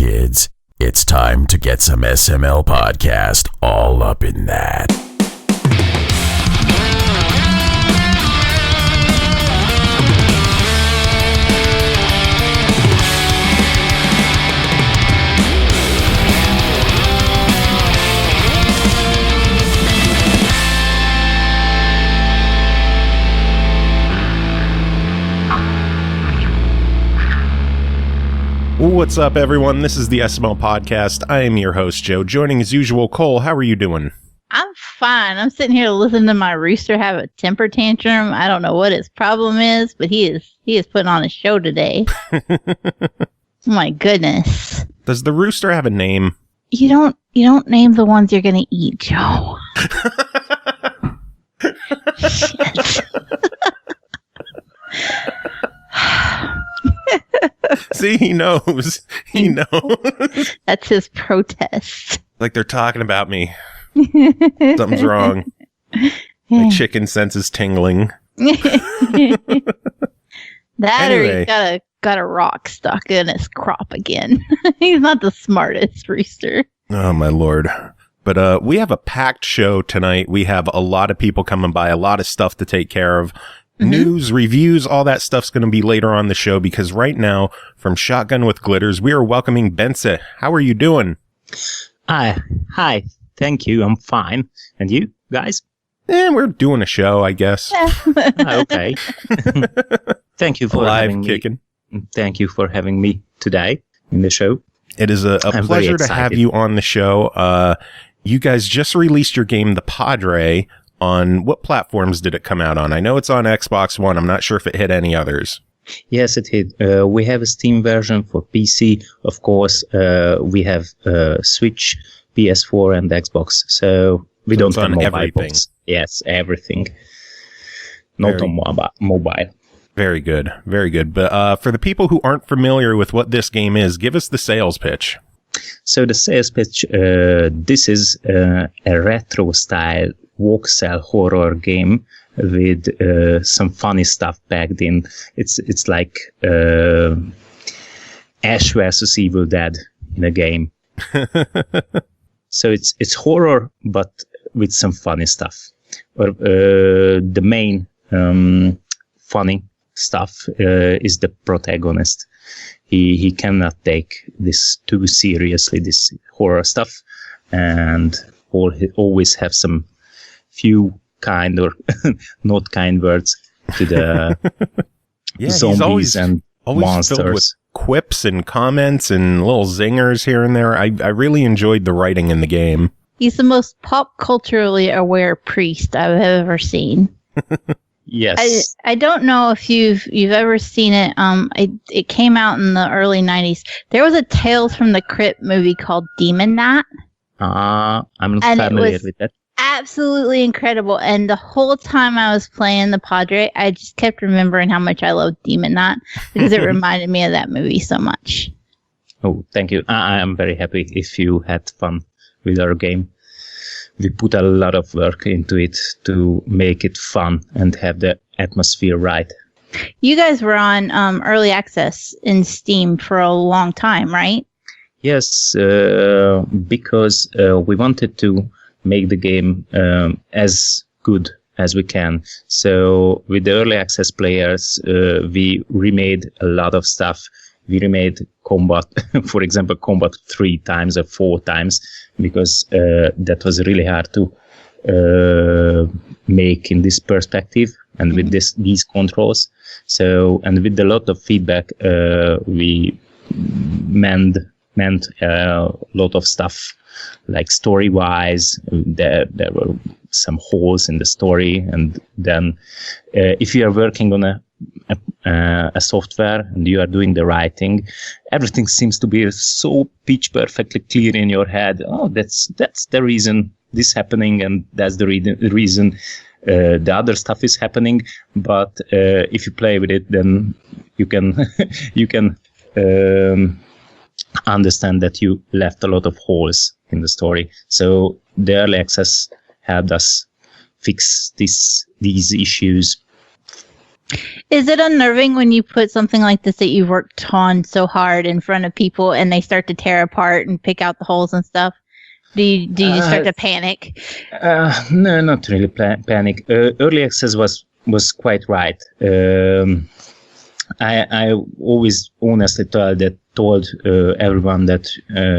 kids. It's time to get some SML podcast all up in that. What's up, everyone? This is the SML Podcast. I am your host, Joe. Joining as usual, Cole. How are you doing? I'm fine. I'm sitting here listening to my rooster have a temper tantrum. I don't know what his problem is, but he is putting on a show today. Oh my goodness. Does the rooster have a name? You don't name the ones you're gonna eat, Joe. Shit. See, he knows. He knows. That's his protest. Like they're talking about me. Something's wrong. My chicken sense is tingling. That Anyway. or he's got a rock stuck in his crop again. He's not the smartest rooster. Oh, my Lord. But we have a packed show tonight. We have a lot of people coming by, a lot of stuff to take care of. News, reviews, all that stuff's going to be later on the show because right now, from Shotgun With Glitters, we are welcoming Bence. How are you doing? Hi. Thank you. I'm fine. And you guys? We're doing a show, I guess. Okay. Thank you for Live having kicking. me. Thank you for having me today in the show. It is a pleasure to have you on the show. You guys just released your game, The Padre. On what platforms did it come out on? I know it's on Xbox One. I'm not sure if it hit any others. Yes, it hit. We have a Steam version for PC. Of course, we have Switch, PS4, and Xbox. So we don't have mobile everything. ports. Yes, everything. Not on mobile. Very good. Very good. But for the people who aren't familiar with what this game is, give us the sales pitch. So the sales pitch, this is a retro-style walk-cell horror game with some funny stuff packed in. It's like Ash vs. Evil Dead in a game. So it's horror, but with some funny stuff. The main funny stuff is the protagonist. He cannot take this too seriously, this horror stuff, and always have some few kind or not kind words to the zombies and monsters. Filled with quips and comments and little zingers here and there. I really enjoyed the writing in the game. He's the most pop culturally aware priest I've ever seen. Yes. I don't know if you've ever seen it. It came out in the early 90s. There was a Tales from the Crypt movie called Demon Knight. I'm not familiar with that. Absolutely incredible. And the whole time I was playing the Padre, I just kept remembering how much I loved Demon Knight because it reminded me of that movie so much. Oh, thank you. I am very happy if you had fun with our game. We put a lot of work into it to make it fun and have the atmosphere right. You guys were on early access in Steam for a long time, right? Yes, because we wanted to make the game as good as we can. So with the early access players, we remade a lot of stuff. We remade combat, for example, combat 3 times or 4 times, because that was really hard to make in this perspective and with these controls. So, and with a lot of feedback, we meant a lot of stuff, like story-wise. There were some holes in the story, and then if you are working on a software and you are doing the writing, everything seems to be so pitch perfectly clear in your head. Oh, that's the reason this is happening, and that's the reason the other stuff is happening. But if you play with it, then you can understand that you left a lot of holes in the story. So the early access helped us fix these issues. Is it unnerving when you put something like this that you've worked on so hard in front of people and they start to tear apart and pick out the holes and stuff? Do you just start to panic? No, not really panic. Early access was quite right. I always honestly told everyone that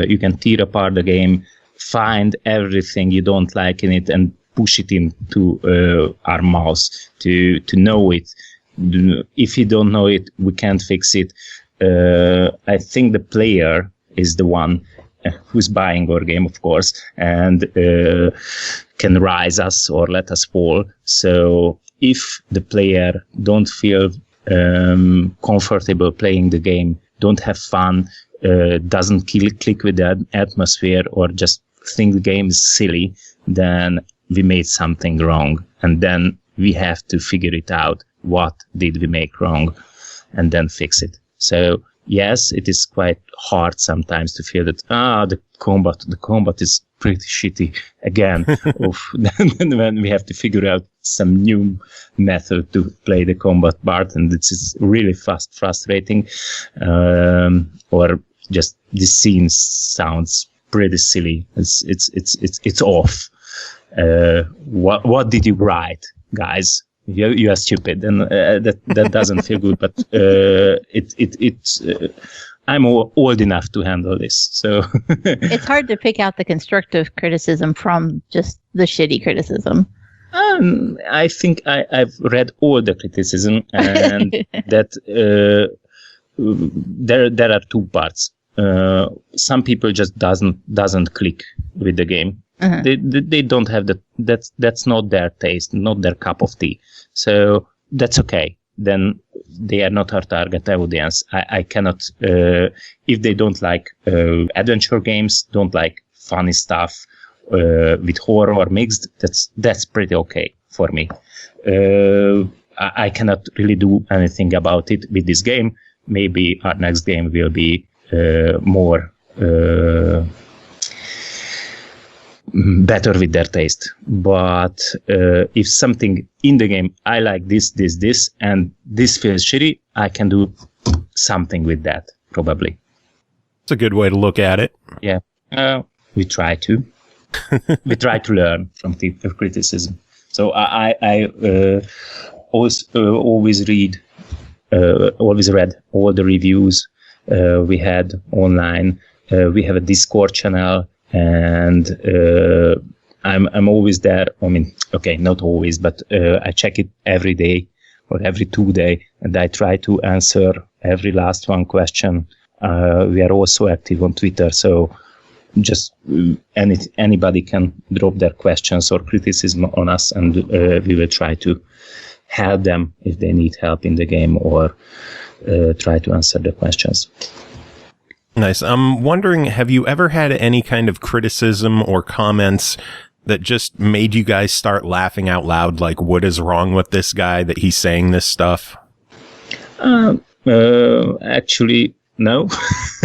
you can tear apart the game, find everything you don't like in it, and push it into our mouse to know it. If you don't know it, we can't fix it. I think the player is the one who's buying our game, of course, and can rise us or let us fall. So if the player don't feel comfortable playing the game, don't have fun, doesn't click with the atmosphere, or just think the game is silly, then we made something wrong, and then we have to figure it out. What did we make wrong, and then fix it. So yes, it is quite hard sometimes to feel that the combat is pretty shitty again. Then when we have to figure out some new method to play the combat part, and this is really frustrating. Or just this scene sounds pretty silly. It's off. What did you write, guys? You are stupid, and that doesn't feel good. But I'm old enough to handle this, so it's hard to pick out the constructive criticism from just the shitty criticism. I think I've read all the criticism, and that there are two parts. Some people just doesn't click with the game. Uh-huh. They don't have that's not their taste, not their cup of tea. So that's okay. Then they are not our target audience. I cannot, if they don't like adventure games, don't like funny stuff with horror mixed, that's pretty okay for me. I cannot really do anything about it with this game. Maybe our next game will be more better with their taste. But if something in the game, I like this, and this feels shitty, I can do something with that, probably. It's a good way to look at it. Yeah. We try to. We try to learn from criticism. So I always read all the reviews we had online. We have a Discord channel, and I'm always there. I mean, okay, not always, but I check it every day or every 2 days, and I try to answer every last one question. We are also active on Twitter, so just anybody can drop their questions or criticism on us, and we will try to help them if they need help in the game, or try to answer the questions. Nice. I'm wondering, have you ever had any kind of criticism or comments that just made you guys start laughing out loud? Like, what is wrong with this guy that he's saying this stuff? Actually, no.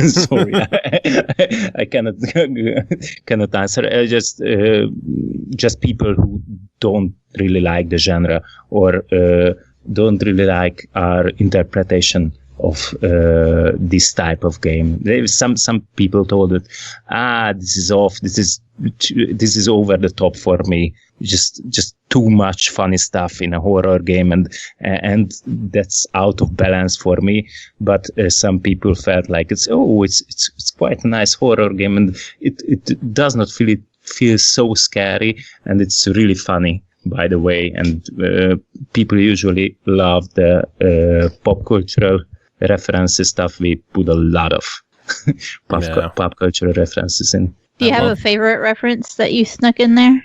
Sorry, I cannot answer. Just people who don't really like the genre, or don't really like our interpretation of this type of game. Some people told that this is off. This is over the top for me. Just too much funny stuff in a horror game, and that's out of balance for me. But some people felt like it's quite a nice horror game, and it does not feel so scary, and it's really funny, by the way. And people usually love the pop cultural references stuff. We put a lot of pop cultural references in. Do you have a favorite reference that you snuck in there?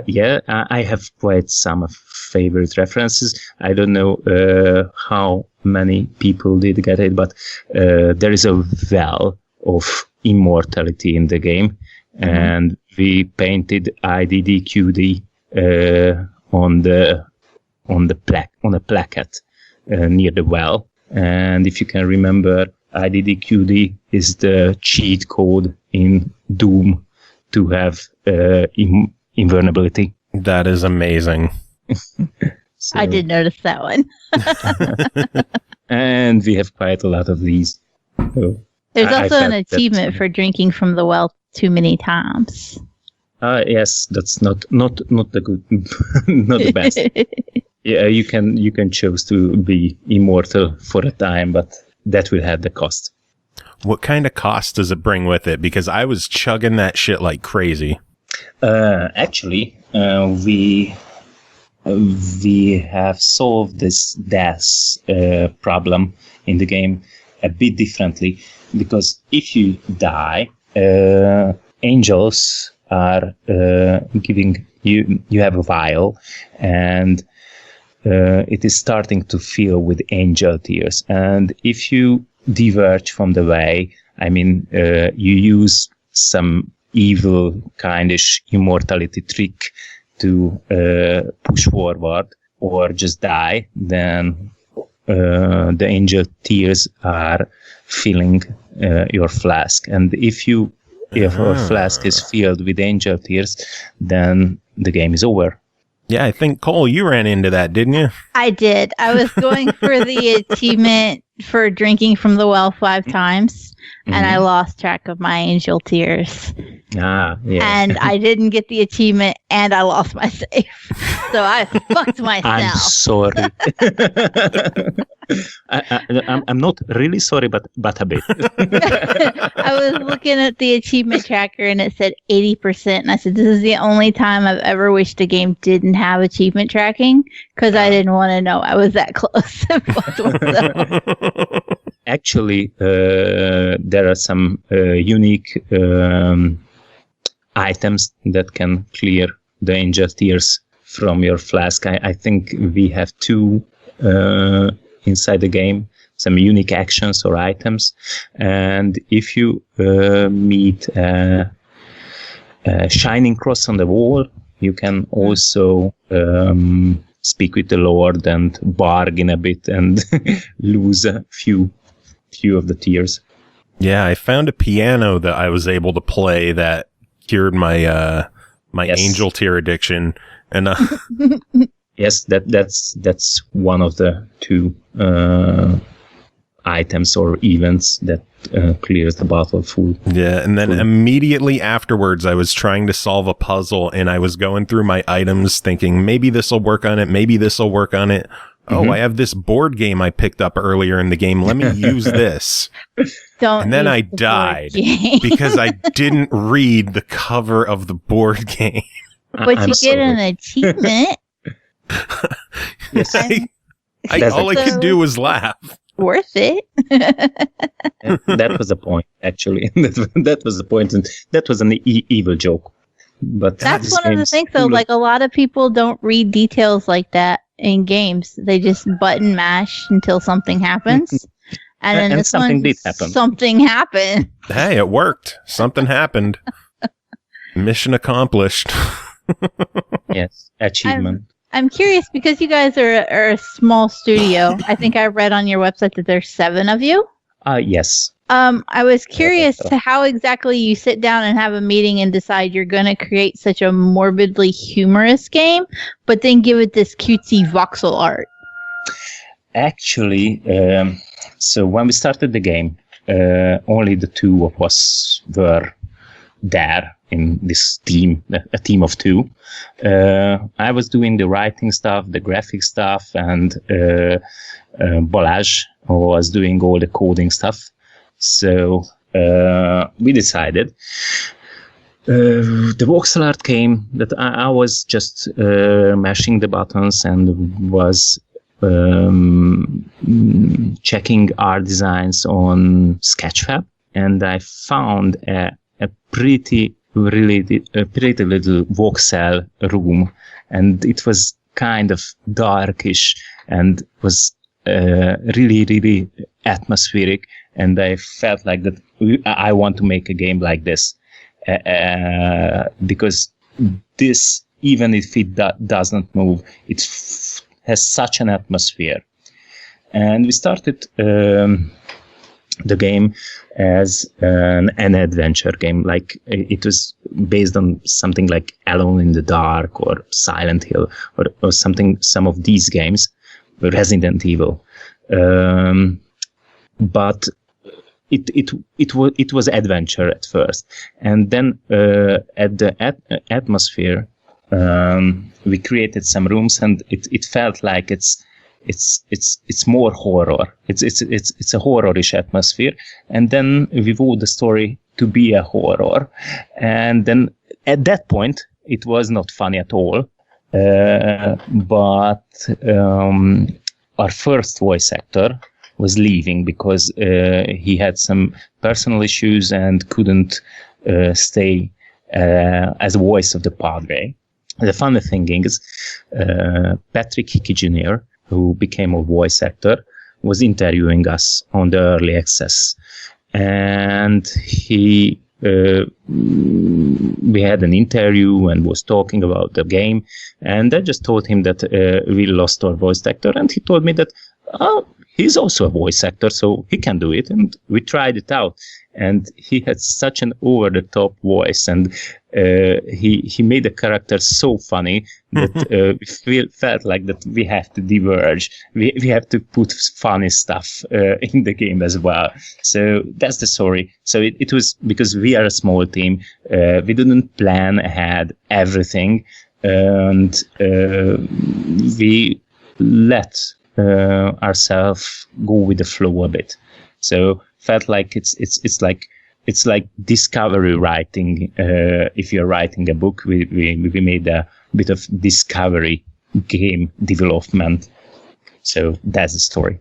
Yeah, I have quite some favorite references. I don't know how many people did get it, but there is a well of immortality in the game, and we painted IDDQD on a placard near the well. And if you can remember, IDDQD is the cheat code in Doom to have invulnerability. That is amazing. So, I did notice that one. and we have quite a lot of these. So There's I also an felt achievement for drinking from the well too many times. Yes, that's not the good, not the best. Yeah, you can choose to be immortal for a time, but that will have the cost. What kind of cost does it bring with it? Because I was chugging that shit like crazy. Actually, we have solved this death problem in the game a bit differently, because if you die, angels are giving you have a vial, and it is starting to fill with angel tears. And if you diverge from the way, I mean, you use some evil kindish immortality trick to push forward or just die, then the angel tears are filling your flask. And if your flask is filled with angel tears, then the game is over. Yeah, I think, Cole, you ran into that, didn't you? I did. I was going for the achievement for drinking from the well 5 times, and I lost track of my angel tears. Yeah. And I didn't get the achievement, and I lost my save. So I fucked myself. I'm sorry. I'm not really sorry, but a bit. I was looking at the achievement tracker, and it said 80%. And I said, this is the only time I've ever wished a game didn't have achievement tracking, because I didn't want to know I was that close. And fucked myself. Actually, there are some unique items that can clear the angel tears from your flask. I think we have 2 inside the game, some unique actions or items. And if you meet a shining cross on the wall, you can also speak with the Lord and bargain a bit and lose a few of the tears. Yeah, I found a piano that I was able to play that cured my my angel tear addiction, and yes, that's one of the 2 items or events that clears the bottle full. Yeah, and then immediately afterwards, I was trying to solve a puzzle, and I was going through my items, thinking maybe this will work on it, maybe this will work on it. Oh, I have this board game I picked up earlier in the game. Let me use this. And then I died because I didn't read the cover of the board game. But you get an achievement. Yes. All I could do was laugh. Worth it. That was the point, actually. That was the point, and that was an evil joke. But that's one of the things, though. Like, a lot of people don't read details like that in games. They just button mash until something happens. And then something did happen. Something happened. Hey, it worked. Something happened. Mission accomplished. Yes, achievement. I'm curious, because you guys are a small studio. I think I read on your website that there's 7 of you. Yes. I was curious to how exactly you sit down and have a meeting and decide you're going to create such a morbidly humorous game, but then give it this cutesy voxel art. Actually, so when we started the game, only the 2 of us were there in this team, a team of 2. I was doing the writing stuff, the graphic stuff, and Balázs was doing all the coding stuff. So we decided. The voxel art came that I was just mashing the buttons and was checking art designs on Sketchfab, and I found a pretty little voxel room, and it was kind of darkish and was really atmospheric, and I felt like that I want to make a game like this, because this, even if it doesn't move, it has such an atmosphere. And we started the game as an adventure game. Like it was based on something like Alone in the Dark or Silent Hill or something. Some of these games, Resident Evil, but it was adventure at first, and then at the atmosphere, we created some rooms, and it felt like it's more horror. It's a horror-ish atmosphere, and then we wrote the story to be a horror, and then at that point it was not funny at all. But our first voice actor was leaving because he had some personal issues and couldn't stay as a voice of the Padre. The funny thing is, Patrick Hickey Jr., who became a voice actor, was interviewing us on the early access, and we had an interview and was talking about the game, and I just told him that we lost our voice actor, and he told me that he's also a voice actor, so he can do it, and we tried it out, and he had such an over-the-top voice, and he made the character so funny that we felt like that we have to diverge. We have to put funny stuff in the game as well. So that's the story. So it was because we are a small team. We didn't plan ahead everything, and we let ourselves go with the flow a bit. So felt like it's like discovery writing. If you're writing a book, we made a bit of discovery game development. So that's the story.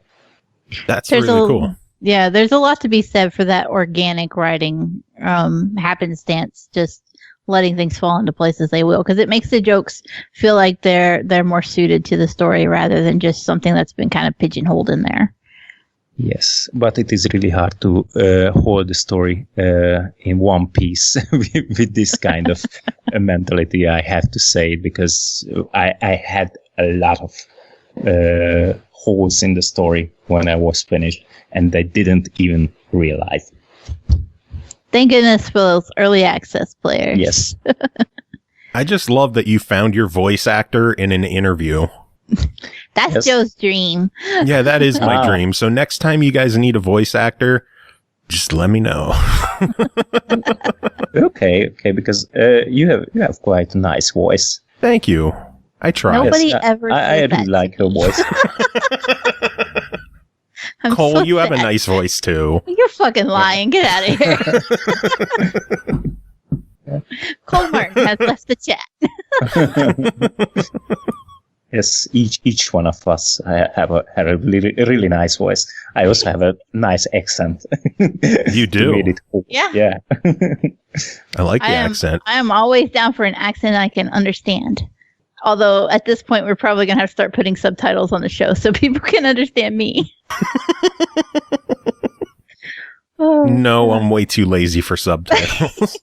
That's really cool. Yeah, there's a lot to be said for that organic writing, happenstance, just letting things fall into place as they will, because it makes the jokes feel like they're more suited to the story rather than just something that's been kind of pigeonholed in there. Yes, but it is really hard to hold the story in one piece with this kind of mentality, I have to say, because I had a lot of holes in the story when I was finished, and I didn't even realize. Thank goodness for those early access players. Yes. I just love that you found your voice actor in an interview. That's Joe's dream. Yeah, that is my dream. So next time you guys need a voice actor, just let me know. Okay, because you have quite a nice voice. Thank you. I try. Nobody ever said I that. really like your voice. Cole, so you have a sad. nice voice too. You're fucking lying. Get out of here. Cole Martin has left the chat. Yes, each one of us have a really nice voice. I also have a nice accent. You do? Made it cool. Yeah. I like the accent. I am always down for an accent I can understand. Although at this point we're probably going to have to start putting subtitles on the show so people can understand me. No, I'm way too lazy for subtitles.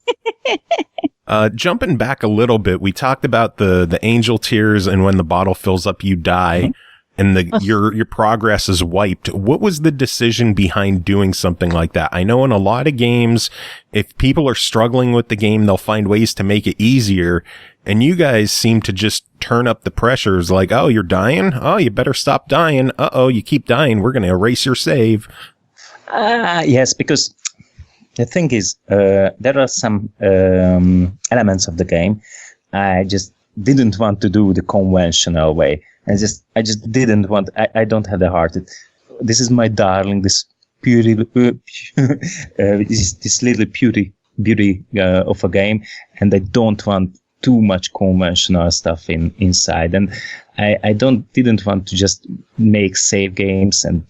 Jumping back a little bit, we talked about the angel tears and when the bottle fills up, you die, and your progress is wiped. What was the decision behind doing something like that? I know in a lot of games, if people are struggling with the game, they'll find ways to make it easier. And you guys seem to just turn up the pressures like, oh, you're dying? Oh, you better stop dying. Uh-oh, you keep dying. We're going to erase your save. Yes, because the thing is, there are some elements of the game I just didn't want to do the conventional way. I just didn't want. I don't have the heart. This is my darling. This beauty, this little beauty of a game, and I don't want too much conventional stuff inside. And I didn't want to just make save games and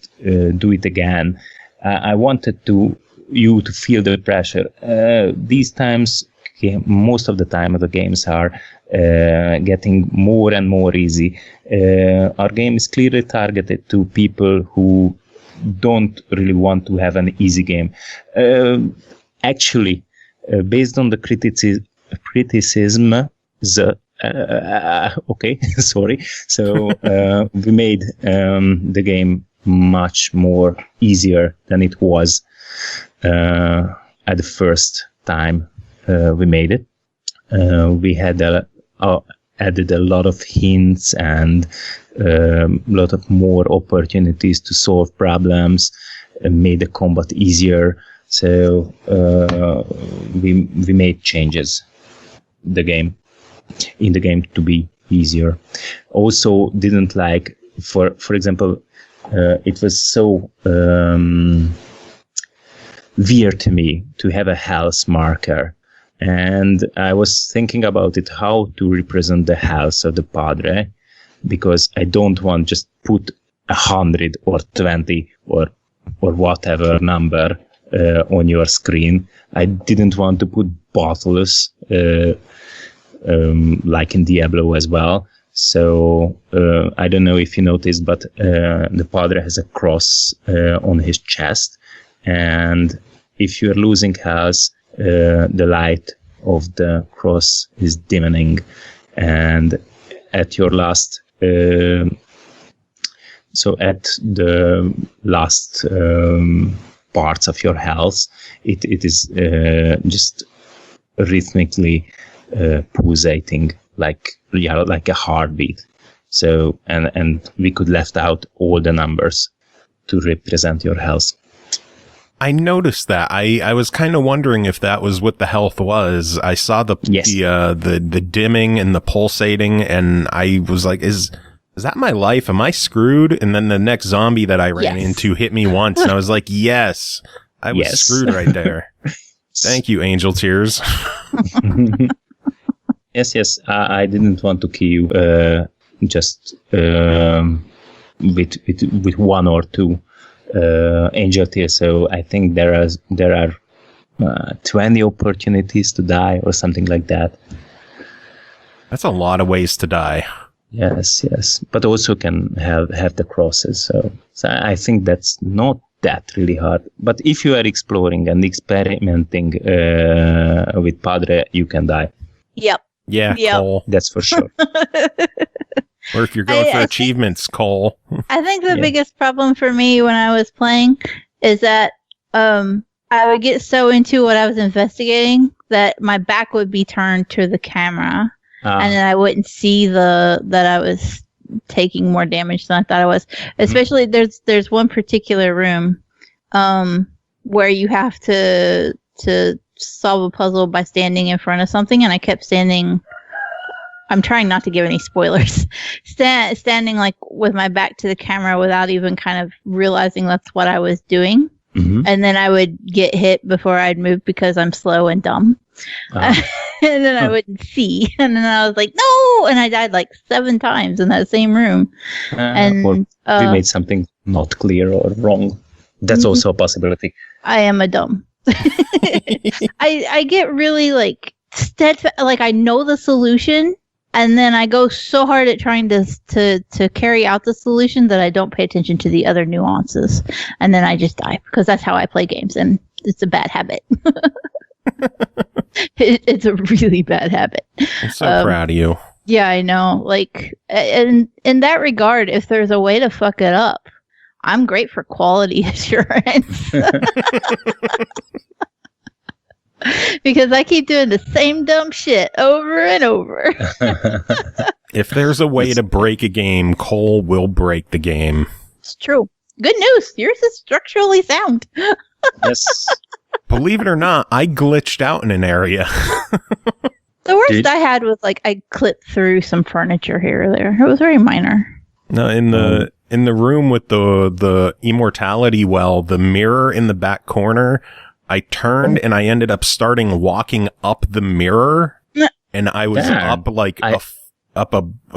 do it again. I wanted you to feel the pressure. These times, most of the time, the games are getting more and more easy. Our game is clearly targeted to people who don't really want to have an easy game. Actually, based on the criticism, okay, sorry. So we made the game much more easier than it was at the first time we made it. We had added a lot of hints and a lot of more opportunities to solve problems, made the combat easier. So we made changes in the game to be easier. Also, didn't like, for example, it was so weird to me to have a health marker. And I was thinking about it, how to represent the health of the Padre, because I don't want just put 100 or 20 or whatever number on your screen. I didn't want to put bottles like in Diablo as well. So I don't know if you noticed, but the Padre has a cross on his chest, and if you're losing health, the light of the cross is dimming, and at your last so at the last parts of your health, it is just rhythmically pulsating like a heartbeat. So and we could left out all the numbers to represent your health. I noticed that. I was kind of wondering if that was what the health was. I saw the dimming and the pulsating, and I was like, is that my life? Am I screwed? And then the next zombie that I ran into hit me once, and I was like, yes, I was screwed right there. Thank you, Angel Tears. Yes. I didn't want to kill you just with one or two angel tears. So I think there are 20 opportunities to die or something like that. That's a lot of ways to die. Yes, but also can have the crosses. So I think that's not that really hard. But if you are exploring and experimenting with Padre, you can die. Yep. Yeah, yep. Cole. That's for sure. Or if you're going for achievements, Cole. I think the biggest problem for me when I was playing is that I would get so into what I was investigating that my back would be turned to the camera, and then I wouldn't see that I was taking more damage than I thought I was. Especially there's one particular room where you have to solve a puzzle by standing in front of something, and I kept standing. I'm trying not to give any spoilers. Standing like with my back to the camera without even kind of realizing that's what I was doing. Mm-hmm. And then I would get hit before I'd move because I'm slow and dumb. And then I wouldn't see. And then I was like, no! And I died like 7 times in that same room. Or we made something not clear or wrong. That's also a possibility. I am a dumb. I get really like steadfast. Like I know the solution. And then I go so hard at trying to carry out the solution that I don't pay attention to the other nuances. And then I just die because that's how I play games. And it's a bad habit. It's a really bad habit. I'm so proud of you. Yeah, I know. Like, and in that regard, if there's a way to fuck it up, I'm great for quality assurance. Because I keep doing the same dumb shit over and over. If there's a way to break a game, Cole will break the game. It's true. Good news. Yours is structurally sound. Yes. Believe it or not, I glitched out in an area. The worst I had was like I clipped through some furniture here or there. It was very minor. No, in the room with the immortality well, the mirror in the back corner, I turned and I ended up walking up the mirror, and I was up like a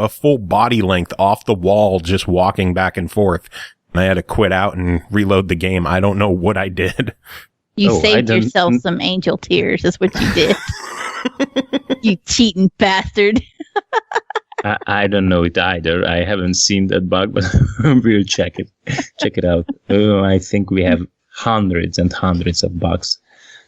full body length off the wall, just walking back and forth. And I had to quit out and reload the game. I don't know what I did. You saved yourself some angel tears, is what you did. You cheating bastard. I don't know it either. I haven't seen that bug, but we'll check it out. I think we have hundreds and hundreds of bugs.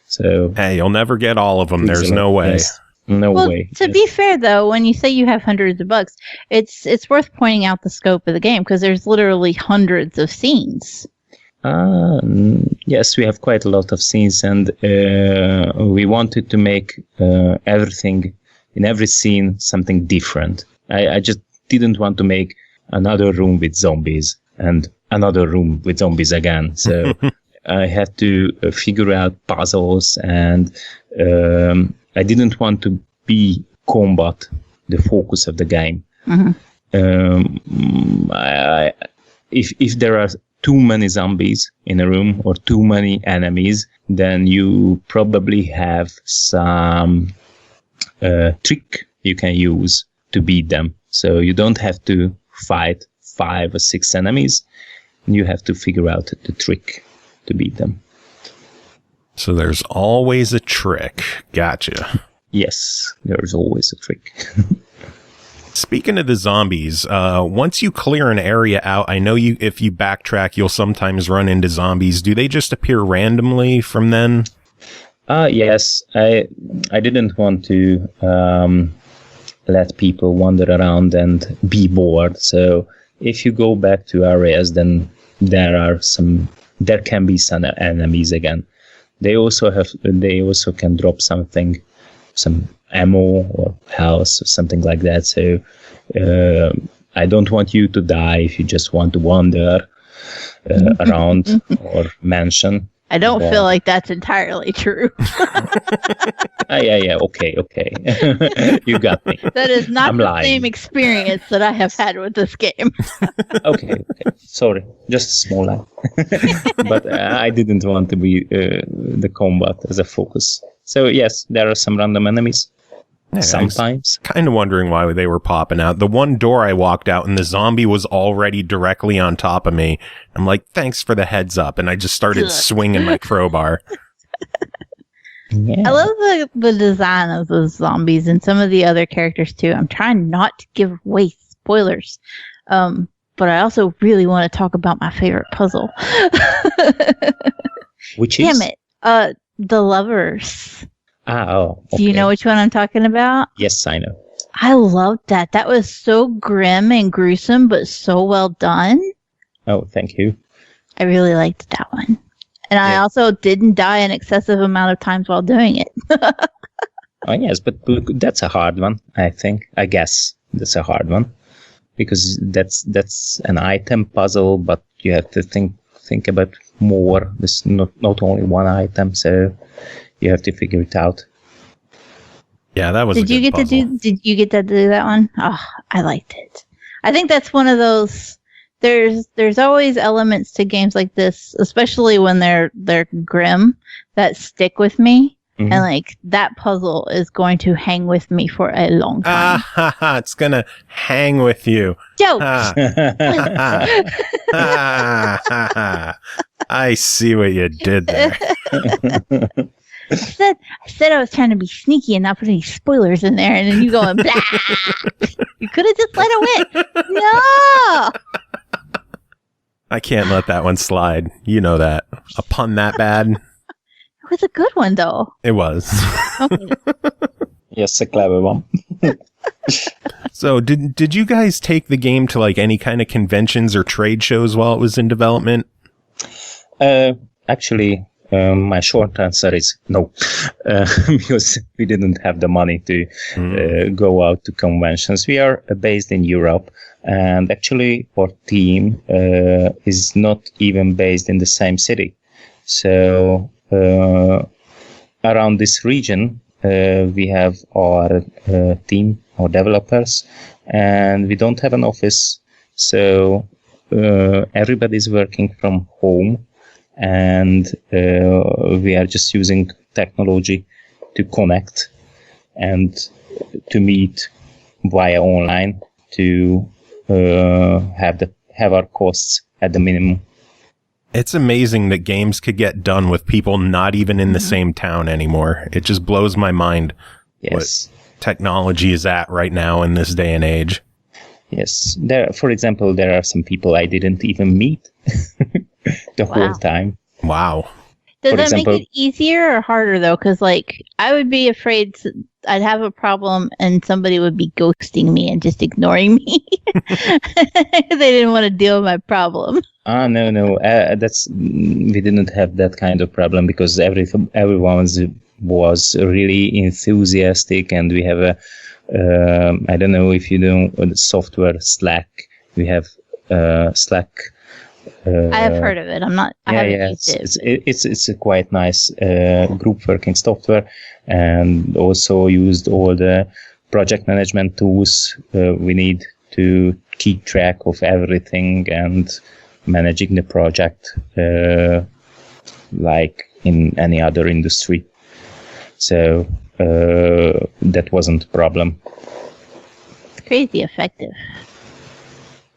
So hey, you'll never get all of them. There's no way. No Well, way. to be fair, though, when you say you have hundreds of bugs, it's worth pointing out the scope of the game because there's literally hundreds of scenes. Yes, we have quite a lot of scenes, and we wanted to make everything in every scene something different. I just didn't want to make another room with zombies and another room with zombies again. So I had to figure out puzzles, and I didn't want to be combat the focus of the game. Mm-hmm. If there are too many zombies in a room or too many enemies, then you probably have some trick you can use to beat them. So you don't have to fight 5 or 6 enemies. You have to figure out the trick to beat them. So there's always a trick. Gotcha. Yes, there's always a trick. Speaking of the zombies, once you clear an area out, I know if you backtrack, you'll sometimes run into zombies. Do they just appear randomly from then? Yes, I didn't want to let people wander around and be bored. So if you go back to areas, then there can be some enemies again. They also can drop something, some ammo or health or something like that. So I don't want you to die if you just want to wander around or mansion. I don't feel like that's entirely true. Yeah, okay. You got me. That is not I'm the lying. same experience that I have had with this game. Okay. Sorry, just a small lie. But I didn't want to be the combat as a focus. So yes, there are some random enemies. Yeah, Sometimes. Kind of wondering why they were popping out. The one door I walked out and the zombie was already directly on top of me. I'm like, thanks for the heads up. And I just started swinging my crowbar. Yeah. I love the design of those zombies and some of the other characters too. I'm trying not to give away spoilers. But I also really want to talk about my favorite puzzle. Which is? Damn it. The Lovers. Okay. Do you know which one I'm talking about? Yes, I know. I loved that. That was so grim and gruesome, but so well done. Oh, thank you. I really liked that one. And I also didn't die an excessive amount of times while doing it. Oh, yes, but that's a hard one, I think. I guess that's a hard one. Because that's an item puzzle, but you have to think about more. There's not only one item, so you have to figure it out. Yeah, that was. Did you get to do that one? Oh, I liked it. I think that's one of those. There's always elements to games like this, especially when they're grim, that stick with me. Mm-hmm. And like that puzzle is going to hang with me for a long time. It's gonna hang with you. Joke. I see what you did there. I said I was trying to be sneaky and not put any spoilers in there, and then you going blah. You could have just let it win. No. I can't let that one slide. You know that. A pun that bad. It was a good one, though. It was. Okay. Yes, a clever one. So, did you guys take the game to like any kind of conventions or trade shows while it was in development? Actually, my short answer is no, because we didn't have the money to go out to conventions. We are based in Europe, and actually our team is not even based in the same city. So around this region, we have our team, our developers, and we don't have an office. So everybody's working from home. And we are just using technology to connect and to meet via online to have our costs at the minimum. It's amazing that games could get done with people not even in the same town anymore. It just blows my mind what technology is at right now in this day and age. Yes. For example, there are some people I didn't even meet the whole time. Wow. Does For that example, make it easier or harder though? Because like I would be afraid I'd have a problem and somebody would be ghosting me and just ignoring me. They didn't want to deal with my problem. No. That's we didn't have that kind of problem because everyone was really enthusiastic, and we have a I don't know if you know software Slack. We have Slack. I have heard of it. I haven't used it. It's a quite nice group working software, and also used all the project management tools we need to keep track of everything and managing the project like in any other industry. So that wasn't a problem. Crazy effective.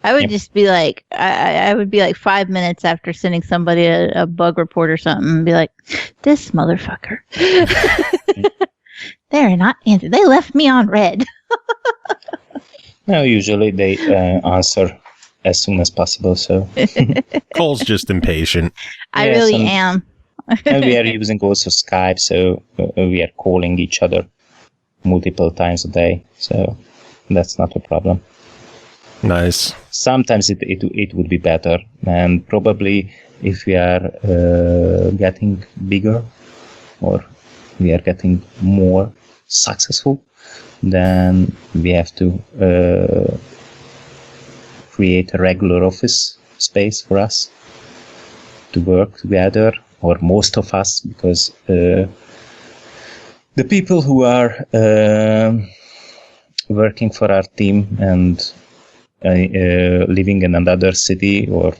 I would just be like, I would be like 5 minutes after sending somebody a bug report or something and be like, this motherfucker. They're not answering. They left me on red. No, usually they answer as soon as possible. So Cole's just impatient. I really am. And we are using also Skype, so we are calling each other multiple times a day. So that's not a problem. Nice. Sometimes it would be better, and probably if we are getting bigger or we are getting more successful, then we have to create a regular office space for us to work together, or most of us, because the people who are working for our team and living in another city or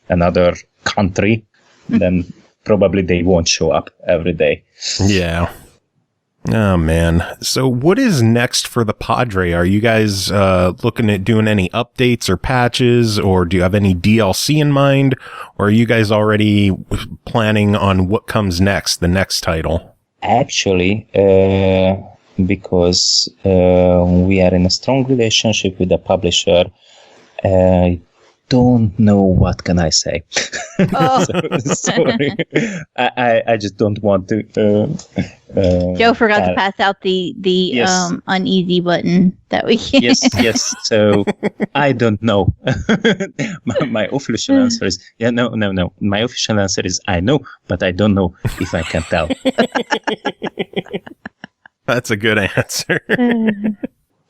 another country, then probably they won't show up every day. Yeah. Oh, man. So what is next for the Padre? Are you guys looking at doing any updates or patches, or do you have any DLC in mind? Or are you guys already planning on what comes next, the next title? Actually, because we are in a strong relationship with the publisher, I don't know what can I say. Oh. Sorry, I just don't want to. Joe forgot to pass out the Yes. uneasy button that we. yes. So I don't know. my official answer is no. My official answer is I know, but I don't know if I can tell. That's a good answer.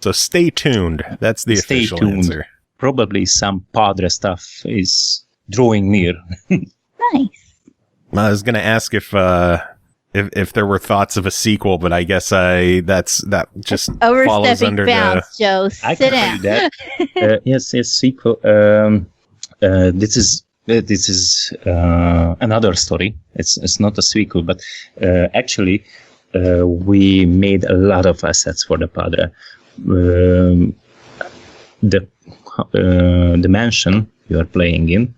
So stay tuned. That's the official answer. Probably some Padre stuff is drawing near. Nice. I was going to ask if there were thoughts of a sequel, but I guess that just falls Overstepping under bounds, Joe. I Sit can down. do that. Yes, sequel. This is another story. It's not a sequel, but actually, we made a lot of assets for the Padre. The mansion you are playing in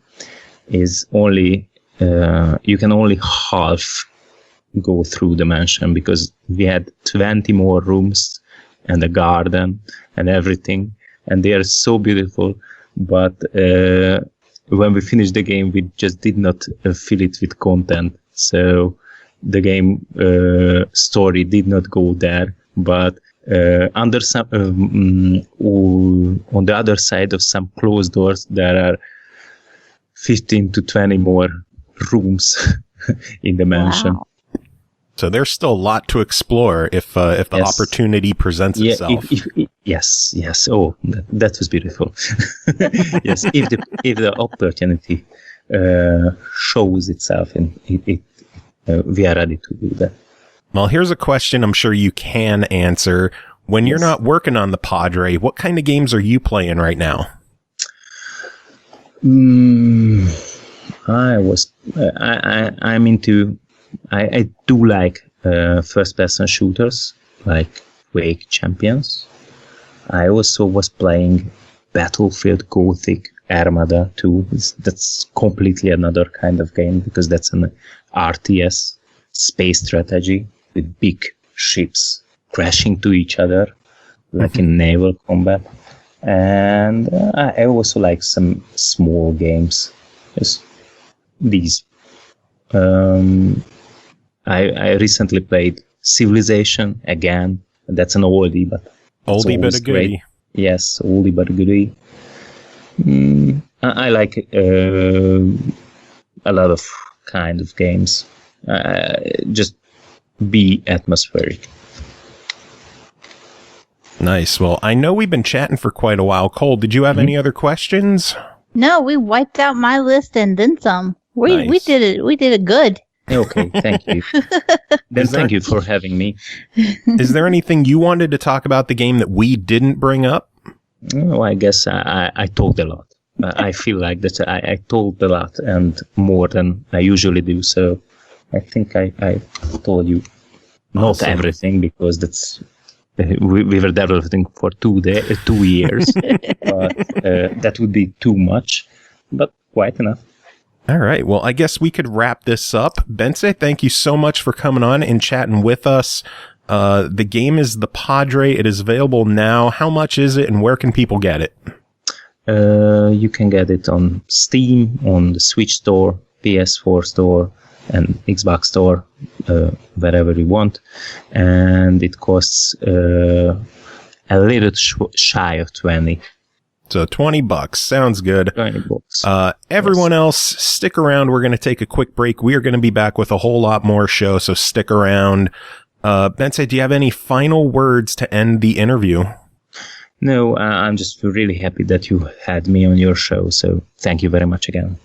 is only you can only half go through the mansion, because we had 20 more rooms and a garden and everything, and they are so beautiful, but when we finished the game we just did not fill it with content, so the game story did not go there. But under some on the other side of some closed doors there are 15 to 20 more rooms in the mansion. Wow. So there's still a lot to explore if the Yes. opportunity presents itself. Yes. Oh, that was beautiful. Yes, if the opportunity shows itself, and we are ready to do that. Well, here's a question I'm sure you can answer. When you're not working on the Padre, what kind of games are you playing right now? I do like first-person shooters like Quake Champions. I also was playing Battlefield Gothic Armada 2. That's completely another kind of game, because that's an RTS space strategy with big ships crashing to each other like in naval combat. And I also like some small games. Yes, these I recently played Civilization again. That's an oldie, but oldie but a goodie. Great. Yes, oldie but a goodie. I like a lot of kind of games. Just be atmospheric. Nice. Well, I know we've been chatting for quite a while. Cole, did you have any other questions? No, we wiped out my list and then some. We did it. We did it good. Okay, thank you. Then thank you for having me. Is there anything you wanted to talk about the game that we didn't bring up? Oh, I guess I talked a lot. I feel like that I told a lot and more than I usually do. So I think I told you not everything, because that's we were developing for 2 years. But that would be too much, but quite enough. All right. Well, I guess we could wrap this up. Bence, thank you so much for coming on and chatting with us. The game is the Padre. It is available now. How much is it and where can people get it? You can get it on Steam, on the Switch Store, PS4 Store, and Xbox Store, wherever you want. And it costs a little shy of 20. So $20. Sounds good. $20. Everyone else, stick around. We're going to take a quick break. We are going to be back with a whole lot more show, so stick around. Bence, do you have any final words to end the interview? No, I'm just really happy that you had me on your show, so thank you very much again.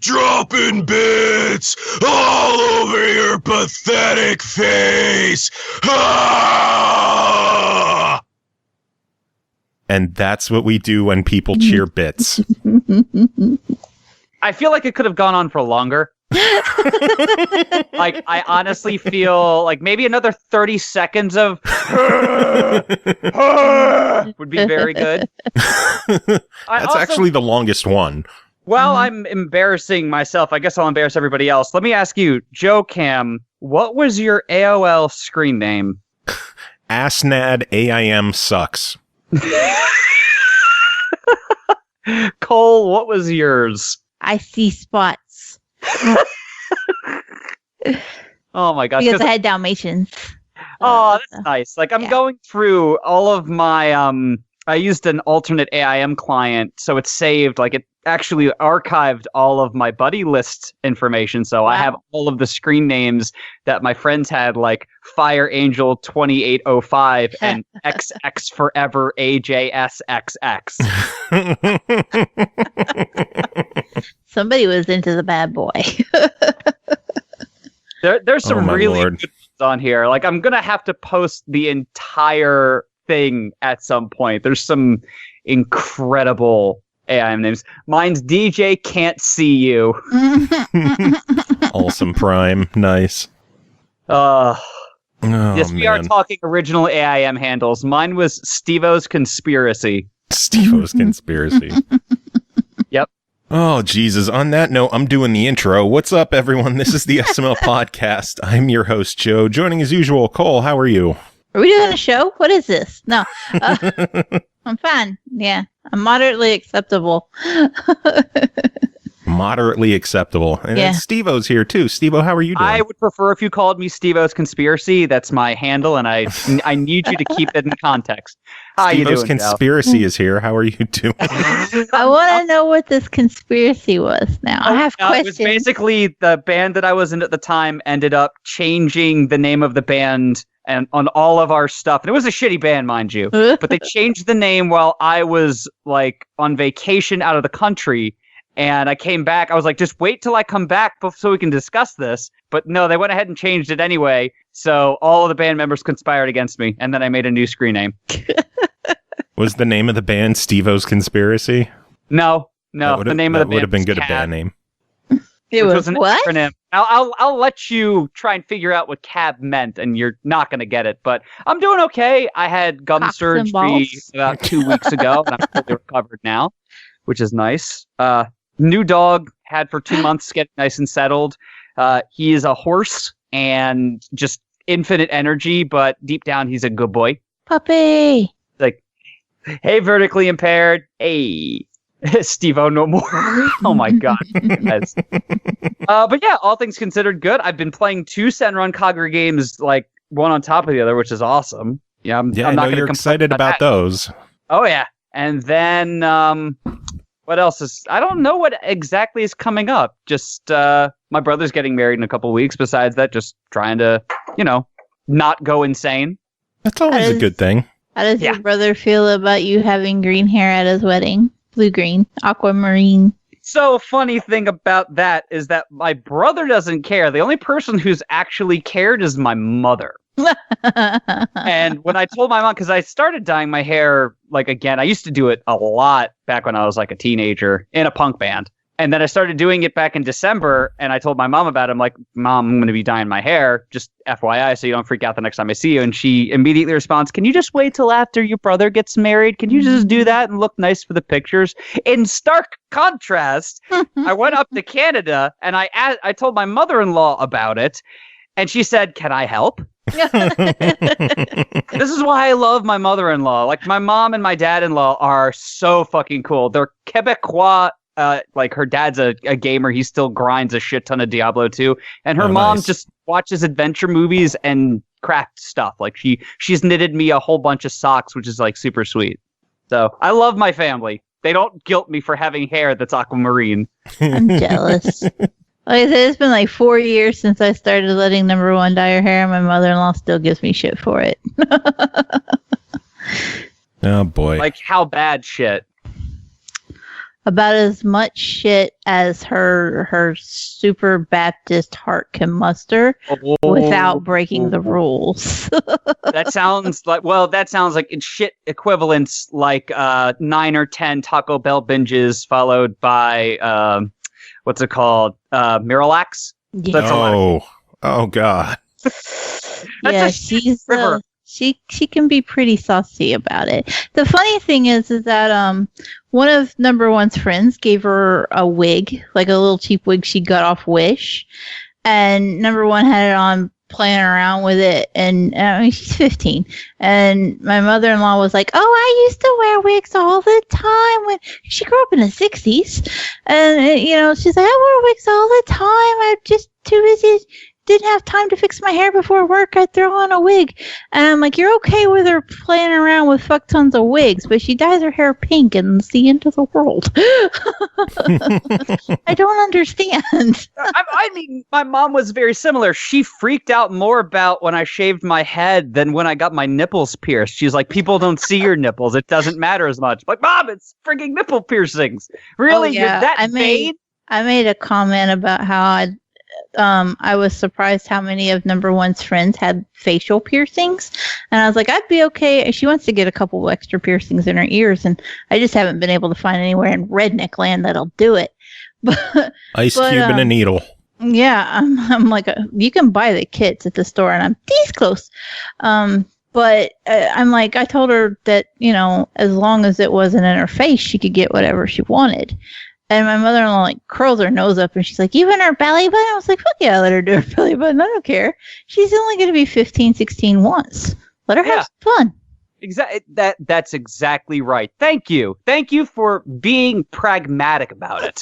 Dropping bits all over your pathetic face. Ah! And that's what we do when people cheer bits. I feel like it could have gone on for longer. Like, I honestly feel like maybe another 30 seconds of would be very good. That's actually the longest one. While I'm embarrassing myself, I guess I'll embarrass everybody else. Let me ask you, Joe Cam, what was your AOL screen name? Assnad AIM sucks. Cole, what was yours? I see spots. Oh my gosh. Because I had Dalmatians. Oh, that's nice. Like, I'm going through all of my, I used an alternate AIM client, so it's saved, like, it actually archived all of my buddy list information, so I have all of the screen names that my friends had, like Fire Angel 2805 and XX Forever AJSXX. Somebody was into the bad boy. There's some really good ones on here. Like, I'm gonna have to post the entire thing at some point. There's some incredible AIM names. Mine's DJ Can't See You. Awesome Prime. Nice. Yes, we are talking original AIM handles. Mine was Stevo's Conspiracy. Stevo's Conspiracy. Yep. Oh, Jesus. On that note, I'm doing the intro. What's up, everyone? This is the SML Podcast. I'm your host, Joe. Joining as usual, Cole. How are you? Are we doing a show? What is this? No. I'm fine. Yeah. I'm moderately acceptable. Moderately acceptable. And then Stevo's here, too. Stevo, how are you doing? I would prefer if you called me Stevo's Conspiracy. That's my handle, and I need you to keep it in context. How you doing, Stevo's Conspiracy is here. How are you doing? I want to know what this conspiracy was now. I have questions. It was basically the band that I was in at the time ended up changing the name of the band and on all of our stuff. And it was a shitty band, mind you. But they changed the name while I was like on vacation out of the country. And I came back. I was like, just wait till I come back so we can discuss this. But no, they went ahead and changed it anyway. So all of the band members conspired against me. And then I made a new screen name. Was the name of the band Stevo's Conspiracy? No. The name of the band would have been good Cab. a band name. It was an what? acronym. I'll let you try and figure out what CAB meant, and you're not going to get it. But I'm doing okay. I had gum Cocks surgery about 2 weeks ago, and I'm fully recovered now, which is nice. New dog, had for 2 months, getting nice and settled. He is a horse and just infinite energy, but deep down, he's a good boy. Puppy. Like, hey, vertically impaired. Hey, Stevo, no more. Oh my God. Yes. But yeah, all things considered, good. I've been playing 2 SENRAN KAGURA games, like one on top of the other, which is awesome. Yeah, I'm I not know you're excited about those. Oh yeah, and then what else is? I don't know what exactly is coming up. Just my brother's getting married in a couple weeks. Besides that, just trying to, not go insane. That's always a good thing. How does your brother feel about you having green hair at his wedding? Blue-green, aquamarine. So funny thing about that is that my brother doesn't care. The only person who's actually cared is my mother. And when I told my mom, because I started dyeing my hair, again, I used to do it a lot back when I was like a teenager in a punk band. And then I started doing it back in December, and I told my mom about it. I'm like, Mom, I'm going to be dyeing my hair, just FYI, so you don't freak out the next time I see you. And she immediately responds, can you just wait till after your brother gets married? Can you just do that and look nice for the pictures? In stark contrast, I went up to Canada, and I told my mother-in-law about it, and she said, can I help? This is why I love my mother-in-law. Like, my mom and my dad-in-law are so fucking cool. They're Quebecois. Her dad's a gamer. He still grinds a shit ton of Diablo 2. And her mom just watches adventure movies and craft stuff. Like, she's knitted me a whole bunch of socks, which is super sweet. So I love my family. They don't guilt me for having hair that's aquamarine. I'm jealous. Like I said, it's been 4 years since I started letting number one dye her hair, and my mother-in-law still gives me shit for it. Oh, boy. Like, how bad shit? About as much shit as her super Baptist heart can muster without breaking the rules. That sounds like it's shit equivalents, 9 or 10 Taco Bell binges followed by what's it called? Miralax? Yeah. That's a lot. Oh God. Yeah, she's she can be pretty saucy about it. The funny thing is that one of number one's friends gave her a wig, like a little cheap wig she got off Wish, and number one had it on playing around with it, and she's 15, and my mother-in-law was like, oh, I used to wear wigs all the time when she grew up in the 60s, and she's like, I wore wigs all the time, I'm just too busy, didn't have time to fix my hair before work, I'd throw on a wig. And I'm like, you're okay with her playing around with fuck tons of wigs, but she dyes her hair pink and it's the end of the world. I don't understand. I mean, my mom was very similar. She freaked out more about when I shaved my head than when I got my nipples pierced. She's like, people don't see your nipples. It doesn't matter as much. I'm like, Mom, it's freaking nipple piercings. Really? Oh, yeah. You're that vain? I made a comment about how I was surprised how many of number one's friends had facial piercings. And I was like, I'd be okay. She wants to get a couple of extra piercings in her ears, and I just haven't been able to find anywhere in redneck land that'll do it. Ice cube and a needle. Yeah, I'm like, you can buy the kits at the store, and I'm this close. But I'm like, I told her that, as long as it wasn't in her face, she could get whatever she wanted. And my mother-in-law like curls her nose up, and she's like, even her belly button? I was like, fuck yeah, let her do her belly button. I don't care. She's only going to be 15, 16 once. Let her have some fun. Exactly. That's exactly right. Thank you. Thank you for being pragmatic about it.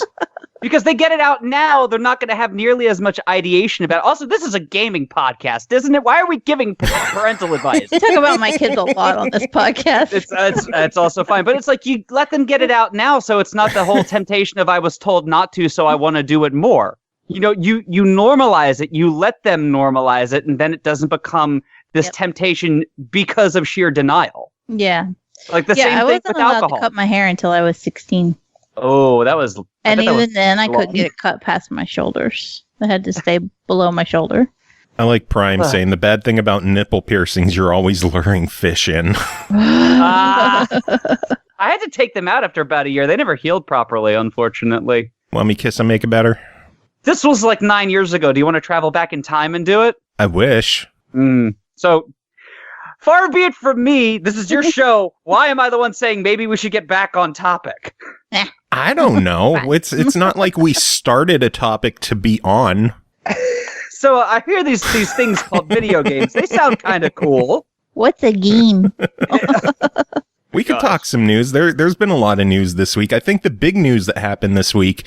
Because they get it out now, they're not going to have nearly as much ideation about it. Also, this is a gaming podcast, isn't it? Why are we giving parental advice? I talk about my kids a lot on this podcast. It's also fine. But it's like you let them get it out now, so it's not the whole temptation of I was told not to, so I want to do it more. You normalize it. You let them normalize it, and then it doesn't become this temptation because of sheer denial. Yeah. Like the same thing with alcohol. I wasn't allowed to cut my hair until I was 16. Oh, that was... And even then, I couldn't get it cut past my shoulders. I had to stay below my shoulder. I like Prime saying the bad thing about nipple piercings, you're always luring fish in. I had to take them out after about a year. They never healed properly, unfortunately. Want me to kiss and make it better? This was like 9 years ago. Do you want to travel back in time and do it? I wish. So... Far be it from me. This is your show. Why am I the one saying maybe we should get back on topic? I don't know. It's not like we started a topic to be on. So I hear these things called video games. They sound kind of cool. What's a game? We could talk some news. There's been a lot of news this week. I think the big news that happened this week,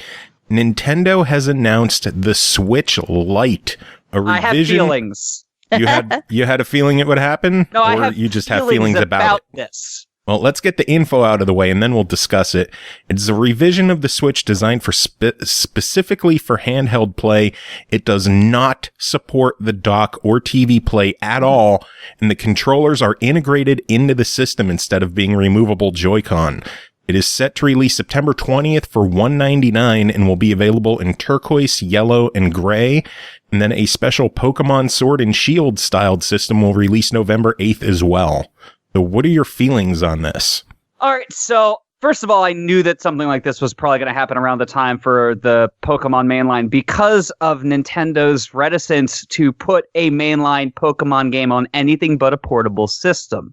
Nintendo has announced the Switch Lite. A revision. I have feelings. You had a feeling it would happen? No, I or have you just have feelings about it? This. Well, let's get the info out of the way and then we'll discuss it. It's a revision of the Switch designed for specifically for handheld play. It does not support the dock or TV play at all, and the controllers are integrated into the system instead of being removable Joy-Con. It is set to release September 20th for $199 and will be available in turquoise, yellow, and gray. And then a special Pokemon Sword and Shield styled system will release November 8th as well. So what are your feelings on this? All right, so first of all, I knew that something like this was probably going to happen around the time for the Pokemon mainline because of Nintendo's reticence to put a mainline Pokemon game on anything but a portable system.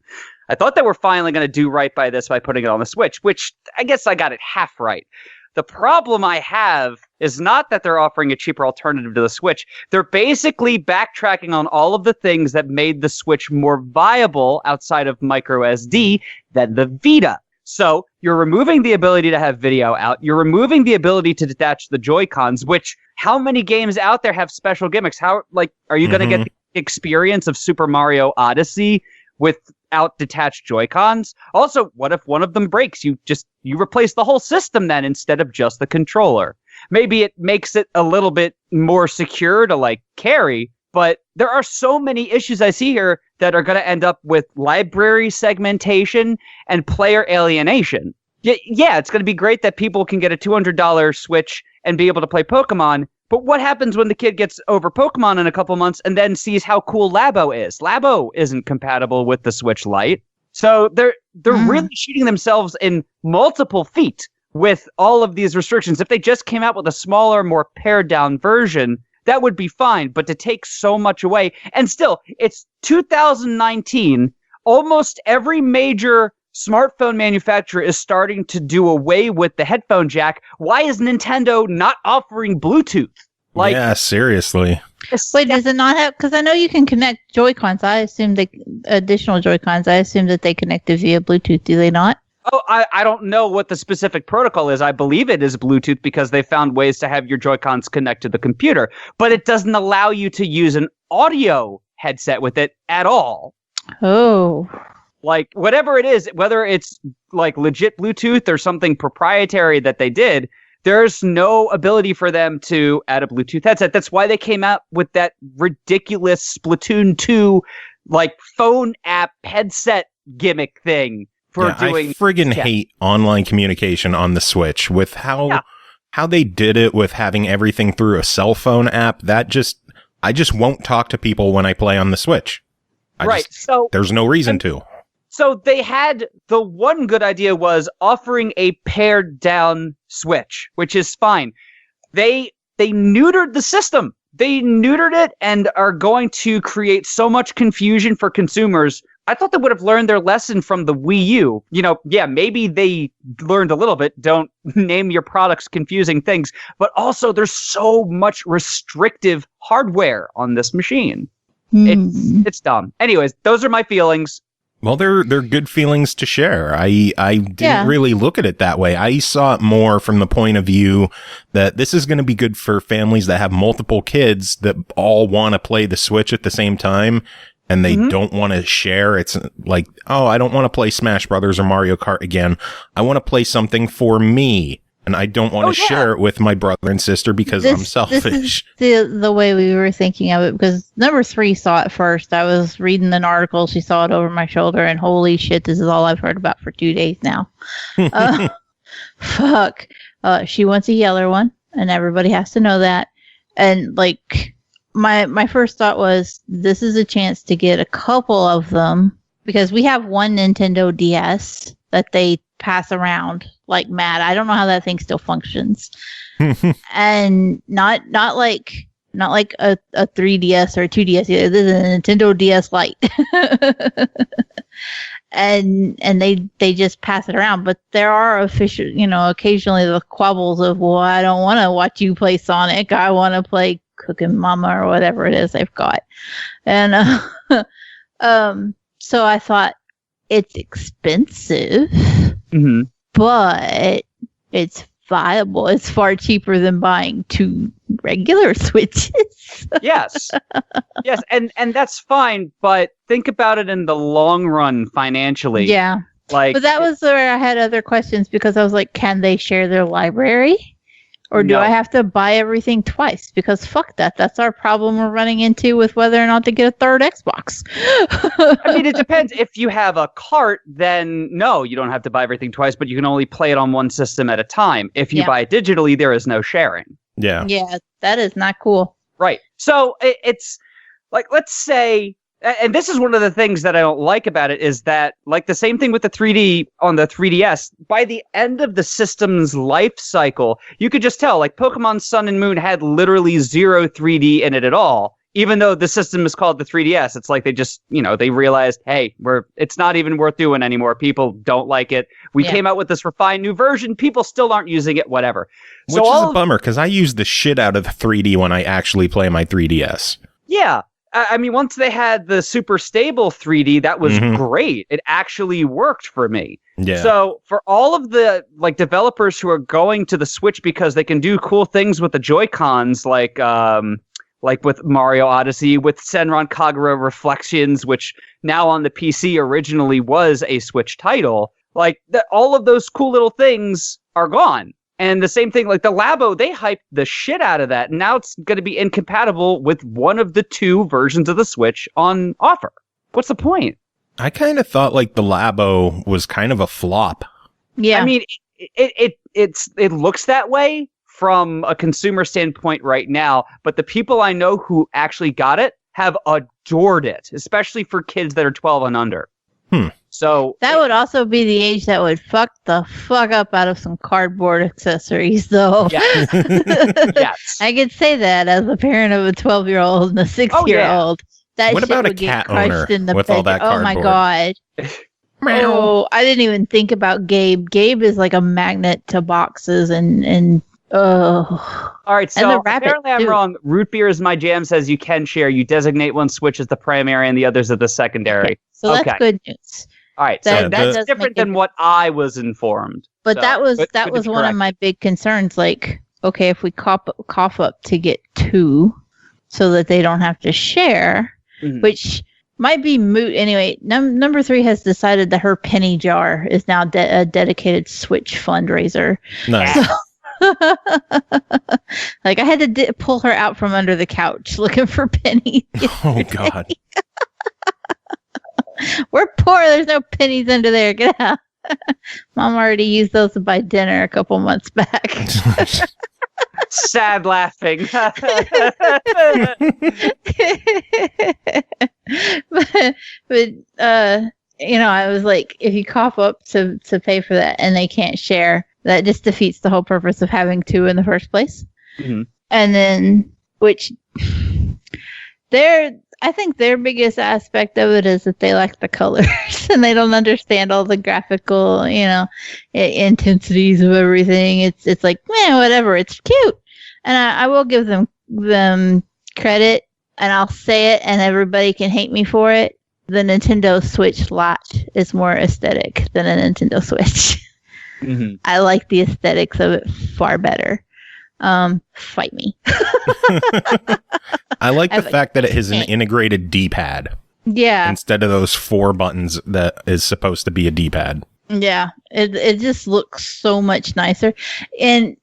I thought they were finally going to do right by this by putting it on the Switch, which I guess I got it half right. The problem I have is not that they're offering a cheaper alternative to the Switch. They're basically backtracking on all of the things that made the Switch more viable outside of micro SD than the Vita. So you're removing the ability to have video out. You're removing the ability to detach the Joy-Cons, which how many games out there have special gimmicks? Are you going to get the experience of Super Mario Odyssey without detached Joy-Cons? Also, what if one of them breaks? You replace the whole system then instead of just the controller. Maybe it makes it a little bit more secure to carry, but there are so many issues I see here that are going to end up with library segmentation and player alienation. Yeah, it's going to be great that people can get a $200 Switch and be able to play Pokemon, but what happens when the kid gets over Pokemon in a couple months and then sees how cool Labo is? Labo isn't compatible with the Switch Lite. So they're really shooting themselves in multiple feet with all of these restrictions. If they just came out with a smaller, more pared down version, that would be fine. But to take so much away, and still, it's 2019. Almost every major smartphone manufacturer is starting to do away with the headphone jack. Why is Nintendo not offering Bluetooth? Yeah, seriously. Wait, does it not have? Because I know you can connect Joy-Cons. I assume additional Joy-Cons. I assume that they connected via Bluetooth. Do they not? Oh, I don't know what the specific protocol is. I believe it is Bluetooth because they found ways to have your Joy-Cons connect to the computer. But it doesn't allow you to use an audio headset with it at all. Oh. Whatever it is, whether it's legit Bluetooth or something proprietary that they did, there's no ability for them to add a Bluetooth headset. That's why they came out with that ridiculous Splatoon 2 phone app headset gimmick thing for doing. I friggin' hate online communication on the Switch with how how they did it with having everything through a cell phone app, I just won't talk to people when I play on the Switch. So there's no reason to. So they had, the one good idea was offering a pared down Switch, which is fine. They neutered the system. They neutered it and are going to create so much confusion for consumers. I thought they would have learned their lesson from the Wii U. Maybe they learned a little bit. Don't name your products confusing things. But also, there's so much restrictive hardware on this machine. It's dumb. Anyways, those are my feelings. Well, they're good feelings to share. I didn't really look at it that way. I saw it more from the point of view that this is going to be good for families that have multiple kids that all want to play the Switch at the same time, and they don't want to share. It's like, oh, I don't want to play Smash Brothers or Mario Kart again. I want to play something for me, and I don't want to share it with my brother and sister because I'm selfish. This is the way we were thinking of it, because number 3 saw it first. I was reading an article. She saw it over my shoulder, and holy shit, this is all I've heard about for 2 days now. Fuck. She wants a yellow one, and everybody has to know that. And, like, my first thought was, this is a chance to get a couple of them, because we have one Nintendo DS that they pass around like mad. I don't know how that thing still functions. And not like a 3DS or a 2DS. This is a Nintendo DS Lite. and they just pass it around. But there are official, occasionally the quabbles of, well, I don't want to watch you play Sonic. I want to play Cooking Mama or whatever it is they've got. And so I thought, it's expensive, but it's viable. It's far cheaper than buying 2 regular Switches. Yes, and that's fine. But think about it in the long run financially. Yeah, but that was where I had other questions, because I was like, can they share their library? Or do I have to buy everything twice? Because fuck that. That's our problem we're running into with whether or not to get a third Xbox. I mean, it depends. If you have a cart, then no, you don't have to buy everything twice, but you can only play it on one system at a time. If you buy it digitally, there is no sharing. Yeah. Yeah, that is not cool. Right. So it's like, let's say, and this is one of the things that I don't like about it, is that, like the same thing with the 3D on the 3DS, by the end of the system's life cycle, you could just tell, like Pokemon Sun and Moon had literally 0 3D in it at all. Even though the system is called the 3DS, it's like they just, they realized, hey, it's not even worth doing anymore. People don't like it. We came out with this refined new version. People still aren't using it, whatever. Which is a bummer, because I use the shit out of the 3D when I actually play my 3DS. Yeah. I mean, once they had the super stable 3D, that was great. It actually worked for me. Yeah. So for all of the developers who are going to the Switch because they can do cool things with the Joy-Cons, like with Mario Odyssey, with Senran Kagura Reflections, which now on the PC originally was a Switch title, all of those cool little things are gone. And the same thing, like the Labo, they hyped the shit out of that. And now it's going to be incompatible with one of the 2 versions of the Switch on offer. What's the point? I kind of thought the Labo was kind of a flop. Yeah. I mean, it looks that way from a consumer standpoint right now. But the people I know who actually got it have adored it, especially for kids that are 12 and under. So that would also be the age that would fuck up out of some cardboard accessories, though. Yes. Yes. I could say that as a parent of a 12-year-old and a 6-year-old. That what shit about would a get cat owner crushed in the with bed. all that Oh my god. Oh, I didn't even think about Gabe. Gabe is like a magnet to boxes and oh. All right, so apparently I'm wrong. Root Beer is my jam says you can share. You designate one Switch as the primary and the others as the secondary. Okay. So that's good news. All right, so that's different than what I was informed. But so, that was one of my big concerns. Like, okay, if we cough up to get 2 so that they don't have to share, which might be moot. Anyway, number 3 has decided that her penny jar is now a dedicated Switch fundraiser. Nice. So, I had to pull her out from under the couch looking for pennies. Oh God. We're poor. There's no pennies under there. Get out. Mom already used those to buy dinner a couple months back. Sad laughing. but I was like, if you cough up to pay for that and they can't share, that just defeats the whole purpose of having two in the first place. Mm-hmm. And then, I think their biggest aspect of it is that they like the colors and they don't understand all the graphical, intensities of everything. It's like, man, whatever. It's cute. And I will give them credit, and I'll say it and everybody can hate me for it. The Nintendo Switch Lite is more aesthetic than a Nintendo Switch. Mm-hmm. I like the aesthetics of it far better. Fight me. I like the fact that it has an integrated D-pad. Yeah. Instead of those 4 buttons that is supposed to be a D-pad. Yeah. It just looks so much nicer. And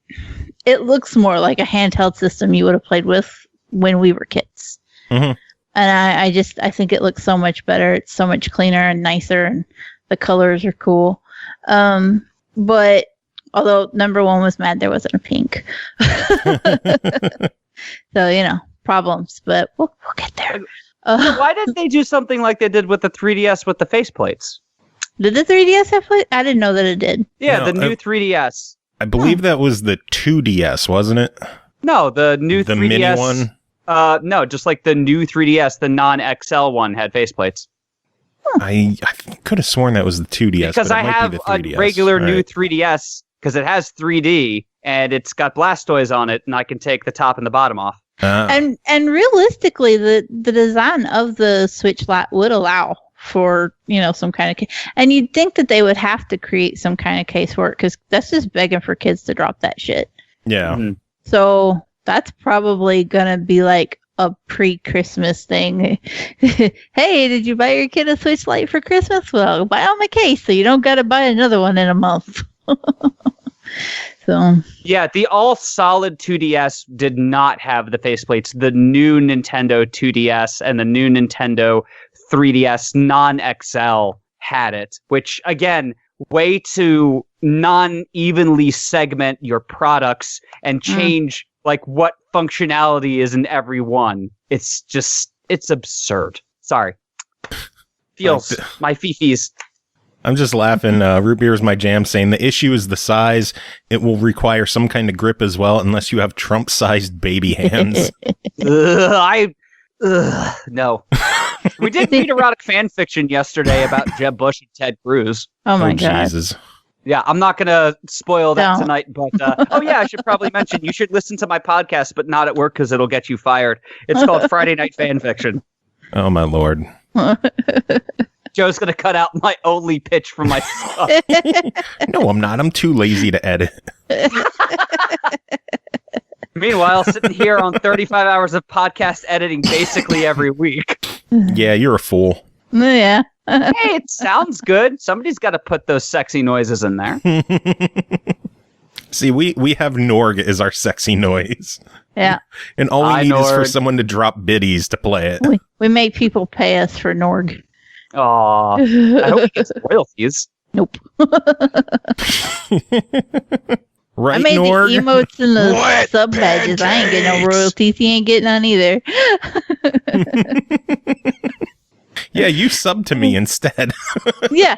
it looks more like a handheld system you would have played with when we were kids. Mm-hmm. And I think it looks so much better. It's so much cleaner and nicer, and the colors are cool. But although number one was mad there wasn't a pink. So, problems, but we'll get there. Why didn't they do something like they did with the 3DS with the faceplates? Did the 3DS have plate? I didn't know that it did. Yeah, the new 3DS. I believe that was the 2DS, wasn't it? No, the new 3DS. The mini one? No, just like the new 3DS, the non-XL one had faceplates. I could have sworn that was the 2DS. Because but it I might have be the 3DS, a regular right? new 3DS, because it has 3D, and it's got Blastoise on it, and I can take the top and the bottom off. And realistically, the design of the Switch Lite would allow for, some kind of case. And you'd think that they would have to create some kind of case for it, because that's just begging for kids to drop that shit. Yeah. Mm-hmm. So that's probably going to be like a pre-Christmas thing. Hey, did you buy your kid a Switch Lite for Christmas? Well, buy them a case so you don't got to buy another one in a month. So yeah, the all solid 2DS did not have the faceplates. The new Nintendo 2DS and the new Nintendo 3DS non-XL had it, which again, way to non-evenly segment your products and change like what functionality is in every one. It's absurd. Sorry. Feels my fifis. I'm just laughing. Root beer is my jam, saying the issue is the size. It will require some kind of grip as well, unless you have Trump-sized baby hands. No. We did read erotic fan fiction yesterday about Jeb Bush and Ted Cruz. Oh my God. Jesus. Yeah, I'm not going to spoil that tonight, but I should probably mention you should listen to my podcast, but not at work because it'll get you fired. It's called Friday Night Fan Fiction. Oh my Lord. Joe's going to cut out my only pitch for my stuff. No, I'm not. I'm too lazy to edit. Meanwhile, sitting here on 35 hours of podcast editing basically every week. Yeah, you're a fool. Yeah. Hey, it sounds good. Somebody's got to put those sexy noises in there. See, we have Norg as our sexy noise. Yeah. And all we need is for Norg. someone to drop biddies to play it. We make people pay us for Norg. Aw, I hope he gets royalties. Nope. Right, I made Norg? the emotes and the What? sub badges. I ain't getting no royalties. He ain't getting none either. Yeah, you sub to me instead. Yeah,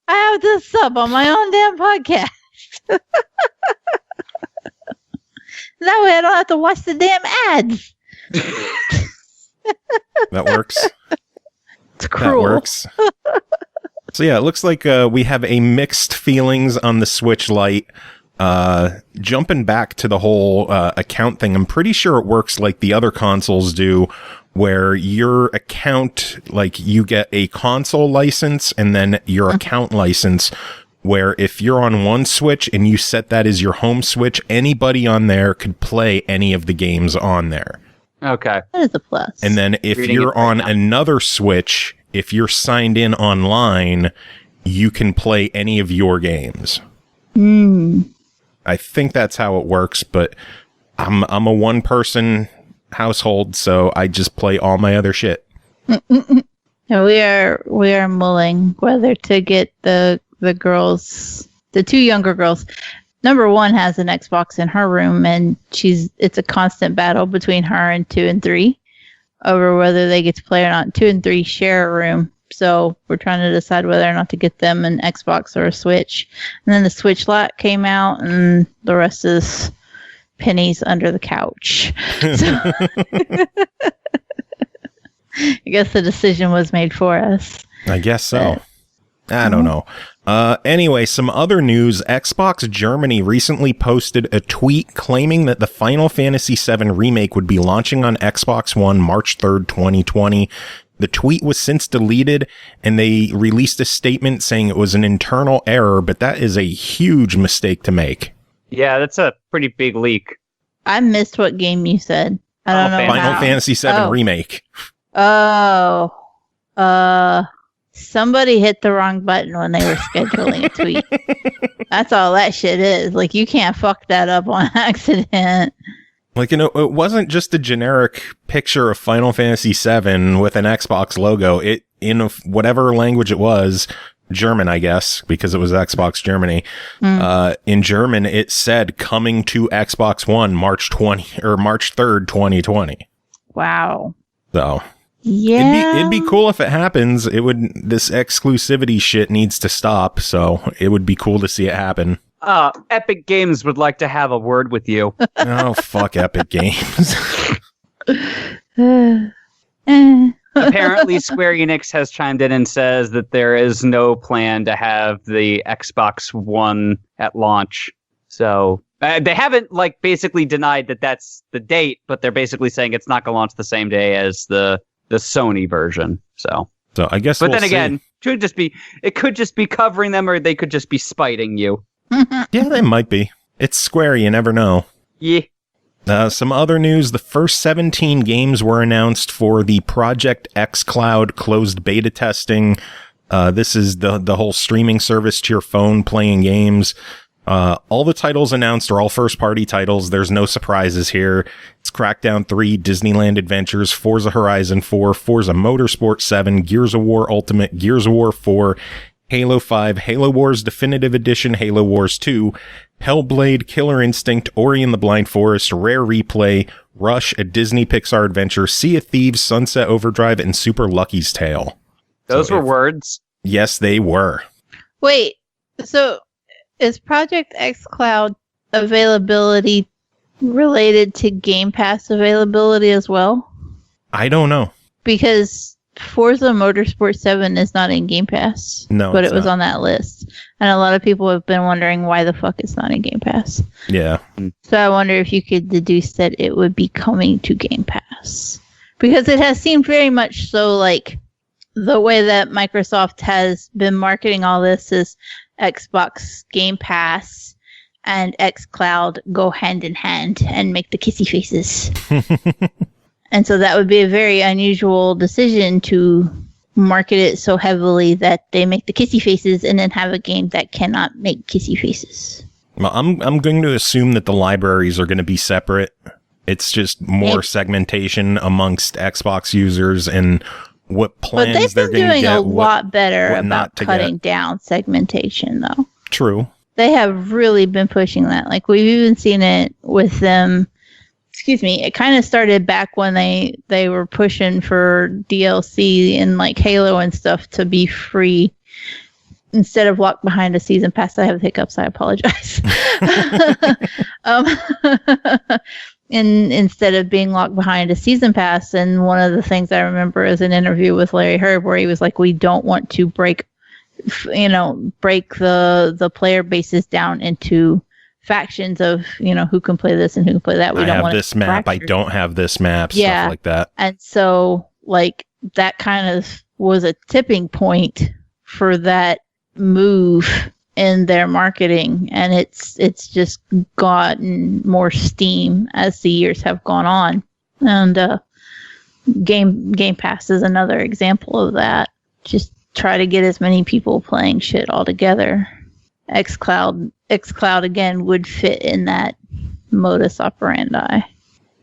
I have to sub on my own damn podcast. That way I don't have to watch the damn ads. That works. It's cruel. That works. So yeah, it looks like we have a mixed feelings on the Switch Lite. Jumping back to the whole account thing, I'm pretty sure it works like the other consoles do, where your account, like you get a console license and then your account license, where if you're on one Switch and you set that as your home Switch, anybody on there could play any of the games on there. Okay. That is a plus. And then if Reading you're it right on now. another Switch, if you're signed in online, you can play any of your games. I think that's how it works, but I'm a one-person household, so I just play all my other shit. We are mulling whether to get the the girls, the two younger girls. Number one has an Xbox in her room, and it's a constant battle between her and 2 and 3 over whether they get to play or not. 2 and 3 share a room, so we're trying to decide whether or not to get them an Xbox or a Switch. And then the Switch Lite came out, and the rest is pennies under the couch. So I guess the decision was made for us. I guess so. I don't know. Anyway, some other news. Xbox Germany recently posted a tweet claiming that the Final Fantasy VII Remake would be launching on Xbox One March 3rd, 2020. The tweet was since deleted, and they released a statement saying it was an internal error, but that is a huge mistake to make. Yeah, that's a pretty big leak. I missed what game you said. I don't know. Final Fantasy VII Remake. Somebody hit the wrong button when they were scheduling a tweet. That's all that shit is. Like, you can't fuck that up on accident. Like, you know, it wasn't just a generic picture of Final Fantasy VII with an Xbox logo. It, in whatever language it was, German, I guess, because it was Xbox Germany. In German, it said coming to Xbox One March 3rd, 2020. Wow. So, yeah, it'd be cool if it happens. This exclusivity shit needs to stop. So it would be cool to see it happen. Epic Games would like to have a word with you. Oh, fuck Epic Games. Apparently, Square Enix has chimed in and says that there is no plan to have the Xbox One at launch. So they haven't basically denied that that's the date, but they're basically saying it's not going to launch the same day as the Sony version. So I guess. But then again, it could just be covering them, or they could just be spiting you. Yeah, they might be. It's Square. You never know. Yeah. Some other news. The first 17 games were announced for the Project xCloud closed beta testing. This is the whole streaming service to your phone playing games. All the titles announced are all first-party titles. There's no surprises here. It's Crackdown 3, Disneyland Adventures, Forza Horizon 4, Forza Motorsport 7, Gears of War Ultimate, Gears of War 4, Halo 5, Halo Wars Definitive Edition, Halo Wars 2, Hellblade, Killer Instinct, Ori and the Blind Forest, Rare Replay, Rush, a Disney Pixar adventure, Sea of Thieves, Sunset Overdrive, and Super Lucky's Tale. Those were words? Yes, they were. Wait, so is Project xCloud availability related to Game Pass availability as well? I don't know. Because Forza Motorsport 7 is not in Game Pass. No, but it was on that list. And a lot of people have been wondering why the fuck it's not in Game Pass. Yeah. So I wonder if you could deduce that it would be coming to Game Pass. Because it has seemed very much so like the way that Microsoft has been marketing all this is Xbox Game Pass and xCloud go hand in hand and make the kissy faces. And so that would be a very unusual decision to market it so heavily that they make the kissy faces and then have a game that cannot make kissy faces. Well, I'm going to assume that the libraries are going to be separate. It's just more segmentation amongst Xbox users and what plans they're going to get. But they've been doing a lot better about cutting down segmentation, though. True. They have really been pushing that. Like, we've even seen it with them. Excuse me. It kind of started back when they were pushing for DLC and like Halo and stuff to be free instead of locked behind a season pass. I have hiccups. I apologize. And instead of being locked behind a season pass, and one of the things I remember is an interview with Larry Hryb where he was like, we don't want to break the player bases down into factions of, who can play this and who can play that. We don't want this map. I don't have this map. Yeah. Stuff like that. And so like that kind of was a tipping point for that move in their marketing, and it's just gotten more steam as the years have gone on. And Game Pass is another example of that. Just try to get as many people playing shit all together. xCloud again would fit in that modus operandi.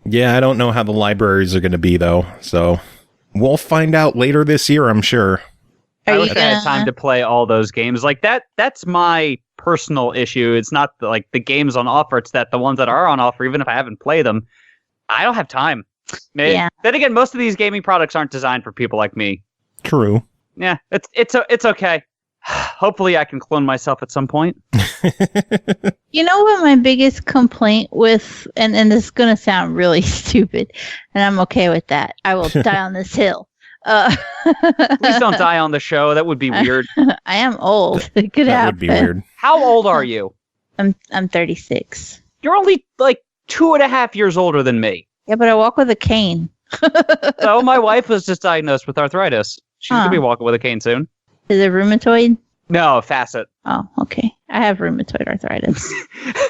Yeah, I don't know how the libraries are going to be though, so we'll find out later this year, I'm sure. I wish I had time to play all those games. Like that's my personal issue. It's not like the games on offer. It's that the ones that are on offer, even if I haven't played them, I don't have time. Yeah. Then again, most of these gaming products aren't designed for people like me. True. Yeah, it's okay. Hopefully I can clone myself at some point. You know what my biggest complaint with, and this is going to sound really stupid, and I'm okay with that. I will die on this hill. Please don't die on the show. That would be weird. I am old. It could happen. That would be weird. How old are you? I'm 36. You're only like 2.5 years older than me. Yeah, but I walk with a cane. So my wife was just diagnosed with arthritis. She's going to be walking with a cane soon. Is it rheumatoid? No, facet. Oh, okay. I have rheumatoid arthritis.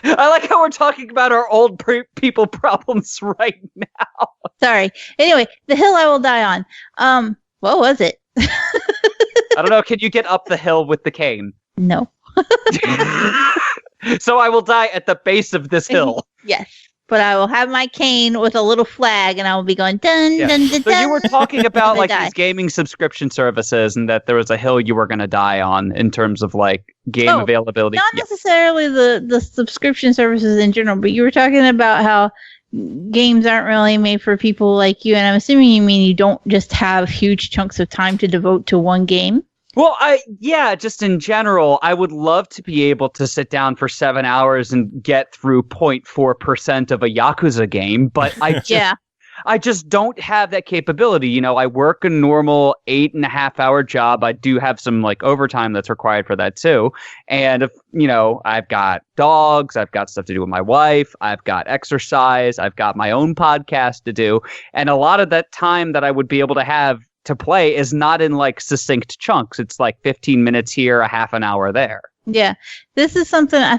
I like how we're talking about our old people problems right now. Sorry. Anyway, the hill I will die on. What was it? I don't know. Can you get up the hill with the cane? No. So I will die at the base of this hill. Yes. But I will have my cane with a little flag, and I will be going dun dun dun. So you were talking about like these gaming subscription services, and that there was a hill you were going to die on in terms of like game availability. Not necessarily the subscription services in general, but you were talking about how games aren't really made for people like you, and I'm assuming you mean you don't just have huge chunks of time to devote to one game. Well, just in general, I would love to be able to sit down for 7 hours and get through 0.4% of a Yakuza game, but I just don't have that capability. You know, I work a normal 8.5-hour job. I do have some like overtime that's required for that too. And, I've got dogs, I've got stuff to do with my wife, I've got exercise, I've got my own podcast to do. And a lot of that time that I would be able to have to play is not in like succinct chunks. It's like 15 minutes here, a half an hour there. Yeah. This is something I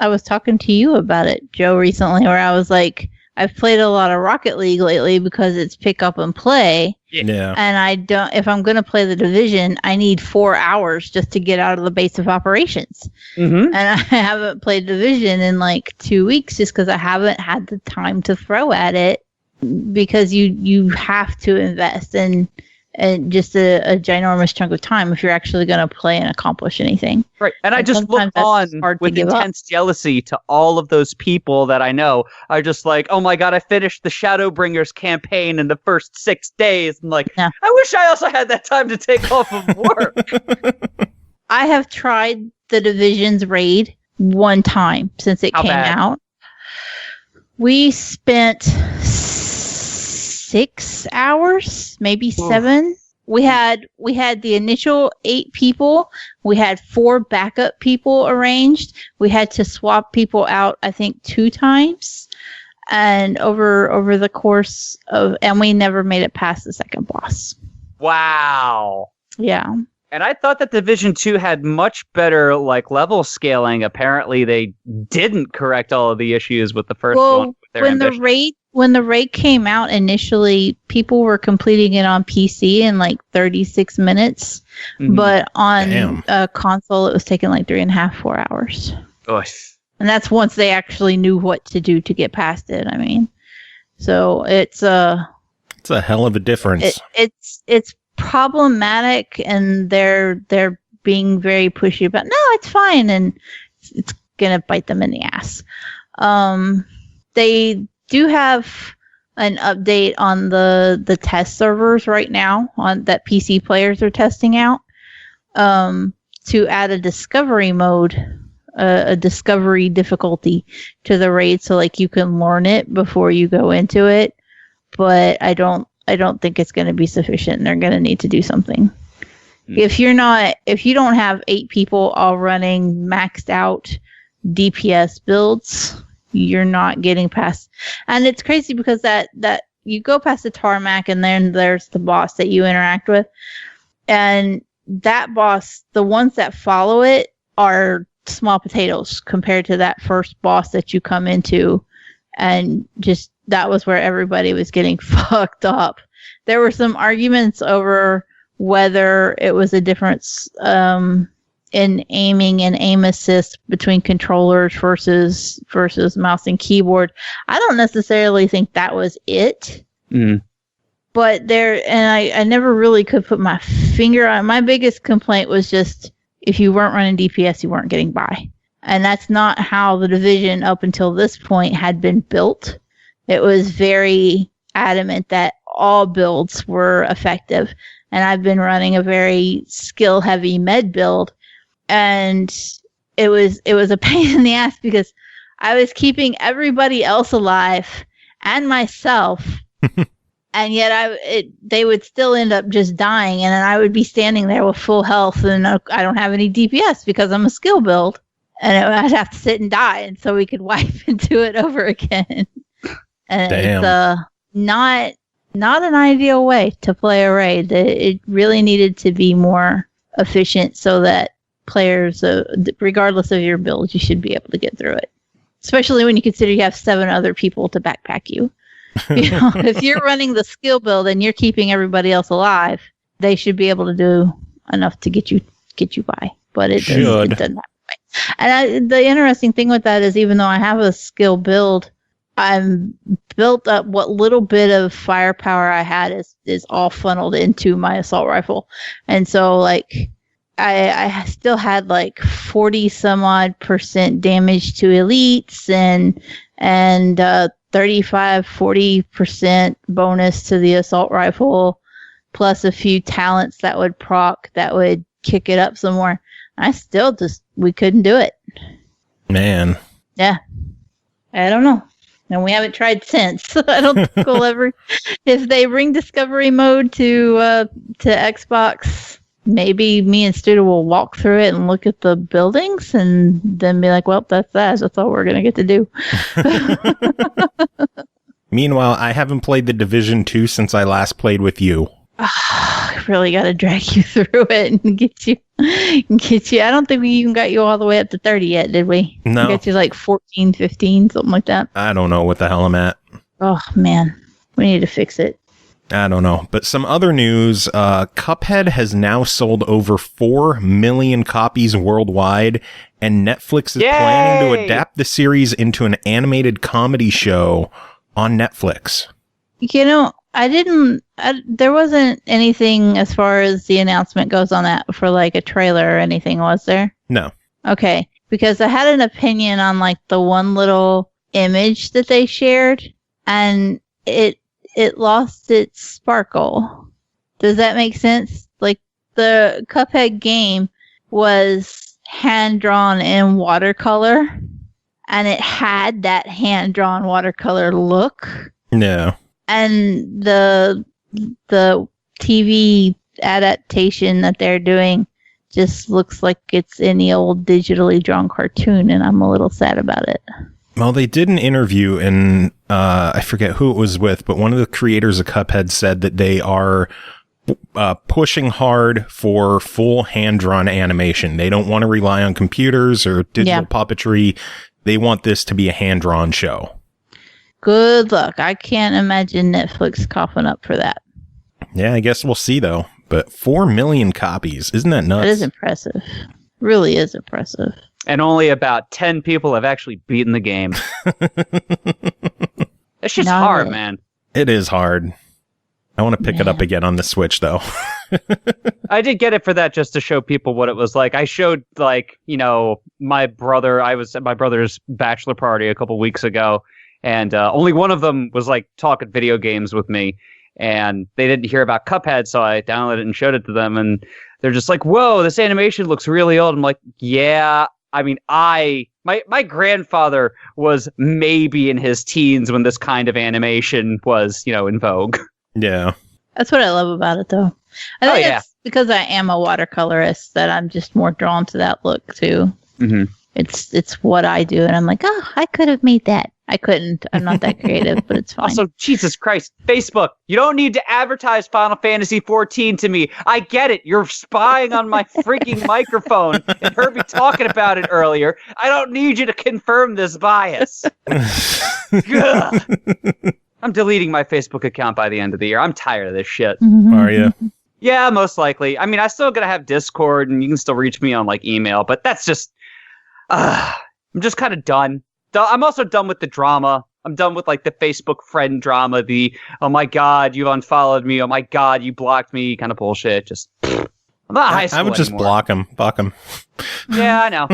was talking to you about it, Joe, recently, where I was like, I've played a lot of Rocket League lately because it's pick up and play. Yeah. And if I'm going to play the Division, I need 4 hours just to get out of the base of operations. Mm-hmm. And I haven't played Division in like 2 weeks just because I haven't had the time to throw at it. Because you have to invest in just a ginormous chunk of time if you're actually going to play and accomplish anything. Right. And I just look on with intense jealousy to all of those people that I know are just like, oh my God, I finished the Shadowbringers campaign in the first 6 days. I'm like, I wish I also had that time to take off of work. I have tried the Division's raid one time since it came out. We spent 6 hours, maybe 7. We had the initial 8 people. We had 4 backup people arranged. We had to swap people out, I think, 2 times. And over the course and we never made it past the second boss. Wow. Yeah. And I thought that Division 2 had much better like level scaling. Apparently they didn't correct all of the issues with the first one. With their When the raid came out initially, people were completing it on PC in like 36 minutes. Mm-hmm. But on a console, it was taking like 3.5, 4 hours. Ugh. And that's once they actually knew what to do to get past it. I mean, so it's a hell of a difference. It's problematic, and they're being very pushy about, no, it's fine, and it's gonna bite them in the ass. They do have an update on the test servers right now on that PC players are testing out, to add a discovery mode, a discovery difficulty to the raid, so like you can learn it before you go into it. But I don't think it's going to be sufficient, and they're going to need to do something. If you don't have 8 people all running maxed out DPS builds, you're not getting past. And it's crazy because that you go past the tarmac, and then there's the boss that you interact with. And that boss, the ones that follow it are small potatoes compared to that first boss that you come into. And just, that was where everybody was getting fucked up. There were some arguments over whether it was a difference in aiming and aim assist between controllers versus mouse and keyboard. I don't necessarily think that was it. but I never really could put my finger on it. My biggest complaint was just if you weren't running DPS, you weren't getting by. And that's not how the Division up until this point had been built. It was very adamant that all builds were effective. And I've been running a very skill-heavy med build. And it was a pain in the ass because I was keeping everybody else alive and myself. And yet they would still end up just dying. And then I would be standing there with full health and I don't have any DPS because I'm a skill build. And I'd have to sit and die. And so we could wipe and do it over again. And Damn. It's not an ideal way to play a raid. It really needed to be more efficient so that players, regardless of your build, you should be able to get through it. Especially when you consider you have 7 other people to backpack you. You know, if you're running the skill build and you're keeping everybody else alive, they should be able to do enough to get you by. But it doesn't happen. And the interesting thing with that is even though I have a skill build, I'm built up what little bit of firepower I had is all funneled into my assault rifle. And so like I still had like 40 some odd % damage to elites and 35-40% bonus to the assault rifle, plus a few talents that would proc that would kick it up some more. I still we couldn't do it. Man. Yeah. I don't know. And we haven't tried since. I don't think we'll ever. If they bring discovery mode to Xbox, maybe me and Studio will walk through it and look at the buildings and then be like, well, that's all we're going to get to do. Meanwhile, I haven't played the Division 2 since I last played with you. I really got to drag you through it and get you. I don't think we even got you all the way up to 30 yet, did we? No. We got you like 14, 15, something like that. I don't know what the hell I'm at. Oh, man. We need to fix it. I don't know. But some other news, Cuphead has now sold over 4 million copies worldwide, and Netflix is planning to adapt the series into an animated comedy show on Netflix. You know, there wasn't anything as far as the announcement goes on that for like a trailer or anything, was there? No. Okay. Because I had an opinion on like the one little image that they shared, and it lost its sparkle. Does that make sense? Like the Cuphead game was hand-drawn in watercolor, and it had that hand-drawn watercolor look. No. And the TV adaptation that they're doing just looks like it's any old digitally drawn cartoon, and I'm a little sad about it. Well, they did an interview, and I forget who it was with, but one of the creators of Cuphead said that they are pushing hard for full hand-drawn animation. They don't want to rely on computers or digital puppetry. They want this to be a hand-drawn show. Good luck. I can't imagine Netflix coughing up for that. Yeah, I guess we'll see, though. But 4 million copies. Isn't that nuts? That is impressive. Really is impressive. And only about 10 people have actually beaten the game. It's just hard, man. It is hard. I want to pick it up again on the Switch, though. I did get it for that, just to show people what it was like. I showed, like, you know, my brother. I was at my brother's bachelor party a couple weeks ago, and only one of them was, like, talking video games with me. And they didn't hear about Cuphead, so I downloaded it and showed it to them. And they're just like, whoa, this animation looks really old. I'm like, yeah. I mean, my grandfather was maybe in his teens when this kind of animation was, you know, in vogue. Yeah. That's what I love about it, though. I think it's because I am a watercolorist that I'm just more drawn to that look, too. Mm-hmm. It's what I do, and I'm like, oh, I could have made that. I couldn't. I'm not that creative, but it's fine. Also, Jesus Christ, Facebook, you don't need to advertise Final Fantasy 14 to me. I get it. You're spying on my freaking microphone and heard me talking about it earlier. I don't need you to confirm this bias. I'm deleting my Facebook account by the end of the year. I'm tired of this shit. Are you? Yeah, most likely. I mean, I still gotta have Discord, and you can still reach me on, like, email, but that's just... I'm just kind of done. I'm also done with the drama. I'm done with like the Facebook friend drama, the oh my god, you unfollowed me, oh my god, you blocked me kind of bullshit. Just I'm not high school I would just anymore. block him. Yeah, I know.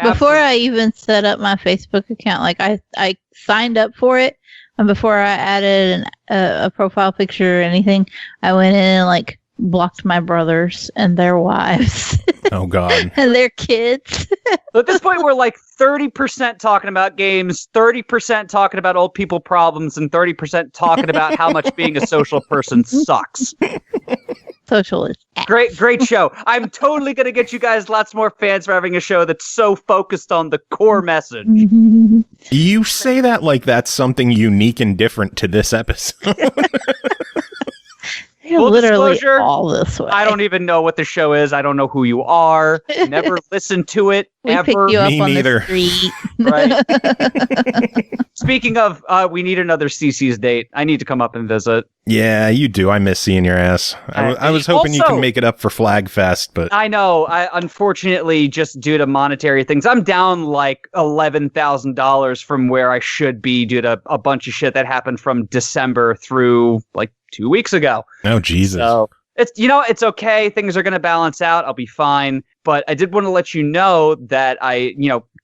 Before I even set up my Facebook account, like I signed up for it, and before I added a profile picture or anything, I went in and like blocked my brothers and their wives. Oh God. And their kids. So at this point, we're like 30% talking about games, 30% talking about old people problems, and 30% talking about how much being a social person sucks. Socialist. Great show. I'm totally going to get you guys lots more fans for having a show that's so focused on the core message. You say that like that's something unique and different to this episode. They're Full literally disclosure, all this way. I don't even know what the show is. I don't know who you are. Never listened to it, We ever. pick you up Me on neither. the street. Right. Speaking of, we need another CC's date. I need to come up and visit. Yeah, you do. I miss seeing your ass. I was hoping you Also- can make it up for Flag Fest, but I know. Unfortunately, just due to monetary things, I'm down like $11,000 from where I should be due to a bunch of shit that happened from December through like 2 weeks ago. oh Jesus. So it's it's okay. Things are going to balance out. I'll be fine. But I did want to let you know that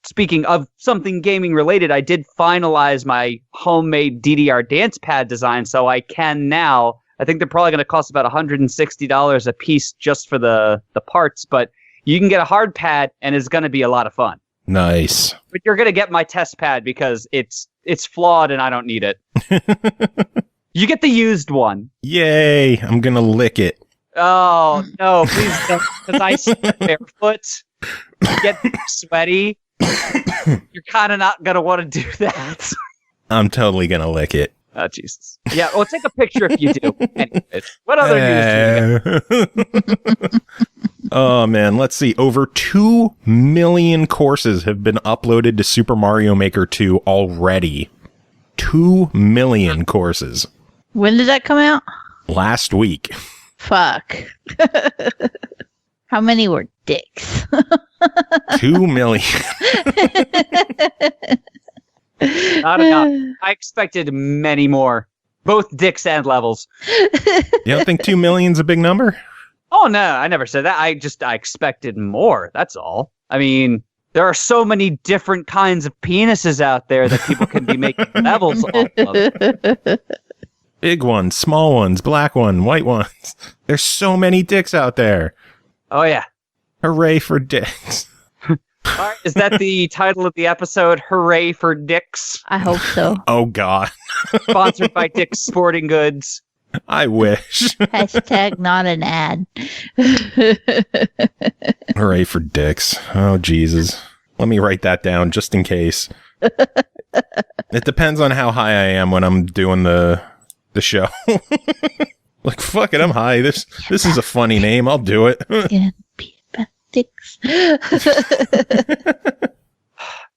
speaking of something gaming related, I did finalize my homemade DDR dance pad design, so I can now. I think they're probably going to cost about $160 a piece just for the parts, but you can get a hard pad, and it's going to be a lot of fun. Nice. But you're going to get my test pad because it's flawed and I don't need it. You get the used one. Yay. I'm going to lick it. Oh, no, please don't, because I sit barefoot, you get sweaty. You're kind of not going to want to do that. I'm totally going to lick it. Oh, Jesus. Yeah, well, take a picture if you do. Anyways, what other news do you got? Oh, man. Let's see. Over 2 million courses have been uploaded to Super Mario Maker 2 already. 2 million courses. When did that come out? Last week. Fuck. How many were dicks? 2 million. Not enough. I expected many more. Both dicks and levels. You don't think 2 million's a big number? Oh, no, I never said that. I expected more. That's all. I mean, there are so many different kinds of penises out there that people can be making levels off of. Big ones, small ones, black one, white ones. There's so many dicks out there. Oh, yeah. Hooray for dicks. All right, is that the title of the episode? Hooray for Dicks. I hope so. Oh, God. Sponsored by Dick's Sporting Goods. I wish. Hashtag not an ad. Hooray for dicks. Oh, Jesus. Let me write that down just in case. It depends on how high I am when I'm doing the show. Like, fuck it, I'm high. This is a funny name. I'll do it. Yeah, be about dicks.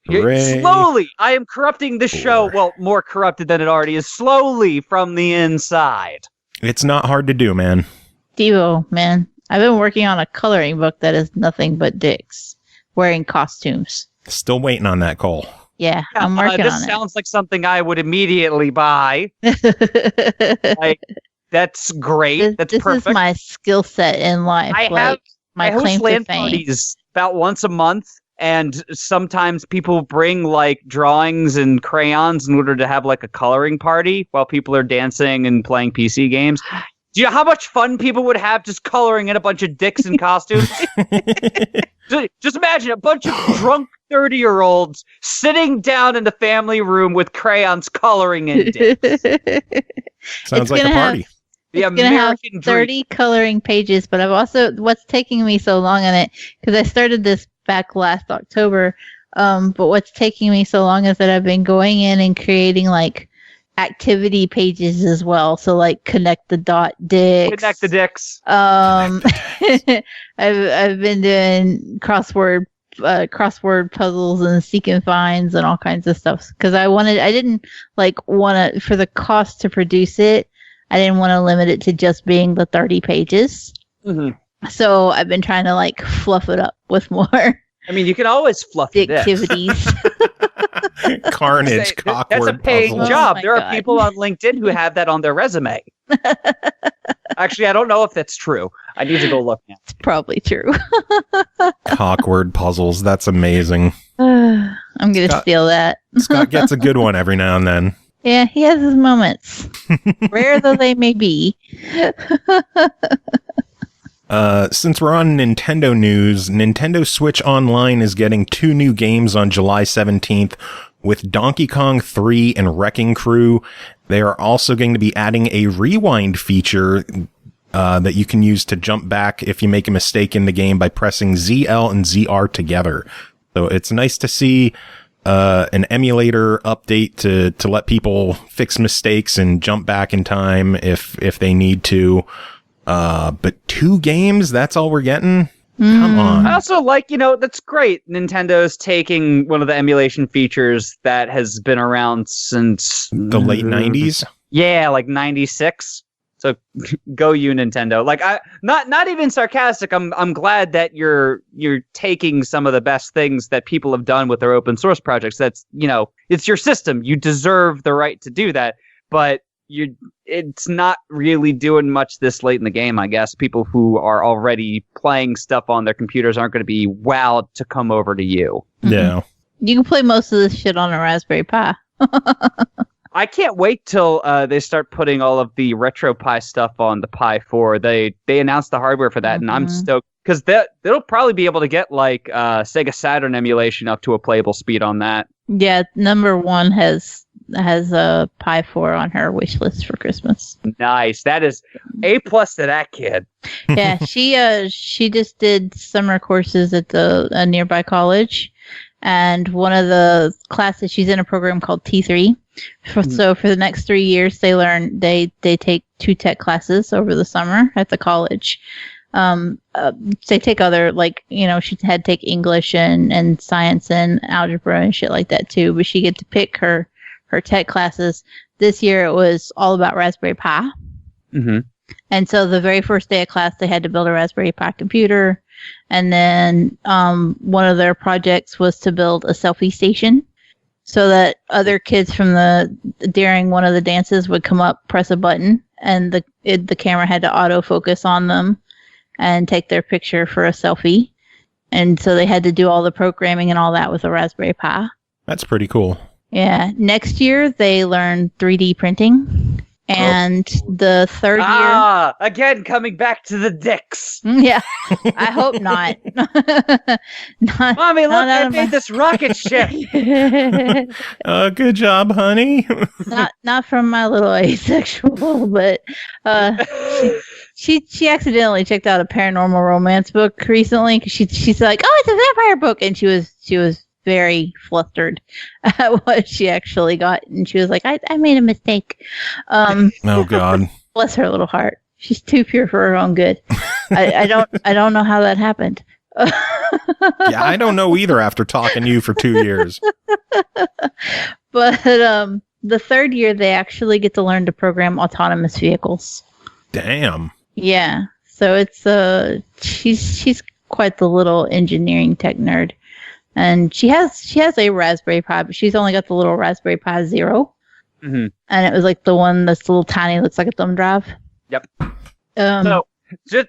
Hooray. Slowly, I am corrupting this show. Well, more corrupted than it already is. Slowly from the inside. It's not hard to do, man. Stevo, man. I've been working on a coloring book that is nothing but dicks wearing costumes. Still waiting on that, Cole. Yeah, I'm working this on sounds like something I would immediately buy. it. Like, that's great. That's this perfect. is my skill set in life. I my claim host to LAN fame. parties about once a month, and sometimes people bring like drawings and crayons in order to have like a coloring party while people are dancing and playing PC games. Do you know how much fun people would have just coloring in a bunch of dicks in costumes? Just imagine a bunch of drunk 30-year-olds sitting down in the family room with crayons coloring in dicks. Sounds like a party. The It's gonna have American 30 coloring pages, but I've also what's taking me so long on it because I started this back last October. But what's taking me so long is that I've been going in and creating like activity pages as well. So like connect the dot dicks. Connect the dicks. I've been doing crossword puzzles and seek and finds and all kinds of stuff because I didn't like want to for the cost to produce it. I didn't want to limit it to just being the 30 pages. Mm-hmm. So I've been trying to like fluff it up with more I mean, you can always fluff the dicks. activities. Carnage, That's Cawkward a paying puzzles. job. Oh my There are God. people on LinkedIn who have that on their resume. Actually, I don't know if that's true. I need to go look now. It's probably true. Cawkward puzzles. That's amazing. I'm going to Scott- steal that. Scott gets a good one every now and then. Yeah, he has his moments. Rare though they may be. Since we're on Nintendo news, Nintendo Switch Online is getting 2 new games on July 17th with Donkey Kong 3 and Wrecking Crew. They are also going to be adding a rewind feature that you can use to jump back if you make a mistake in the game by pressing ZL and ZR together. So it's nice to see an emulator update to let people fix mistakes and jump back in time if they need to. But 2 games, that's all we're getting? Come on. I also like, that's great. Nintendo's taking one of the emulation features that has been around since The late 90s? Yeah, like 96. So go you, Nintendo. Like not even sarcastic. I'm glad that you're taking some of the best things that people have done with their open source projects. That's, it's your system. You deserve the right to do that. But it's not really doing much this late in the game, I guess. People who are already playing stuff on their computers aren't going to be wowed to come over to you. Yeah. You can play most of this shit on a Raspberry Pi. I can't wait till they start putting all of the RetroPie stuff on the Pi 4. They announced the hardware for that, and I'm stoked because they'll probably be able to get like Sega Saturn emulation up to a playable speed on that. Yeah, number 1 has a Pi 4 on her wish list for Christmas. Nice. That is A+ to that kid. Yeah, she just did summer courses at a nearby college, and one of the classes she's in a program called T3. So for the next 3 years, they take 2 tech classes over the summer at the college. They take other, she had to take English and science and algebra and shit like that too, but she get to pick her tech classes. This year it was all about Raspberry Pi. Mm-hmm. And so the very first day of class, they had to build a Raspberry Pi computer. And then one of their projects was to build a selfie station so that other kids during one of the dances would come up, press a button, and the camera had to autofocus on them and take their picture for a selfie. And so they had to do all the programming and all that with a Raspberry Pi. That's pretty cool. Yeah. Next year, they learn 3D printing. And the third year... again, coming back to the dicks. Yeah. I hope not. Mommy, look, I made this rocket ship. Good job, honey. not from my little asexual, but she accidentally checked out a paranormal romance book recently because she's like, oh, it's a vampire book, and she was very flustered at what she actually got, and she was like, I made a mistake. Oh God. Bless her little heart. She's too pure for her own good. I don't know how that happened. Yeah, I don't know either after talking to you for 2 years. But the third year they actually get to learn to program autonomous vehicles. Damn. Yeah. So it's she's quite the little engineering tech nerd. And she has a Raspberry Pi, but she's only got the little Raspberry Pi Zero. Mm-hmm. And it was like the one that's a little tiny, looks like a thumb drive. Yep. So,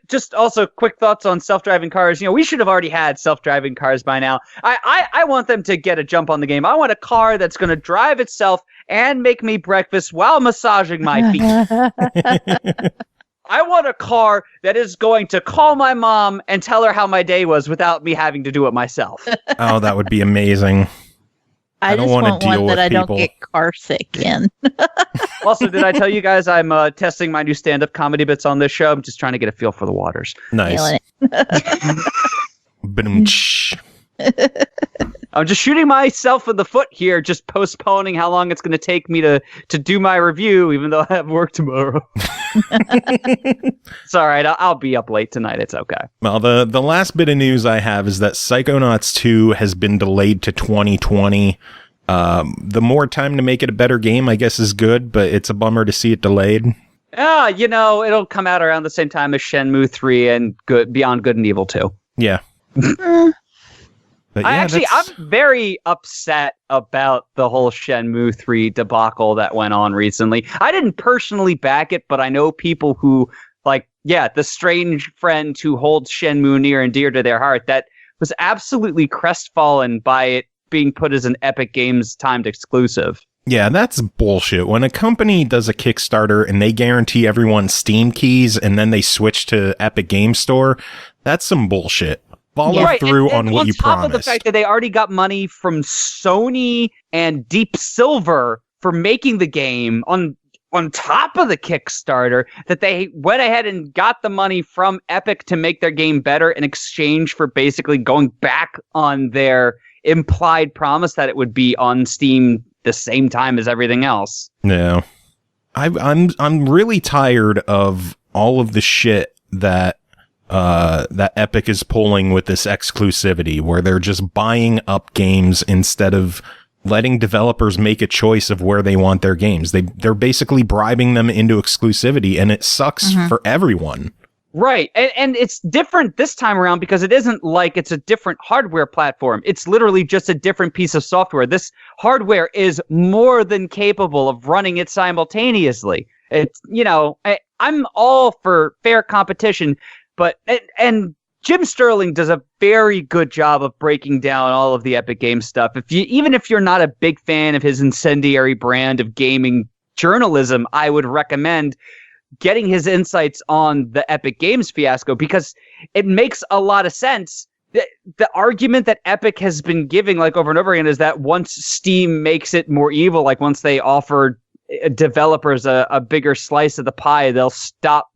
just also quick thoughts on self-driving cars. We should have already had self-driving cars by now. I want them to get a jump on the game. I want a car that's going to drive itself and make me breakfast while massaging my feet. I want a car that is going to call my mom and tell her how my day was without me having to do it myself. Oh, that would be amazing. I don't just wanna want deal one that with I people. don't get car sick in. Also, did I tell you guys I'm testing my new stand-up comedy bits on this show? I'm just trying to get a feel for the waters. Nice. Nailing it. Ba-dum-tsh. I'm just shooting myself in the foot here, just postponing how long it's going to take me to do my review, even though I have work tomorrow. It's all right. I'll be up late tonight. It's okay. Well, the last bit of news I have is that Psychonauts 2 has been delayed to 2020. The more time to make it a better game, I guess, is good, but it's a bummer to see it delayed. Yeah, it'll come out around the same time as Shenmue 3 and Beyond Good and Evil 2. Yeah. But yeah, I'm very upset about the whole Shenmue 3 debacle that went on recently. I didn't personally back it, but I know people who, the strange friend who holds Shenmue near and dear to their heart, that was absolutely crestfallen by it being put as an Epic Games timed exclusive. Yeah, that's bullshit. When a company does a Kickstarter and they guarantee everyone Steam keys and then they switch to Epic Games Store, that's some bullshit. Follow through on what you promised. On top of the fact that they already got money from Sony and Deep Silver for making the game on top of the Kickstarter, that they went ahead and got the money from Epic to make their game better in exchange for basically going back on their implied promise that it would be on Steam the same time as everything else. Yeah. I'm really tired of all of the shit that Epic is pulling with this exclusivity, where they're just buying up games instead of letting developers make a choice of where they want their games. They're basically bribing them into exclusivity, and it sucks for everyone. Right. And it's different this time around because it isn't like it's a different hardware platform. It's literally just a different piece of software. This hardware is more than capable of running it simultaneously. It's, I'm all for fair competition, but and Jim Sterling does a very good job of breaking down all of the Epic Games stuff. Even if you're not a big fan of his incendiary brand of gaming journalism, I would recommend getting his insights on the Epic Games fiasco, because it makes a lot of sense. The argument that Epic has been giving over and over again is that once Steam makes it more evil, once they offer developers a bigger slice of the pie, they'll stop,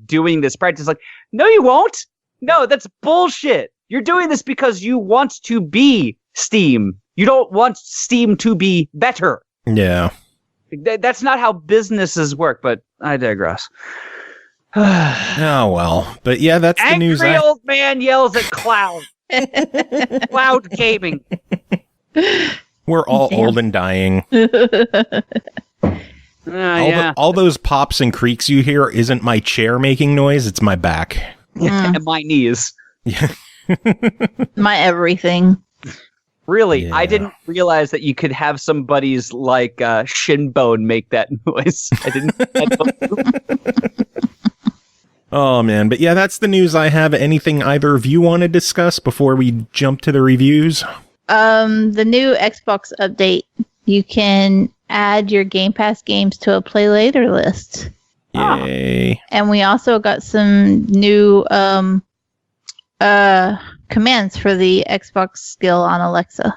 doing this practice. No, you won't. No, that's bullshit. You're doing this because you want to be Steam. You don't want Steam to be better. Yeah. That's not how businesses work, but I digress. Oh, well. But yeah, that's the news. Angry old man yells at cloud. Cloud gaming. We're all old and dying. Yeah. All those pops and creaks you hear isn't my chair making noise, it's my back. And my knees. Yeah. My everything. Really, Yeah. I didn't realize that you could have somebody's shin bone make that noise. I didn't. Oh man, but yeah, that's the news I have. Anything either of you want to discuss before we jump to the reviews? The new Xbox update. You can add your Game Pass games to a play later list. Yay. And we also got some new commands for the Xbox skill on Alexa.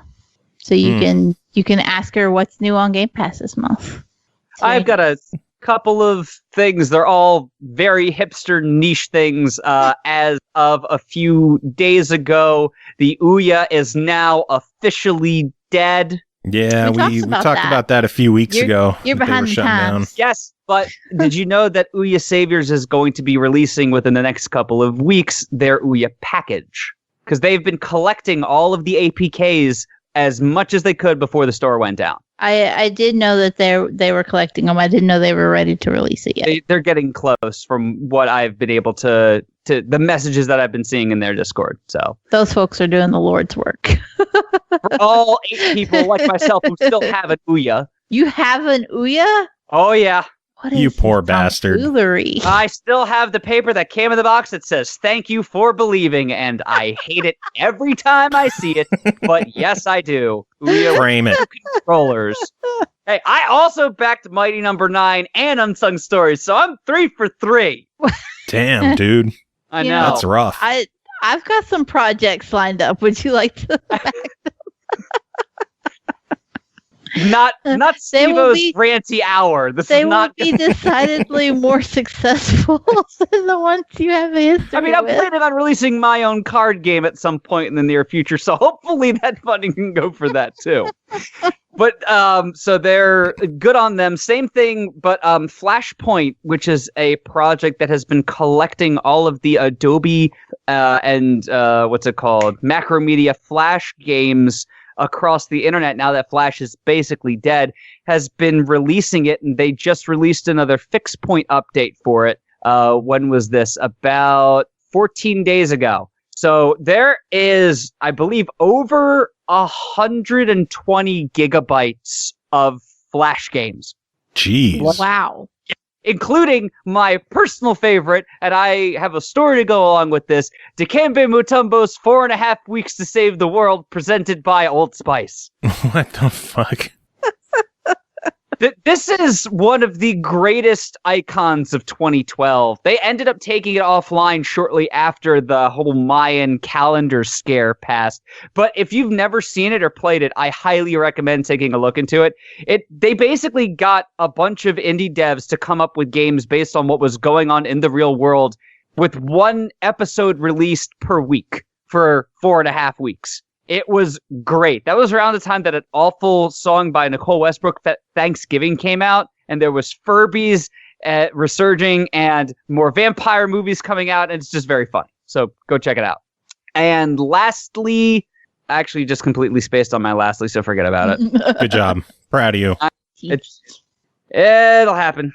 So you can ask her what's new on Game Pass this month. I've got a couple of things. They're all very hipster niche things. As of a few days ago, the Ouya is now officially dead. Yeah, we talked about that a few weeks ago. You're behind the times. Yes, but did you know that Ouya Saviors is going to be releasing within the next couple of weeks their Ouya package? Because they've been collecting all of the APKs as much as they could before the store went down. I did know that they were collecting them. I didn't know they were ready to release it yet. They're getting close from what I've been able to the messages that I've been seeing in their Discord. So those folks are doing the Lord's work. For all 8 people like myself who still have an Ouya. You have an Ouya? Oh, yeah. What you poor bastard. Foolery? I still have the paper that came in the box that says, "Thank you for believing," and I hate it every time I see it, but yes, I do. Ouya Frame it. Controllers. Hey, I also backed Mighty Number 9 and Unsung Stories, so I'm 3 for 3. Damn, dude. I know. That's rough. I've got some projects lined up. Would you like to back them? Not Stevo's ranty hour. They will be decidedly more successful than the ones you have a history I mean, I'm with. planning on releasing my own card game at some point in the near future, so hopefully that funding can go for that too. But so they're good on them. Same thing, but Flashpoint, which is a project that has been collecting all of the Adobe and what's it called, Macromedia Flash games across the internet, now that Flash is basically dead, has been releasing it, and they just released another fix point update for it. When was this? About 14 days ago. So there is, I believe, over 120 gigabytes of Flash games. Jeez. Wow. Including my personal favorite, and I have a story to go along with this, Dikembe Mutombo's 4.5 Weeks to Save the World, presented by Old Spice. What the fuck? This is one of the greatest icons of 2012. They ended up taking it offline shortly after the whole Mayan calendar scare passed. But if you've never seen it or played it, I highly recommend taking a look into it. They basically got a bunch of indie devs to come up with games based on what was going on in the real world, with one episode released per week for 4.5 weeks. It was great. That was around the time that an awful song by Nicole Westbrook, Thanksgiving, came out, and there was Furbies resurging and more vampire movies coming out, and it's just very fun. So go check it out. And lastly, I actually just completely spaced on my lastly, so forget about it. Good job. Proud of you. It'll happen.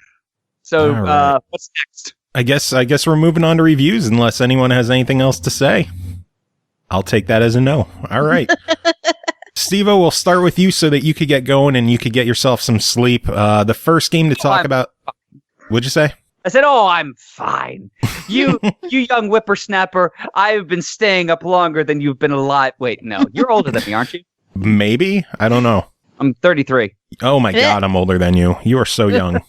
So right. What's next? I guess we're moving on to reviews unless anyone has anything else to say. I'll take that as a no. All right. Stevo, we'll start with you so that you could get going and you could get yourself some sleep. The first game to talk about... What'd you say? I said, I'm fine. You young whippersnapper, I've been staying up longer than you've been alive. Wait, no. You're older than me, aren't you? Maybe? I don't know. I'm 33. Oh my God, I'm older than you. You are so young.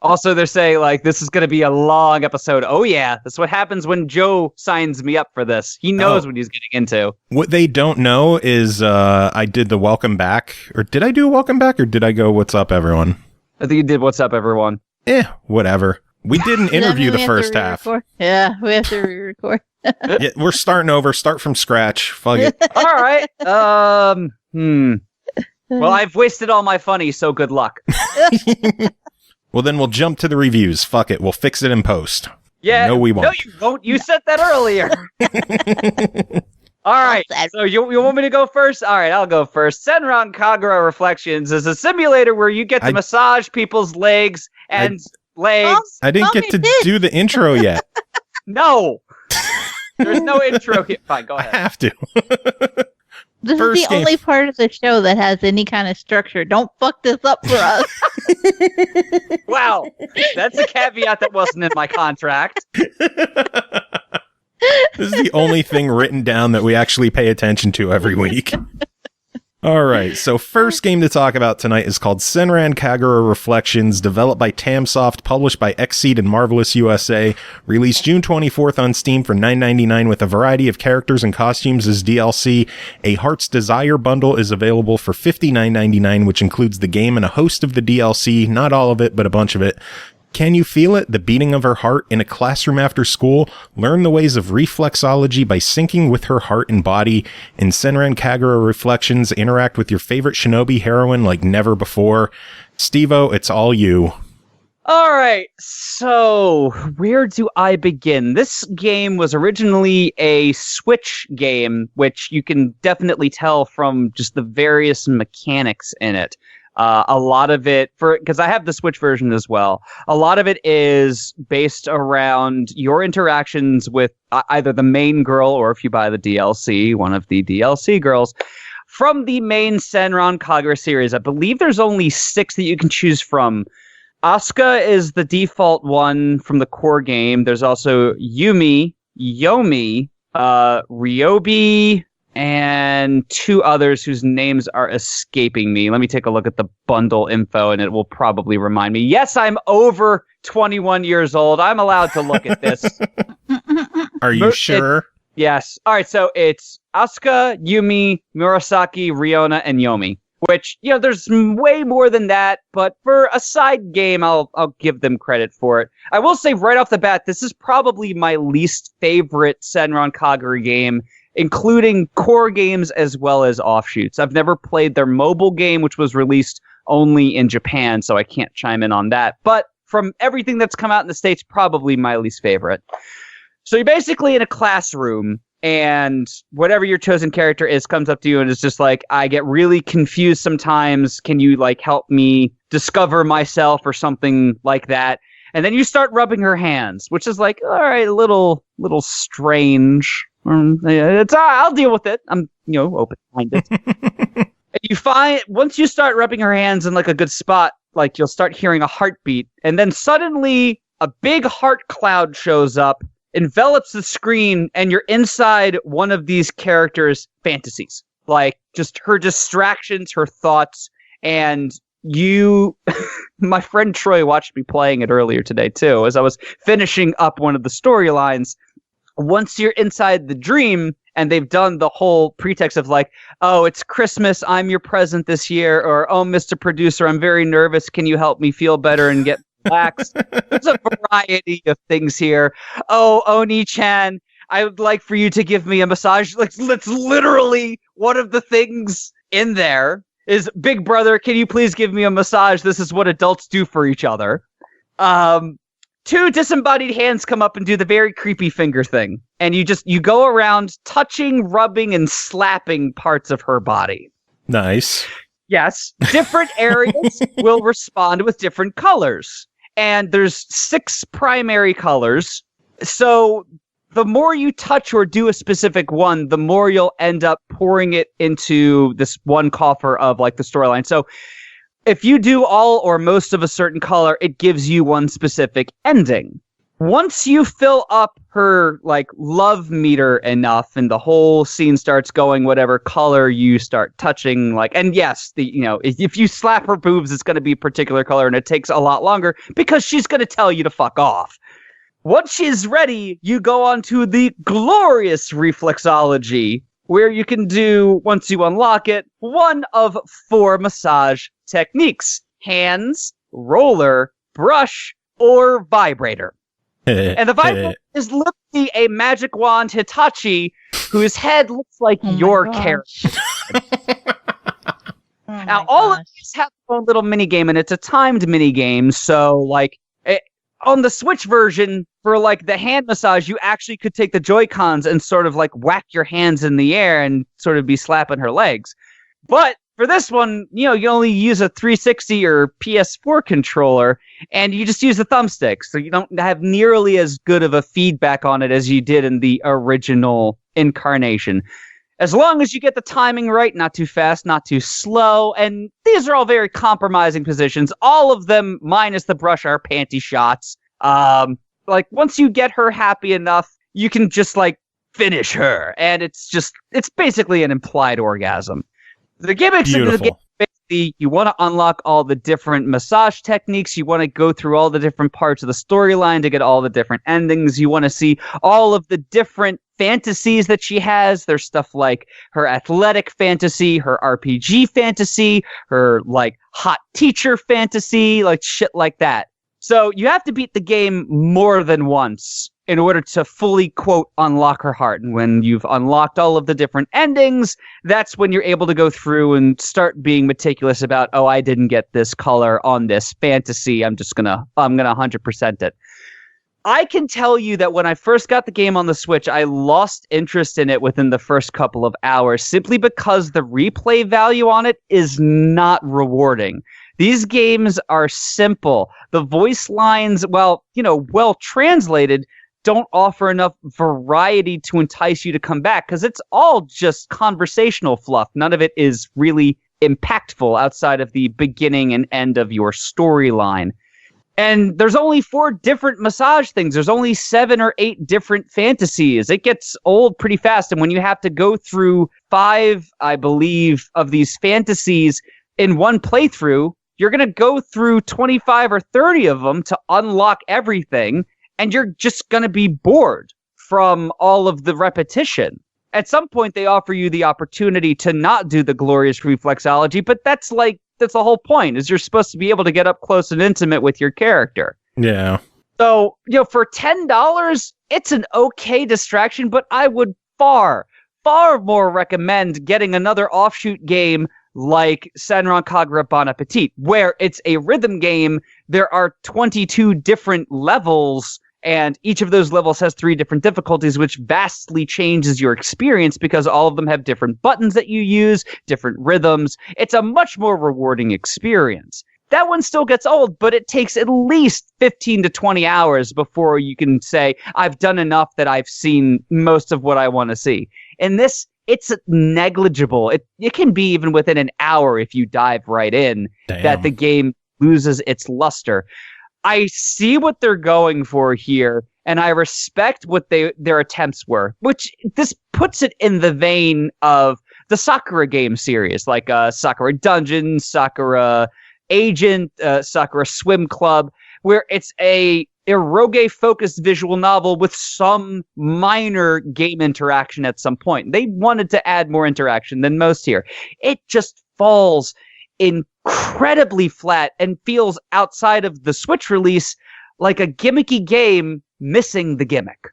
Also, they're saying, like, this is going to be a long episode. Oh, yeah. That's what happens when Joe signs me up for this. He knows what he's getting into. What they don't know is I did the welcome back. Or did I do a welcome back? Or did I go, what's up, everyone? I think you did what's up, everyone. Whatever. We didn't interview the first half. Yeah, we have to re-record. Yeah, we're starting over. Start from scratch. Fuck it. All right. Well, I've wasted all my funny, so good luck. Well, then we'll jump to the reviews. Fuck it. We'll fix it in post. Yeah. No, we won't. No, you won't. You said that earlier. All right. So you want me to go first? All right, I'll go first. SENRAN KAGURA Reflections is a simulator where you get to massage people's legs and legs. I didn't get to do the intro yet. No. There's no intro here. Fine, go ahead. I have to. This is the only part of the show that has any kind of structure. Don't fuck this up for us. Wow. That's a caveat that wasn't in my contract. This is the only thing written down that we actually pay attention to every week. All right, so first game to talk about tonight is called SENRAN KAGURA Reflections, developed by Tamsoft, published by XSEED and Marvelous USA, released June 24th on Steam for $9.99 with a variety of characters and costumes as DLC. A Heart's Desire bundle is available for $59.99, which includes the game and a host of the DLC, not all of it, but a bunch of it. Can you feel it? The beating of her heart in a classroom after school? Learn the ways of reflexology by syncing with her heart and body. In SENRAN KAGURA Reflections, interact with your favorite shinobi heroine like never before. Stevo, it's all you. All right, so where do I begin? This game was originally a Switch game, which you can definitely tell from just the various mechanics in it. A lot of it, because I have the Switch version as well, a lot of it is based around your interactions with either the main girl or, if you buy the DLC, one of the DLC girls from the main SENRAN KAGURA series. I believe there's only 6 that you can choose from. Asuka is the default one from the core game. There's also Yumi, Yomi, Ryobi, and 2 others whose names are escaping me. Let me take a look at the bundle info, and it will probably remind me. Yes, I'm over 21 years old. I'm allowed to look at this. Are you sure? Yes. All right, so it's Asuka, Yumi, Murasaki, Riona, and Yomi. Which, there's way more than that, but for a side game, I'll give them credit for it. I will say right off the bat, this is probably my least favorite SENRAN KAGURA game, including core games as well as offshoots. I've never played their mobile game, which was released only in Japan, so I can't chime in on that. But from everything that's come out in the States, probably my least favorite. So you're basically in a classroom, and whatever your chosen character is comes up to you and is just like, I get really confused sometimes. Can you, help me discover myself or something like that? And then you start rubbing her hands, which is all right, a little strange. I'll deal with it. I'm, open-minded. And you find, once you start rubbing her hands in like a good spot, like you'll start hearing a heartbeat, and then suddenly a big heart cloud shows up, envelops the screen, and you're inside one of these characters' fantasies. Like, just her distractions, her thoughts, and you... My friend Troy watched me playing it earlier today, too, as I was finishing up one of the storylines. Once you're inside the dream, and they've done the whole pretext of like, oh, it's Christmas, I'm your present this year, or, oh, Mr. Producer, I'm very nervous, can you help me feel better and get relaxed? There's a variety of things here. Oh, Oni-chan, I would like for you to give me a massage. Like, it's literally one of the things in there is, Big Brother, can you please give me a massage? This is what adults do for each other. Two disembodied hands come up and do the very creepy finger thing. And you go around touching, rubbing, and slapping parts of her body. Nice. Yes. Different areas will respond with different colors. And there's 6 primary colors. So the more you touch or do a specific one, the more you'll end up pouring it into this one coffer of like the storyline. So if you do all or most of a certain color, it gives you one specific ending. Once you fill up her like love meter enough and the whole scene starts going whatever color you start touching, like, and yes, if you slap her boobs, it's going to be a particular color and it takes a lot longer because she's going to tell you to fuck off. Once she's ready, you go on to the glorious reflexology, where you can do, once you unlock it, one of 4 massage techniques: hands, roller, brush, or vibrator. And the vibrator is literally a magic wand Hitachi whose head looks like your character. Now, all of these have their own little minigame, and it's a timed minigame, so, like, on the Switch version, for, like, the hand massage, you actually could take the Joy-Cons and sort of, like, whack your hands in the air and sort of be slapping her legs. But for this one, you only use a 360 or PS4 controller, and you just use the thumbstick, so you don't have nearly as good of a feedback on it as you did in the original incarnation. As long as you get the timing right, not too fast, not too slow, and these are all very compromising positions. All of them, minus the brush, are panty shots. Like, once you get her happy enough, you can just, like, finish her, and it's basically an implied orgasm. The gimmicks of the game, basically, you want to unlock all the different massage techniques. You want to go through all the different parts of the storyline to get all the different endings. You want to see all of the different fantasies that she has. There's stuff like her athletic fantasy, her RPG fantasy, her, like, hot teacher fantasy, like, shit like that. So you have to beat the game more than once in order to fully, quote, unlock her heart. And when you've unlocked all of the different endings, that's when you're able to go through and start being meticulous about, oh, I didn't get this color on this fantasy. I'm gonna 100% it. I can tell you that when I first got the game on the Switch, I lost interest in it within the first couple of hours simply because the replay value on it is not rewarding. These games are simple. The voice lines, well translated, don't offer enough variety to entice you to come back because it's all just conversational fluff. None of it is really impactful outside of the beginning and end of your storyline. And there's only 4 different massage things. There's only 7 or 8 different fantasies. It gets old pretty fast. And when you have to go through 5, I believe, of these fantasies in one playthrough, you're going to go through 25 or 30 of them to unlock everything. And you're just going to be bored from all of the repetition. At some point, they offer you the opportunity to not do the glorious reflexology, but that's the whole point, is you're supposed to be able to get up close and intimate with your character. Yeah. So, for $10, it's an okay distraction, but I would far, far more recommend getting another offshoot game like SENRAN KAGURA Reflexions, where it's a rhythm game. There are 22 different levels, and each of those levels has 3 different difficulties, which vastly changes your experience because all of them have different buttons that you use, different rhythms. It's a much more rewarding experience. that one still gets old, but it takes at least 15 to 20 hours before you can say, I've done enough that I've seen most of what I want to see. And this, it's negligible. It can be even within an hour if you dive right in. Damn. That the game loses its luster. I see what they're going for here, and I respect what their attempts were, which this puts it in the vein of the Sakura game series, like Sakura Dungeon, Sakura Agent, Sakura Swim Club, where it's a eroge-focused visual novel with some minor game interaction at some point. They wanted to add more interaction than most here. It just falls incredibly flat and feels outside of the Switch release like a gimmicky game missing the gimmick.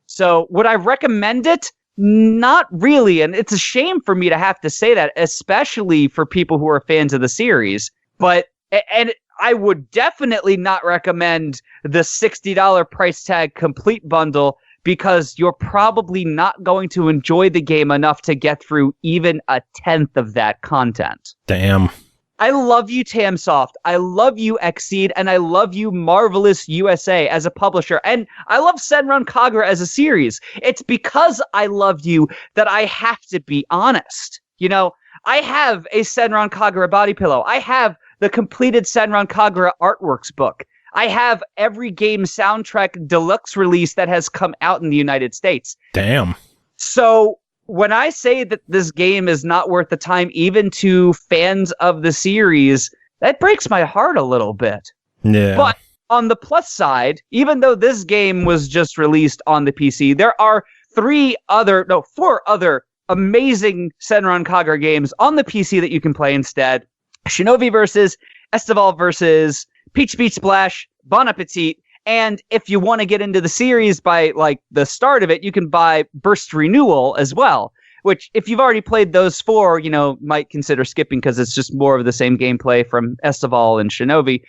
So would I recommend it? Not really. And it's a shame for me to have to say that, especially for people who are fans of the series. But, and I would definitely not recommend the $60 price tag complete bundle, because you're probably not going to enjoy the game enough to get through even a tenth of that content. Damn. I love you, Tamsoft. I love you, XSEED, and I love you, Marvelous USA, as a publisher. And I love SENRAN Kagura as a series. It's because I love you that I have to be honest. You know, I have a SENRAN Kagura body pillow. I have the completed SENRAN Kagura artworks book. I have every game soundtrack deluxe release that has come out in the United States. Damn. So when I say that this game is not worth the time, even to fans of the series, that breaks my heart a little bit. Yeah. But on the plus side, even though this game was just released on the PC, there are four other amazing SENRAN Kagura games on the PC that you can play instead. Shinobi versus, Estival versus, Peach Beach Splash, Bon Appetit, and if you want to get into the series by like the start of it, you can buy Burst Renewal as well, which if you've already played those four, you know, might consider skipping because it's just more of the same gameplay from Estival and Shinobi.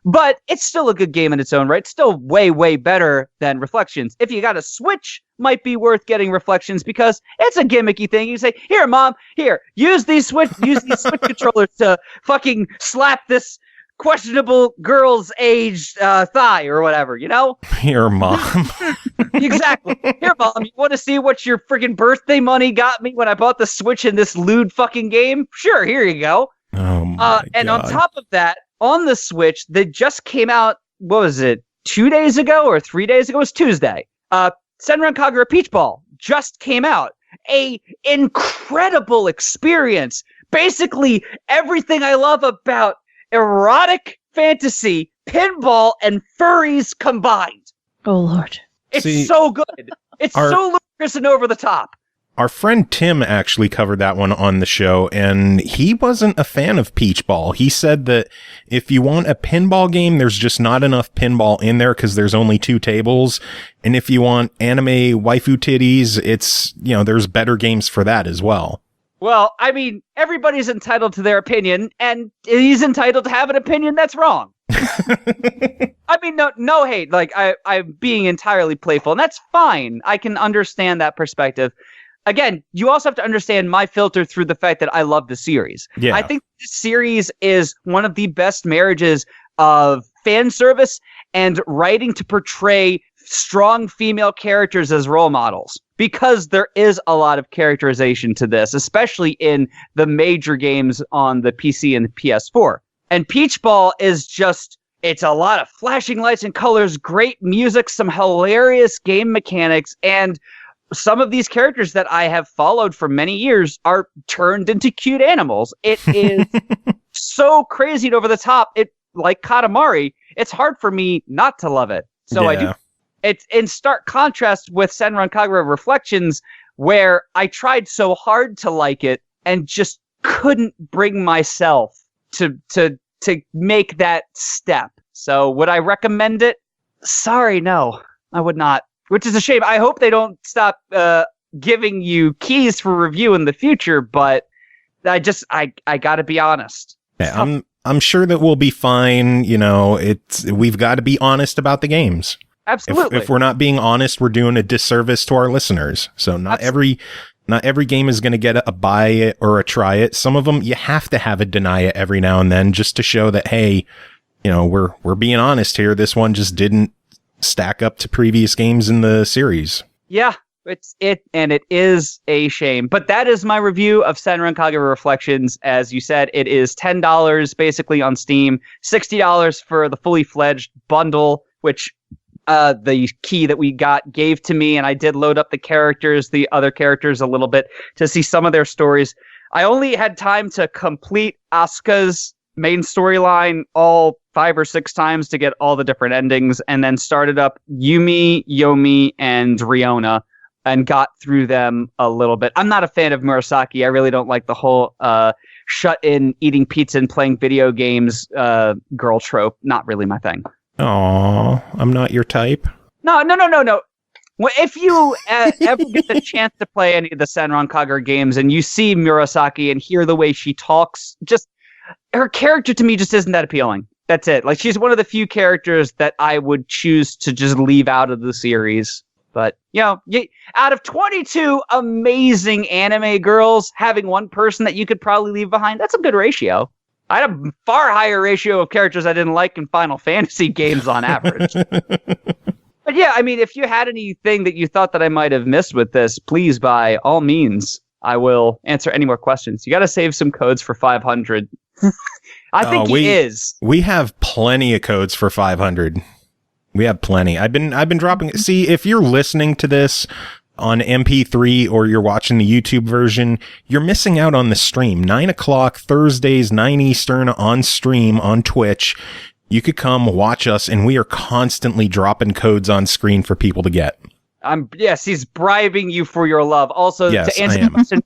But it's still a good game in its own right. It's still way, way better than Reflections. If you got a Switch, might be worth getting Reflections because it's a gimmicky thing. You say, here, Mom, here, use these Switch controllers to fucking slap this questionable girl's aged thigh or whatever, you know? Here, Mom. Exactly. Here, Mom, you want to see what your freaking birthday money got me when I bought the Switch in this lewd fucking game? Sure, here you go. Oh my and God. on top of that, on the Switch, they just came out, what was it, 2 days ago or 3 days ago? It was Tuesday. SENRAN Kagura Peach Ball just came out. A incredible experience. Basically, everything I love about erotic fantasy, pinball, and furries combined. Oh, Lord. It's so good. It's so ludicrous and over the top. Our friend Tim actually covered that one on the show, and he wasn't a fan of Peach Ball. He said that if you want a pinball game, there's just not enough pinball in there because there's only 2 tables. And if you want anime waifu titties, it's, you know, there's better games for that as well. Well, I mean, everybody's entitled to their opinion, and he's entitled to have an opinion that's wrong. I mean, no hate. Like, I'm being entirely playful, and that's fine. I can understand that perspective. Again, you also have to understand my filter through the fact that I love the series. Yeah. I think this series is one of the best marriages of fan service and writing to portray strong female characters as role models. Because there is a lot of characterization to this, especially in the major games on the PC and the PS4. And Peach Ball is just, it's a lot of flashing lights and colors, great music, some hilarious game mechanics, and some of these characters that I have followed for many years are turned into cute animals. It is so crazy and over the top. It, like Katamari, it's hard for me not to love it. So yeah. I do. It's in stark contrast with SENRAN Kagura Reflections, where I tried so hard to like it and just couldn't bring myself to make that step. So would I recommend it? Sorry, no, I would not. Which is a shame. I hope they don't stop giving you keys for review in the future, but I gotta be honest. Yeah, I'm sure that we'll be fine. You know, we've got to be honest about the games. Absolutely. If we're not being honest, we're doing a disservice to our listeners. So not every Not every game is going to get a buy it or a try it. Some of them you have to have a deny it every now and then just to show that, hey, you know, we're being honest here. This one just didn't stack up to previous games in the series. Yeah, it is a shame. But that is my review of SENRAN KAGURA Reflections. As you said, it is $10 basically on Steam, $60 for the fully fledged bundle, which the key that we gave to me, and I did load up the other characters a little bit to see some of their stories. I only had time to complete Asuka's main storyline all 5 or 6 times to get all the different endings, and then started up Yumi, Yomi, and Riona, and got through them a little bit. I'm not a fan of Murasaki. I really don't like the whole shut-in, eating pizza and playing video games girl trope. Not really my thing. Aw, I'm not your type. No. Well, if you ever get the chance to play any of the SENRAN KAGURA games and you see Murasaki and hear the way she talks, just her character to me just isn't that appealing. That's it. Like, she's one of the few characters that I would choose to just leave out of the series. But, you know, out of 22 amazing anime girls, having one person that you could probably leave behind, that's a good ratio. I had a far higher ratio of characters I didn't like in Final Fantasy games on average. But yeah, I mean, if you had anything that you thought that I might have missed with this, please, by all means, I will answer any more questions. You got to save some codes for 500. I think we have plenty of codes for 500. We have plenty. I've been dropping. See, if you're listening to this on MP3 or you're watching the YouTube version, you're missing out on the stream. 9 o'clock Thursdays, 9 Eastern on stream on Twitch. You could come watch us, and we are constantly dropping codes on screen for people to get. Yes, he's bribing you for your love. Also, yes, to answer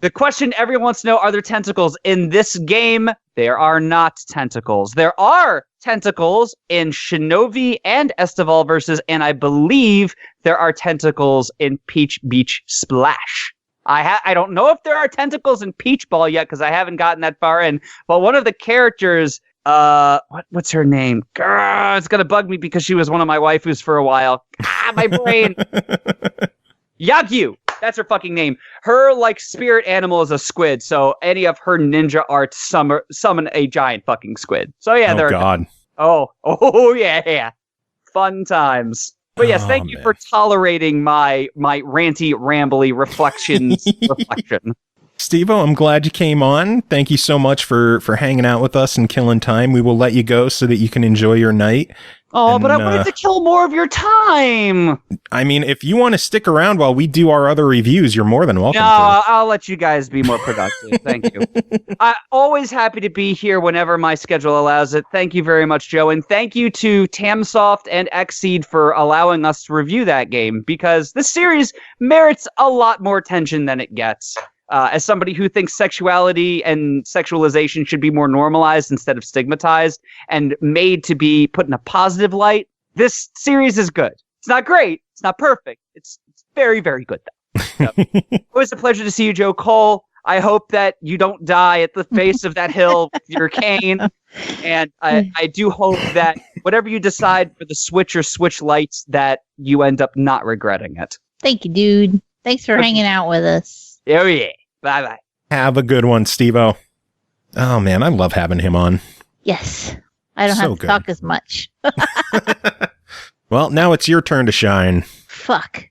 the question everyone wants to know, are there tentacles in this game? There are not tentacles. There are tentacles in Shinobi and Estival Versus, and I believe there are tentacles in Peach Beach Splash. I don't know if there are tentacles in Peach Ball yet, because I haven't gotten that far in, but one of the characters, what's her name? Grr, it's gonna bug me because she was one of my waifus for a while. My brain. Yagyu. That's her fucking name. Her, like, spirit animal is a squid, so any of her ninja arts summon a giant fucking squid. So yeah, oh god. Oh yeah. Fun times. But yes, thank you for tolerating my ranty, rambly reflection. Stevo, I'm glad you came on. Thank you so much for hanging out with us and killing time. We will let you go so that you can enjoy your night. Oh, but I wanted to kill more of your time. I mean, if you want to stick around while we do our other reviews, you're more than welcome to. I'll let you guys be more productive. Thank you. I'm always happy to be here whenever my schedule allows it. Thank you very much, Joe. And thank you to Tamsoft and XSEED for allowing us to review that game, because this series merits a lot more attention than it gets. As somebody who thinks sexuality and sexualization should be more normalized instead of stigmatized and made to be put in a positive light, this series is good. It's not great. It's not perfect. It's very, very good, though. So, always a pleasure to see you, Joe Cole. I hope that you don't die at the face of that hill with your cane. And I do hope that whatever you decide for the Switch or Switch Lites, that you end up not regretting it. Thank you, dude. Thanks for hanging out with us. Oh, yeah. Bye-bye. Have a good one, Stevo. Oh, man, I love having him on. Yes. I don't have to talk as much. Well, now it's your turn to shine. Fuck.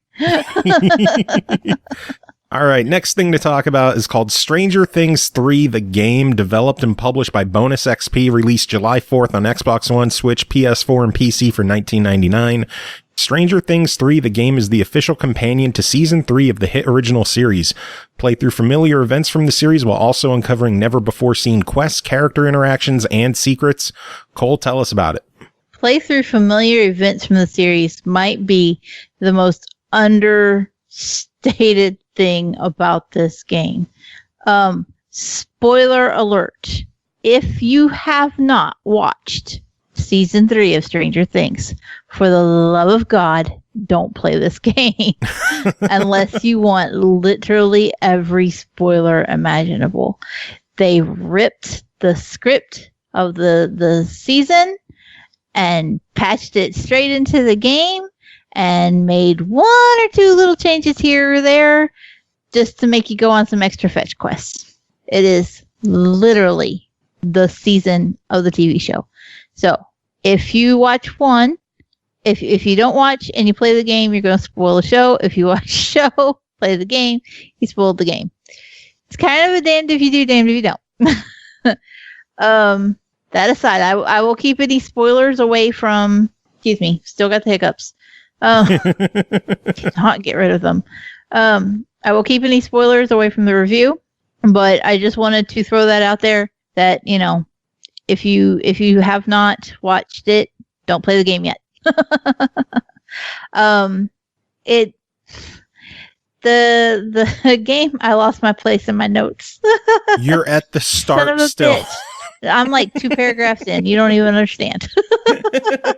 All right, next thing to talk about is called Stranger Things 3, the game, developed and published by BonusXP, released July 4th on Xbox One, Switch, PS4, and PC for $19.99. Stranger Things 3, the game, is the official companion to Season 3 of the hit original series. Play through familiar events from the series while also uncovering never-before-seen quests, character interactions, and secrets. Cole, tell us about it. Play through familiar events from the series might be the most understated thing about this game. Spoiler alert. If you have not watched Season 3 of Stranger Things, for the love of God, don't play this game unless you want literally every spoiler imaginable. They ripped the script of the season and patched it straight into the game and made one or two little changes here or there. just to make you go on some extra fetch quests. It is literally the season of the TV show. So if you watch one, if you don't watch and you play the game, you're going to spoil the show. If you watch the show, play the game, you spoiled the game. It's kind of a damned if you do, damned if you don't. That aside, I will keep any spoilers away from. Excuse me, still got the hiccups. Cannot get rid of them. I will keep any spoilers away from the review, but I just wanted to throw that out there that, you know, if you have not watched it, don't play the game yet. The game, I lost my place in my notes. You're at the start still. Bitch. I'm like 2 paragraphs in. You don't even understand. So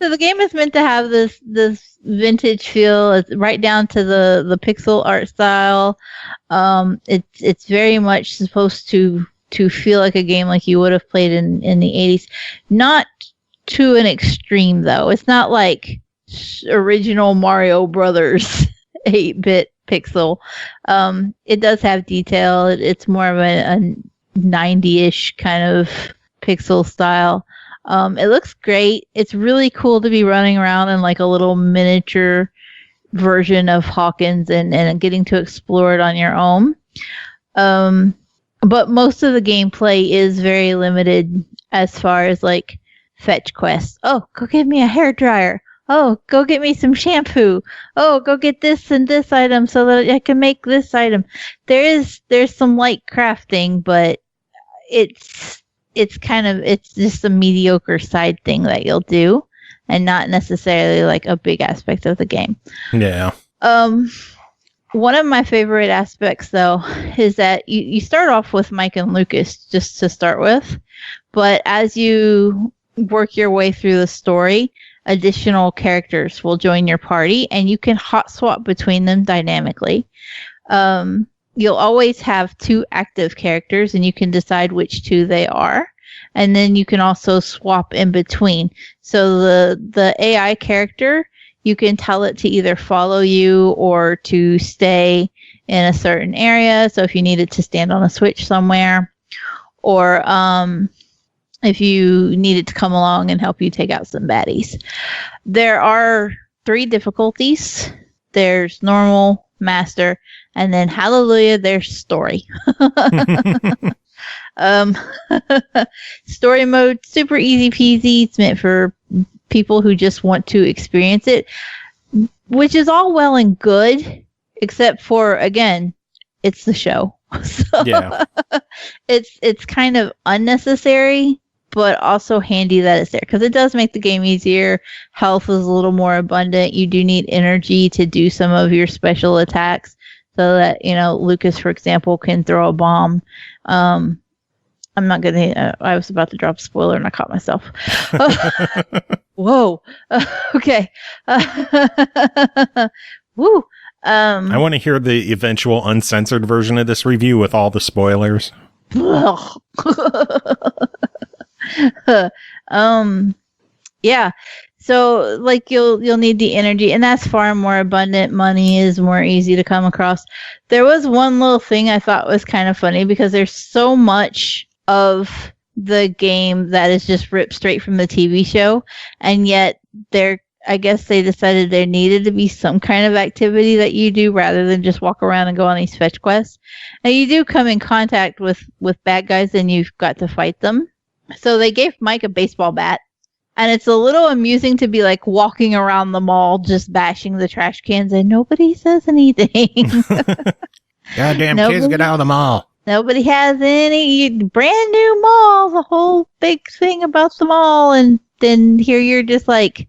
the game is meant to have this vintage feel. It's right down to the pixel art style. It's very much supposed to feel like a game like you would have played in the 80s. Not to an extreme though. It's not like original Mario Brothers 8-bit pixel. It does have detail. It's more of a 90-ish kind of pixel style. It looks great. It's really cool to be running around in like a little miniature version of Hawkins and getting to explore it on your own. But most of the gameplay is very limited as far as like fetch quests. Oh, go get me a hairdryer. Oh, go get me some shampoo. Oh, go get this and this item so that I can make this item. There's some light crafting, but it's just a mediocre side thing that you'll do and not necessarily like a big aspect of the game. Yeah. One of my favorite aspects though is that you start off with Mike and Lucas just to start with, but as you work your way through the story, additional characters will join your party and you can hot swap between them dynamically. You'll always have 2 active characters and you can decide which 2 they are. And then you can also swap in between. So the AI character, you can tell it to either follow you or to stay in a certain area. So if you needed to stand on a switch somewhere, or if you needed to come along and help you take out some baddies. There are 3 difficulties. There's normal, master, and then hallelujah, there's story. Story mode, super easy peasy. It's meant for people who just want to experience it, which is all well and good, except for, again, it's the show. So yeah. It's kind of unnecessary, but also handy that it's there because it does make the game easier. Health is a little more abundant. You do need energy to do some of your special attacks so that, you know, Lucas, for example, can throw a bomb. I'm not going to, I was about to drop a spoiler and I caught myself. Whoa. Okay. Woo. I want to hear the eventual uncensored version of this review with all the spoilers. Yeah. So like you'll need the energy, and that's far more abundant. Money is more easy to come across. There was one little thing I thought was kind of funny because there's so much of the game that is just ripped straight from the TV show, and yet I guess they decided there needed to be some kind of activity that you do rather than just walk around and go on these fetch quests. And you do come in contact with bad guys and you've got to fight them. So they gave Mike a baseball bat. And it's a little amusing to be like walking around the mall just bashing the trash cans and nobody says anything. Goddamn kids, get out of the mall. Nobody has any brand new mall, the whole big thing about the mall. And then here you're just like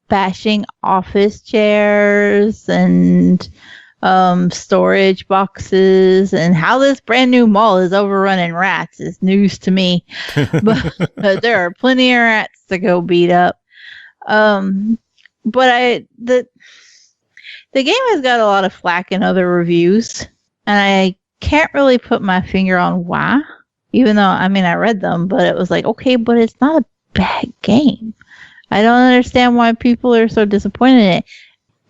bashing office chairs and storage boxes, and how this brand new mall is overrunning rats is news to me. But there are plenty of rats to go beat up. But the game has got a lot of flack in other reviews, and I can't really put my finger on why, even though, I mean, I read them, but it was like, okay, but it's not a bad game. I don't understand why people are so disappointed in it.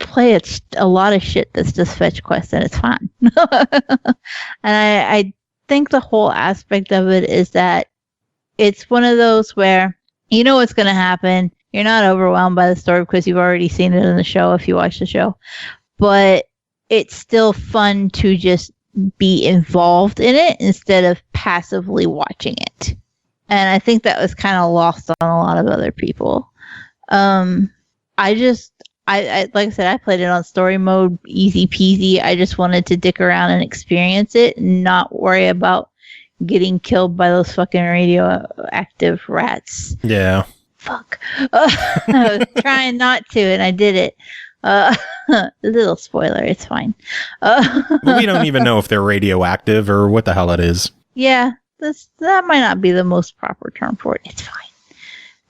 play a lot of shit that's just fetch quests, and it's fun. And I think the whole aspect of it is that it's one of those where you know what's going to happen. You're not overwhelmed by the story because you've already seen it in the show if you watch the show. But it's still fun to just be involved in it instead of passively watching it. And I think that was kind of lost on a lot of other people. I like I said, I played it on story mode, easy peasy. I just wanted to dick around and experience it and not worry about getting killed by those fucking radioactive rats. Yeah. Fuck. I was trying not to, and I did it. A little spoiler, it's fine. We don't even know if they're radioactive or what the hell it is. Yeah, that might not be the most proper term for it. It's fine.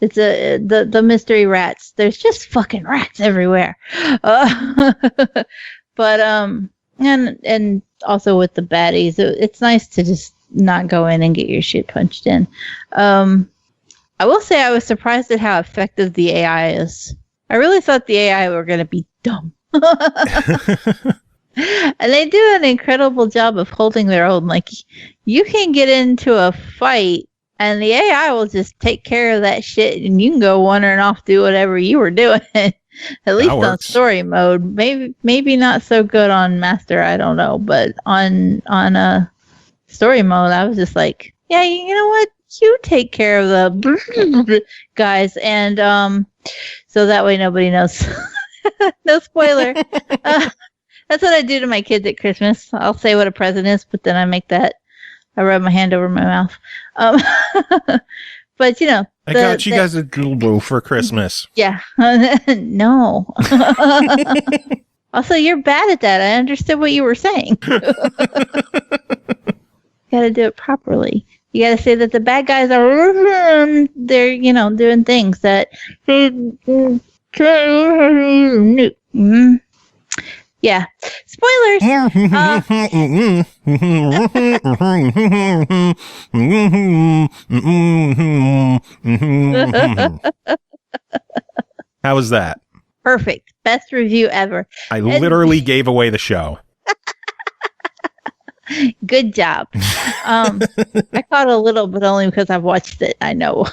It's the mystery rats. There's just fucking rats everywhere. But and also with the baddies, it's nice to just not go in and get your shit punched in. I will say I was surprised at how effective the AI is. I really thought the AI were going to be dumb. And they do an incredible job of holding their own. Like, you can get into a fight and the AI will just take care of that shit and you can go wandering off, do whatever you were doing. At least on story mode. Maybe not so good on master, I don't know. But on story mode, I was just like, yeah, you know what? You take care of the guys, and so that way nobody knows. No spoiler. That's what I do to my kids at Christmas. I'll say what a present is, but then I rub my hand over my mouth. But you know, I got you guys a dildo for Christmas. Yeah. No. Also, you're bad at that. I understood what you were saying. Got to do it properly. You got to say that the bad guys are, they're, doing things that, yeah. Spoilers. How was that? Perfect. Best review ever. I literally gave away the show. Good job. I caught a little, but only because I've watched it. I know.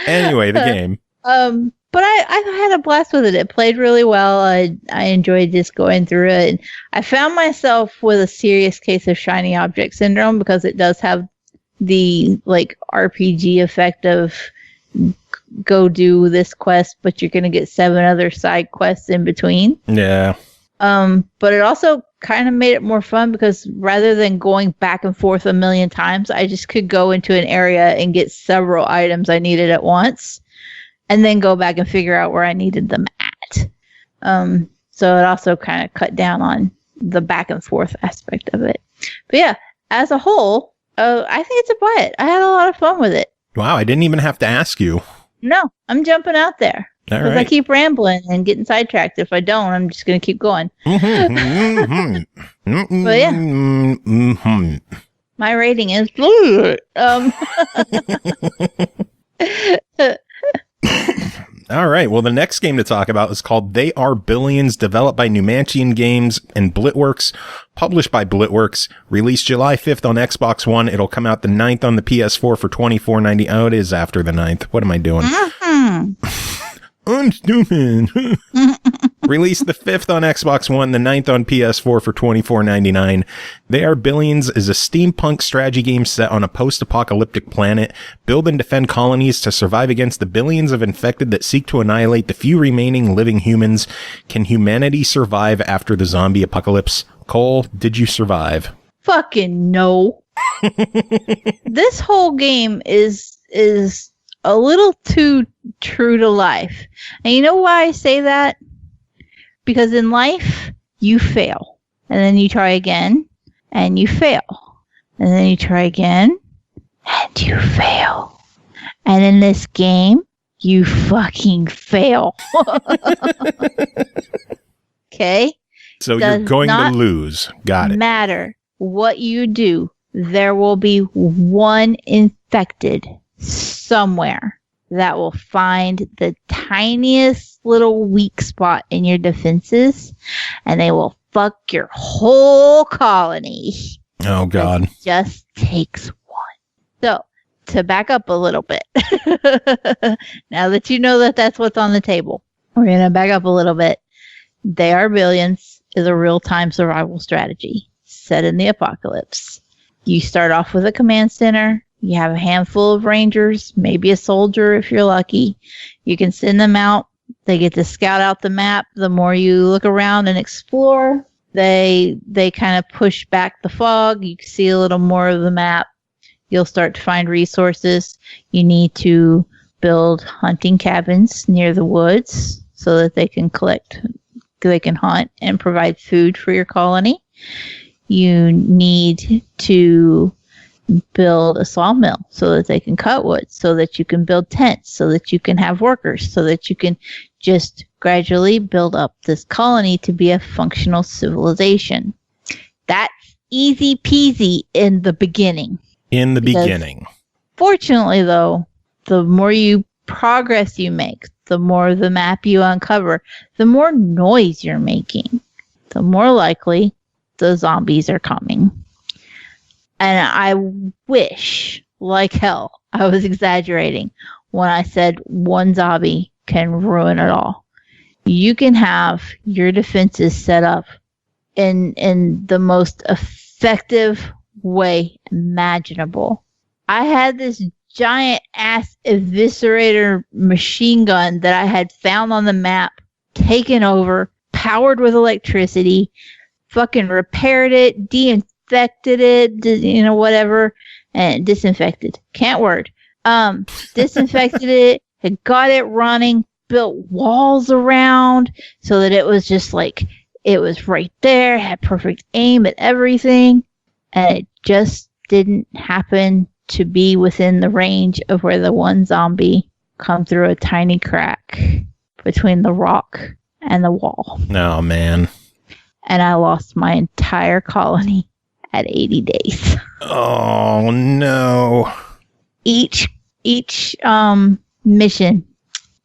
Anyway, the game. But I had a blast with it. It played really well. I enjoyed just going through it. And I found myself with a serious case of shiny object syndrome because it does have the RPG effect of go do this quest, but you're going to get 7 other side quests in between. Yeah. But it also kind of made it more fun because rather than going back and forth a million times, I just could go into an area and get several items I needed at once and then go back and figure out where I needed them at. So it also kind of cut down on the back and forth aspect of it. But yeah, as a whole, I think it's a buy it. I had a lot of fun with it. Wow, I didn't even have to ask you. No, I'm jumping out there. Because I keep rambling and getting sidetracked. If I don't, I'm just going to keep going. But yeah. My rating is... All right. Well, the next game to talk about is called They Are Billions, developed by Numantian Games and BlitWorks, published by BlitWorks, released July 5th on Xbox One. It'll come out the 9th on the PS4 for $24.90. Oh, it is after the 9th. What am I doing? I'm stupid. Released the 5th on Xbox One, the 9th on PS4 for $24.99. They Are Billions is a steampunk strategy game set on a post-apocalyptic planet. Build and defend colonies to survive against the billions of infected that seek to annihilate the few remaining living humans. Can humanity survive after the zombie apocalypse? Cole, did you survive? Fucking no. This whole game is a little too true to life. And you know why I say that? Because in life, you fail. And then you try again, and you fail. And then you try again, and you fail. And in this game, you fucking fail. Okay? So you're going to lose. Got it. Matter what you do, there will be one infected somewhere. that will find the tiniest little weak spot in your defenses, and they will fuck your whole colony. Oh, God. It just takes one. So, to back up a little bit, now that you know that that's what's on the table, we're going to back up a little bit. They Are Billions is a real-time survival strategy set in the apocalypse. You start off with a command center. You have a handful of rangers, maybe a soldier if you're lucky. You can send them out. They get to scout out the map. The more you look around and explore, they kind of push back the fog. You can see a little more of the map. You'll start to find resources. You need to build hunting cabins near the woods so that they can hunt and provide food for your colony. You need to build a sawmill so that they can cut wood, so that you can build tents, so that you can have workers, so that you can just gradually build up this colony to be a functional civilization. That's easy peasy in the beginning. Fortunately, though, the more progress you make, the more the map you uncover, the more noise you're making, the more likely the zombies are coming. And I wish, like hell, I was exaggerating when I said one zombie can ruin it all. You can have your defenses set up in the most effective way imaginable. I had this giant ass eviscerator machine gun that I had found on the map, taken over, powered with electricity, fucking repaired it, infected it, whatever, and disinfected. Can't word. Disinfected it, had got it running, built walls around so that it was just like, it was right there, had perfect aim at everything, and it just didn't happen to be within the range of where the one zombie come through a tiny crack between the rock and the wall. Oh, man. And I lost my entire colony at 80 days. Oh, no. Each mission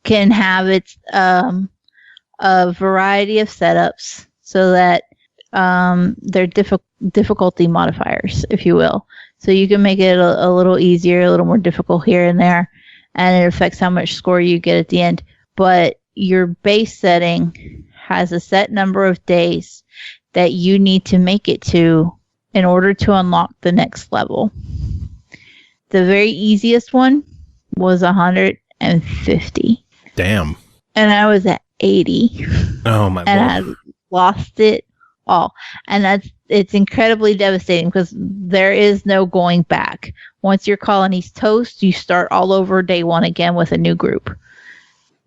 can have its a variety of setups so that they're difficulty modifiers, if you will. So you can make it a little easier, a little more difficult here and there, and it affects how much score you get at the end. But your base setting has a set number of days that you need to make it to in order to unlock the next level. The very easiest one was 150. Damn. And I was at 80. Oh, my God. And I lost it all. And it's incredibly devastating because there is no going back. Once your colony's toast, you start all over day one again with a new group.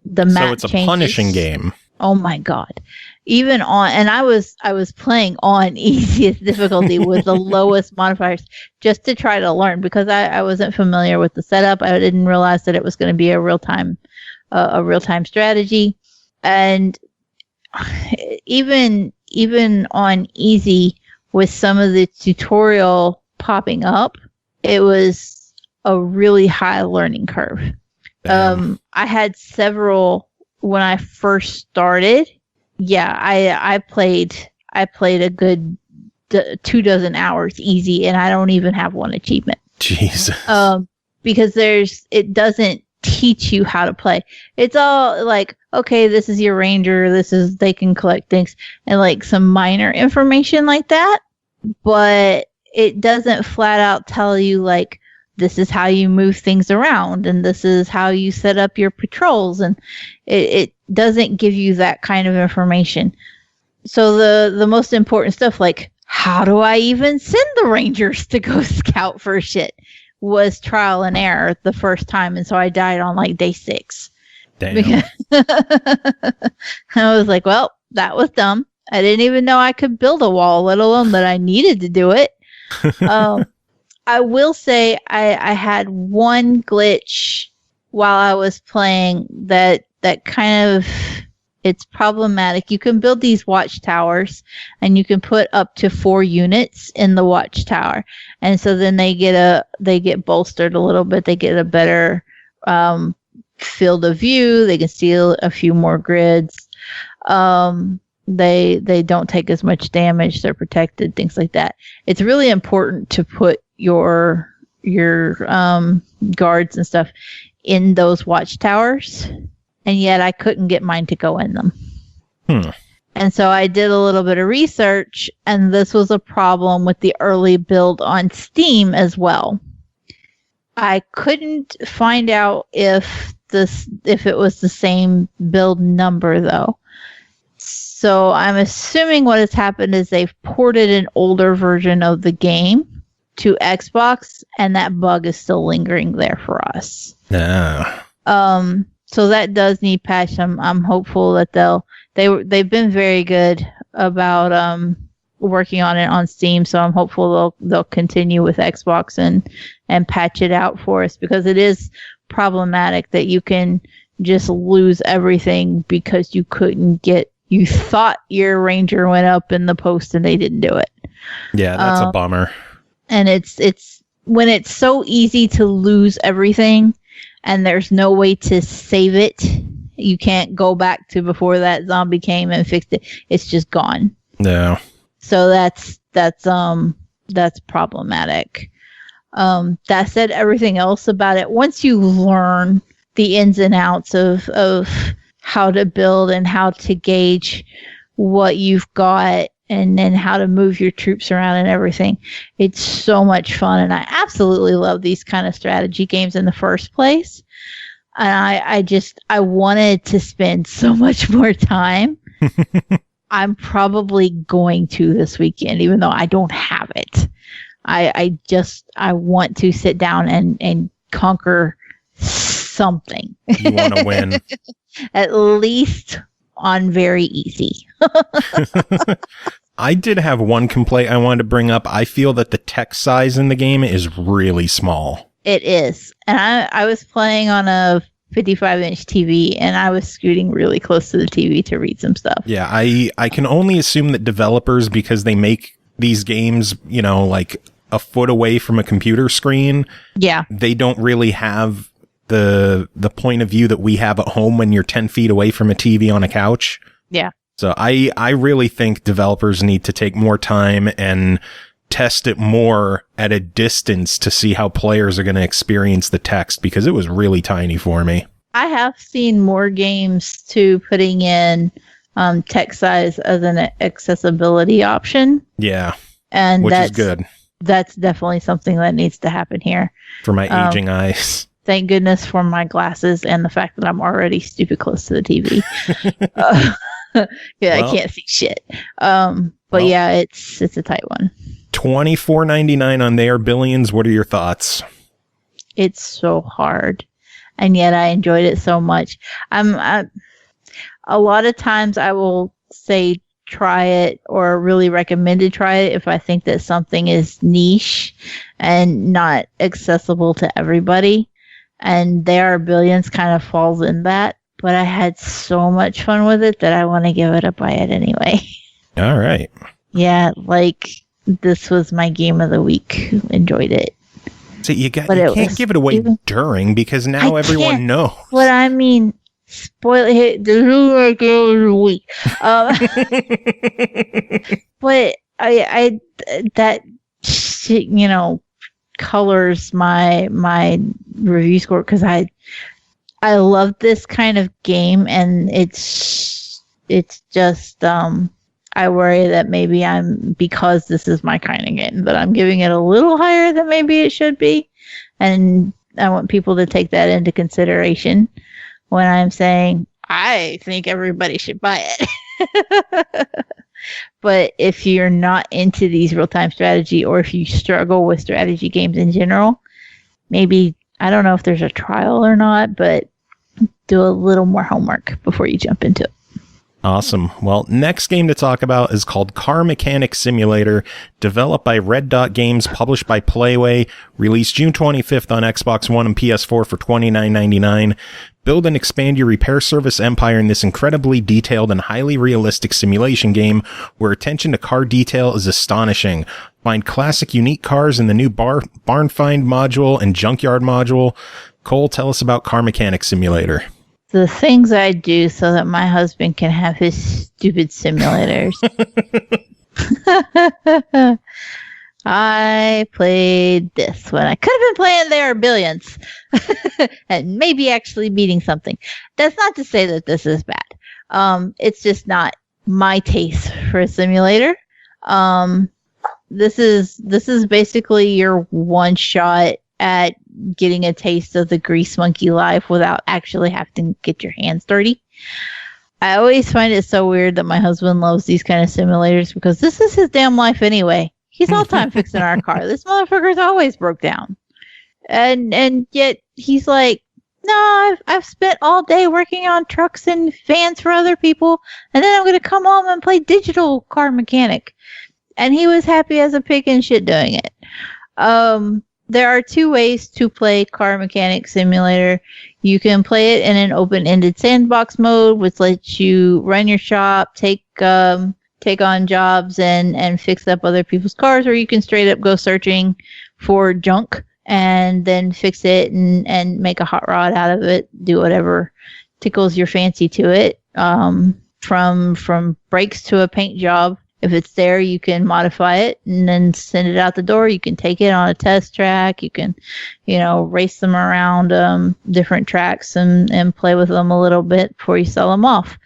The map so it's a changes. punishing game. Oh my God. Even on, and I was playing on easiest difficulty with the lowest modifiers just to try to learn because I wasn't familiar with the setup. I didn't realize that it was going to be a real-time strategy. And even on easy with some of the tutorial popping up, it was a really high learning curve. I had several when I first started. Yeah, I played a good 24 hours easy, and I don't even have one achievement. Jesus. Because it doesn't teach you how to play. It's all like, okay, this is your ranger, they can collect things and like some minor information like that, but it doesn't flat out tell you like, this is how you move things around and this is how you set up your patrols, and it doesn't give you that kind of information. So the most important stuff, like how do I even send the rangers to go scout for shit, was trial and error the first time, and so I died on like day 6. Damn. I was like, well, that was dumb. I didn't even know I could build a wall, let alone that I needed to do it. I will say I had one glitch while I was playing that kind of, it's problematic. You can build these watchtowers and you can put up to 4 units in the watchtower. And so then they get bolstered a little bit. They get a better field of view. They can see a few more grids. They don't take as much damage. They're protected, things like that. It's really important to put your guards and stuff in those watchtowers, and yet I couldn't get mine to go in them. And so I did a little bit of research, and this was a problem with the early build on Steam as well. I couldn't find out if it was the same build number, though. So I'm assuming what has happened is they've ported an older version of the game to Xbox, and that bug is still lingering there for us. So that does need patch. I'm hopeful that they've been very good about working on it on Steam, so I'm hopeful they'll continue with Xbox and patch it out for us, because it is problematic that you can just lose everything because you thought your ranger went up in the post and they didn't do it. Yeah, that's a bummer. And it's when it's so easy to lose everything and there's no way to save it. You can't go back to before that zombie came and fixed it. It's just gone. No. So that's problematic. That said, everything else about it, once you learn the ins and outs of how to build and how to gauge what you've got and then how to move your troops around and everything, it's so much fun. And I absolutely love these kind of strategy games in the first place. And I wanted to spend so much more time. I'm probably going to this weekend, even though I don't have it. I want to sit down and conquer something. You want to win. At least on very easy. I did have one complaint I wanted to bring up. I feel that the text size in the game is really small. It is. And I was playing on a 55-inch TV, and I was scooting really close to the TV to read some stuff. Yeah, I can only assume that developers, because they make these games, like a foot away from a computer screen. Yeah. They don't really have the point of view that we have at home when you're 10 feet away from a TV on a couch. Yeah. So I really think developers need to take more time and test it more at a distance to see how players are going to experience the text, because it was really tiny for me. I have seen more games to putting in text size as an accessibility option. Yeah. And which is good. That's definitely something that needs to happen here. For my aging eyes. Thank goodness for my glasses and the fact that I'm already stupid close to the TV. I can't see shit. Yeah, it's a tight one. $24.99 on there, Billions. What are your thoughts? It's so hard, and yet I enjoyed it so much. A lot of times I will say try it or really recommend to try it if I think that something is niche and not accessible to everybody. And There Are Billions kind of falls in that. But I had so much fun with it that I want to give it a buy it anyway. All right. Yeah, this was my game of the week. Enjoyed it. So you can't give it away during, because now everyone knows. What I mean, spoil it. This is my game of the week. But I that shit, colors my review score, because I love this kind of game, and it's just I worry that maybe because this is my kind of game, that I'm giving it a little higher than maybe it should be, and I want people to take that into consideration when I'm saying I think everybody should buy it. But if you're not into these real-time strategy, or if you struggle with strategy games in general, maybe, I don't know if there's a trial or not, but do a little more homework before you jump into it. Awesome. Well, next game to talk about is called Car Mechanic Simulator, developed by Red Dot Games, published by Playway, released June 25th on Xbox One and PS4 for $29.99. Build and expand your repair service empire in this incredibly detailed and highly realistic simulation game where attention to car detail is astonishing. Find classic unique cars in the new Barn Find module and Junkyard module. Cole, tell us about Car Mechanic Simulator. The things I do so that my husband can have his stupid simulators. I played this when I could have been playing There Are Billions and maybe actually beating something. That's not to say that this is bad. It's just not my taste for a simulator. This is basically your one shot at getting a taste of the Grease Monkey life without actually having to get your hands dirty. I always find it so weird that my husband loves these kind of simulators because this is his damn life anyway. He's all time fixing our car. This motherfucker's always broke down. And yet he's like, no, I've spent all day working on trucks and vans for other people, and then I'm going to come home and play digital Car Mechanic. And he was happy as a pig and shit doing it. There are two ways to play Car Mechanic Simulator. You can play it in an open-ended sandbox mode, which lets you run your shop, take on jobs, and fix up other people's cars, or you can straight up go searching for junk and then fix it and make a hot rod out of it, do whatever tickles your fancy to it. From brakes to a paint job. If it's there, you can modify it and then send it out the door. You can take it on a test track. You can, race them around different tracks and play with them a little bit before you sell them off.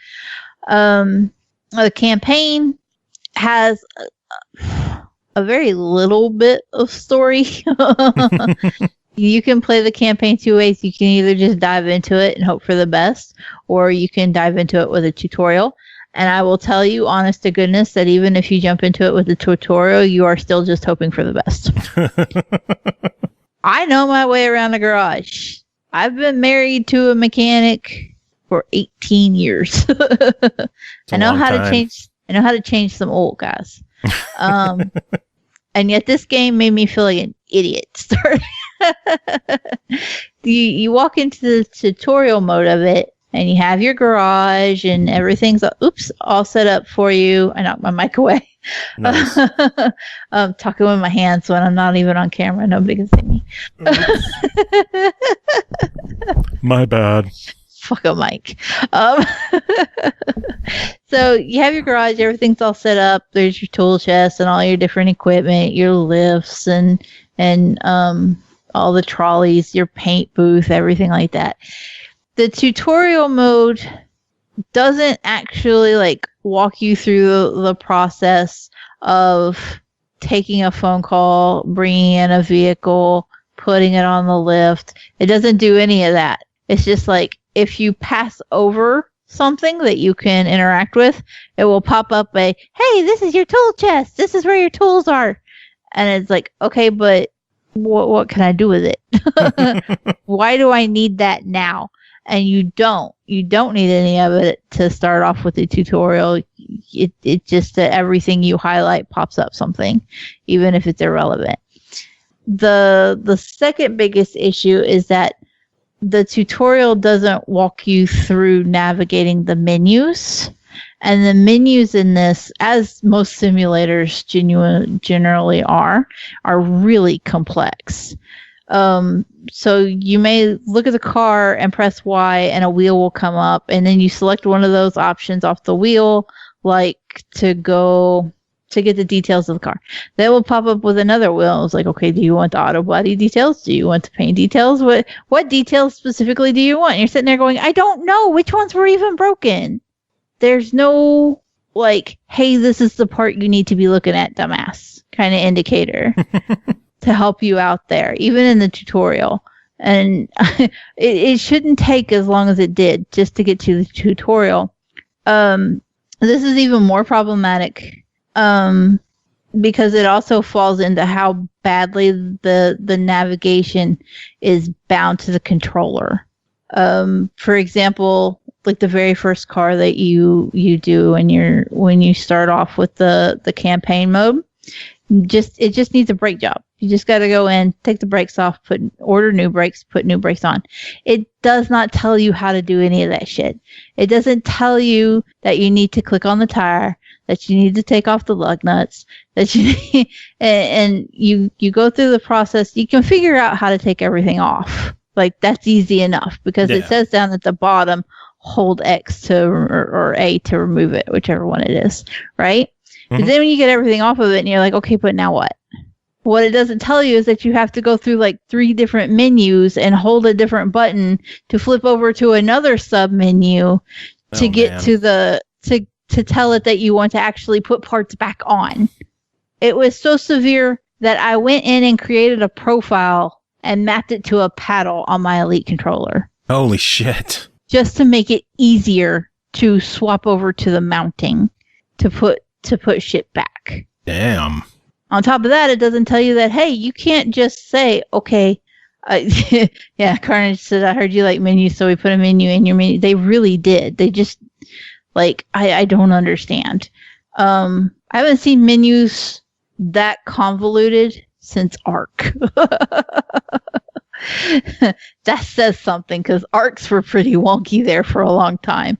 The campaign has a very little bit of story. You can play the campaign two ways. You can either just dive into it and hope for the best, or you can dive into it with a tutorial. And I will tell you, honest to goodness, that even if you jump into it with a tutorial, you are still just hoping for the best. I know my way around the garage. I've been married to a mechanic for 18 years. I know how to change some old guys. And yet this game made me feel like an idiot. You walk into the tutorial mode of it, and you have your garage and everything's all set up for you. I knocked my mic away. Nice. I'm talking with my hands when I'm not even on camera. Nobody can see me. My bad. Fuck a mic. So you have your garage. Everything's all set up. There's your tool chest and all your different equipment, your lifts and all the trolleys, your paint booth, everything like that. The tutorial mode doesn't actually walk you through the process of taking a phone call, bringing in a vehicle, putting it on the lift. It doesn't do any of that. It's just if you pass over something that you can interact with, it will pop up hey, this is your tool chest. This is where your tools are. And it's okay, but what can I do with it? Why do I need that now? And you don't need any of it to start off with the tutorial. It just everything you highlight pops up something, even if it's irrelevant. The second biggest issue is that the tutorial doesn't walk you through navigating the menus. And the menus in this, as most simulators generally are really complex. So you may look at the car and press Y and a wheel will come up, and then you select one of those options off the wheel, to get the details of the car. That will pop up with another wheel. It's okay, do you want the auto body details? Do you want the paint details? What details specifically do you want? And you're sitting there going, I don't know. Which ones were even broken? There's no, hey, this is the part you need to be looking at, dumbass, kind of indicator to help you out there, even in the tutorial. And it shouldn't take as long as it did just to get to the tutorial. This is even more problematic because it also falls into how badly the navigation is bound to the controller. For example, the very first car that you do when you start off with the campaign mode, it just needs a brake job. You just got to go in, take the brakes off, order new brakes, put new brakes on. It does not tell you how to do any of that shit. It doesn't tell you that you need to click on the tire, that you need to take off the lug nuts, that you go through the process. You can figure out how to take everything off. Like, that's easy enough because it says down at the bottom, hold X to or A to remove it, whichever one it is, right? But then when you get everything off of it and you're like, okay, but now what? What it doesn't tell you is that you have to go through like 3 different menus and hold a different button to flip over to another sub menu to get to the to tell it that you want to actually put parts back on. It was so severe that I went in and created a profile and mapped it to a paddle on my Elite controller. Holy shit. Just to make it easier to swap over to the mounting to put shit back. Damn. On top of that, it doesn't tell you that, hey, you can't just say, okay, yeah, Carnage said, I heard you like menus, so we put a menu in your menu. They really did. They just, like, I don't understand. I haven't seen menus that convoluted since Arc. That says something, because Arcs were pretty wonky there for a long time.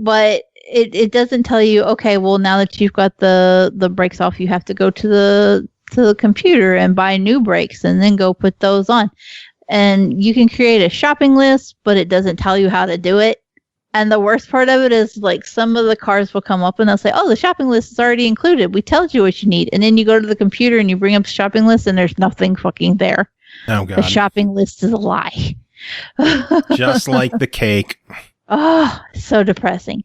But it doesn't tell you, okay, well, now that you've got the brakes off, you have to go to the computer and buy new brakes and then go put those on. And you can create a shopping list, but it doesn't tell you how to do it. And the worst part of it is, like, some of the cars will come up and they'll say, oh, the shopping list is already included. We told you what you need. And then you go to the computer and you bring up the shopping list and there's nothing fucking there. Oh, God. The shopping list is a lie. Just like the cake. Oh, so depressing.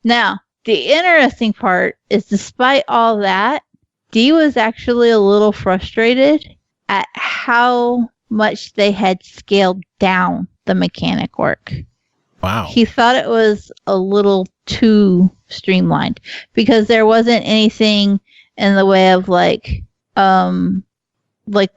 Now, the interesting part is, despite all that, Dee was actually a little frustrated at how much they had scaled down the mechanic work. Wow. He thought it was a little too streamlined because there wasn't anything in the way of like the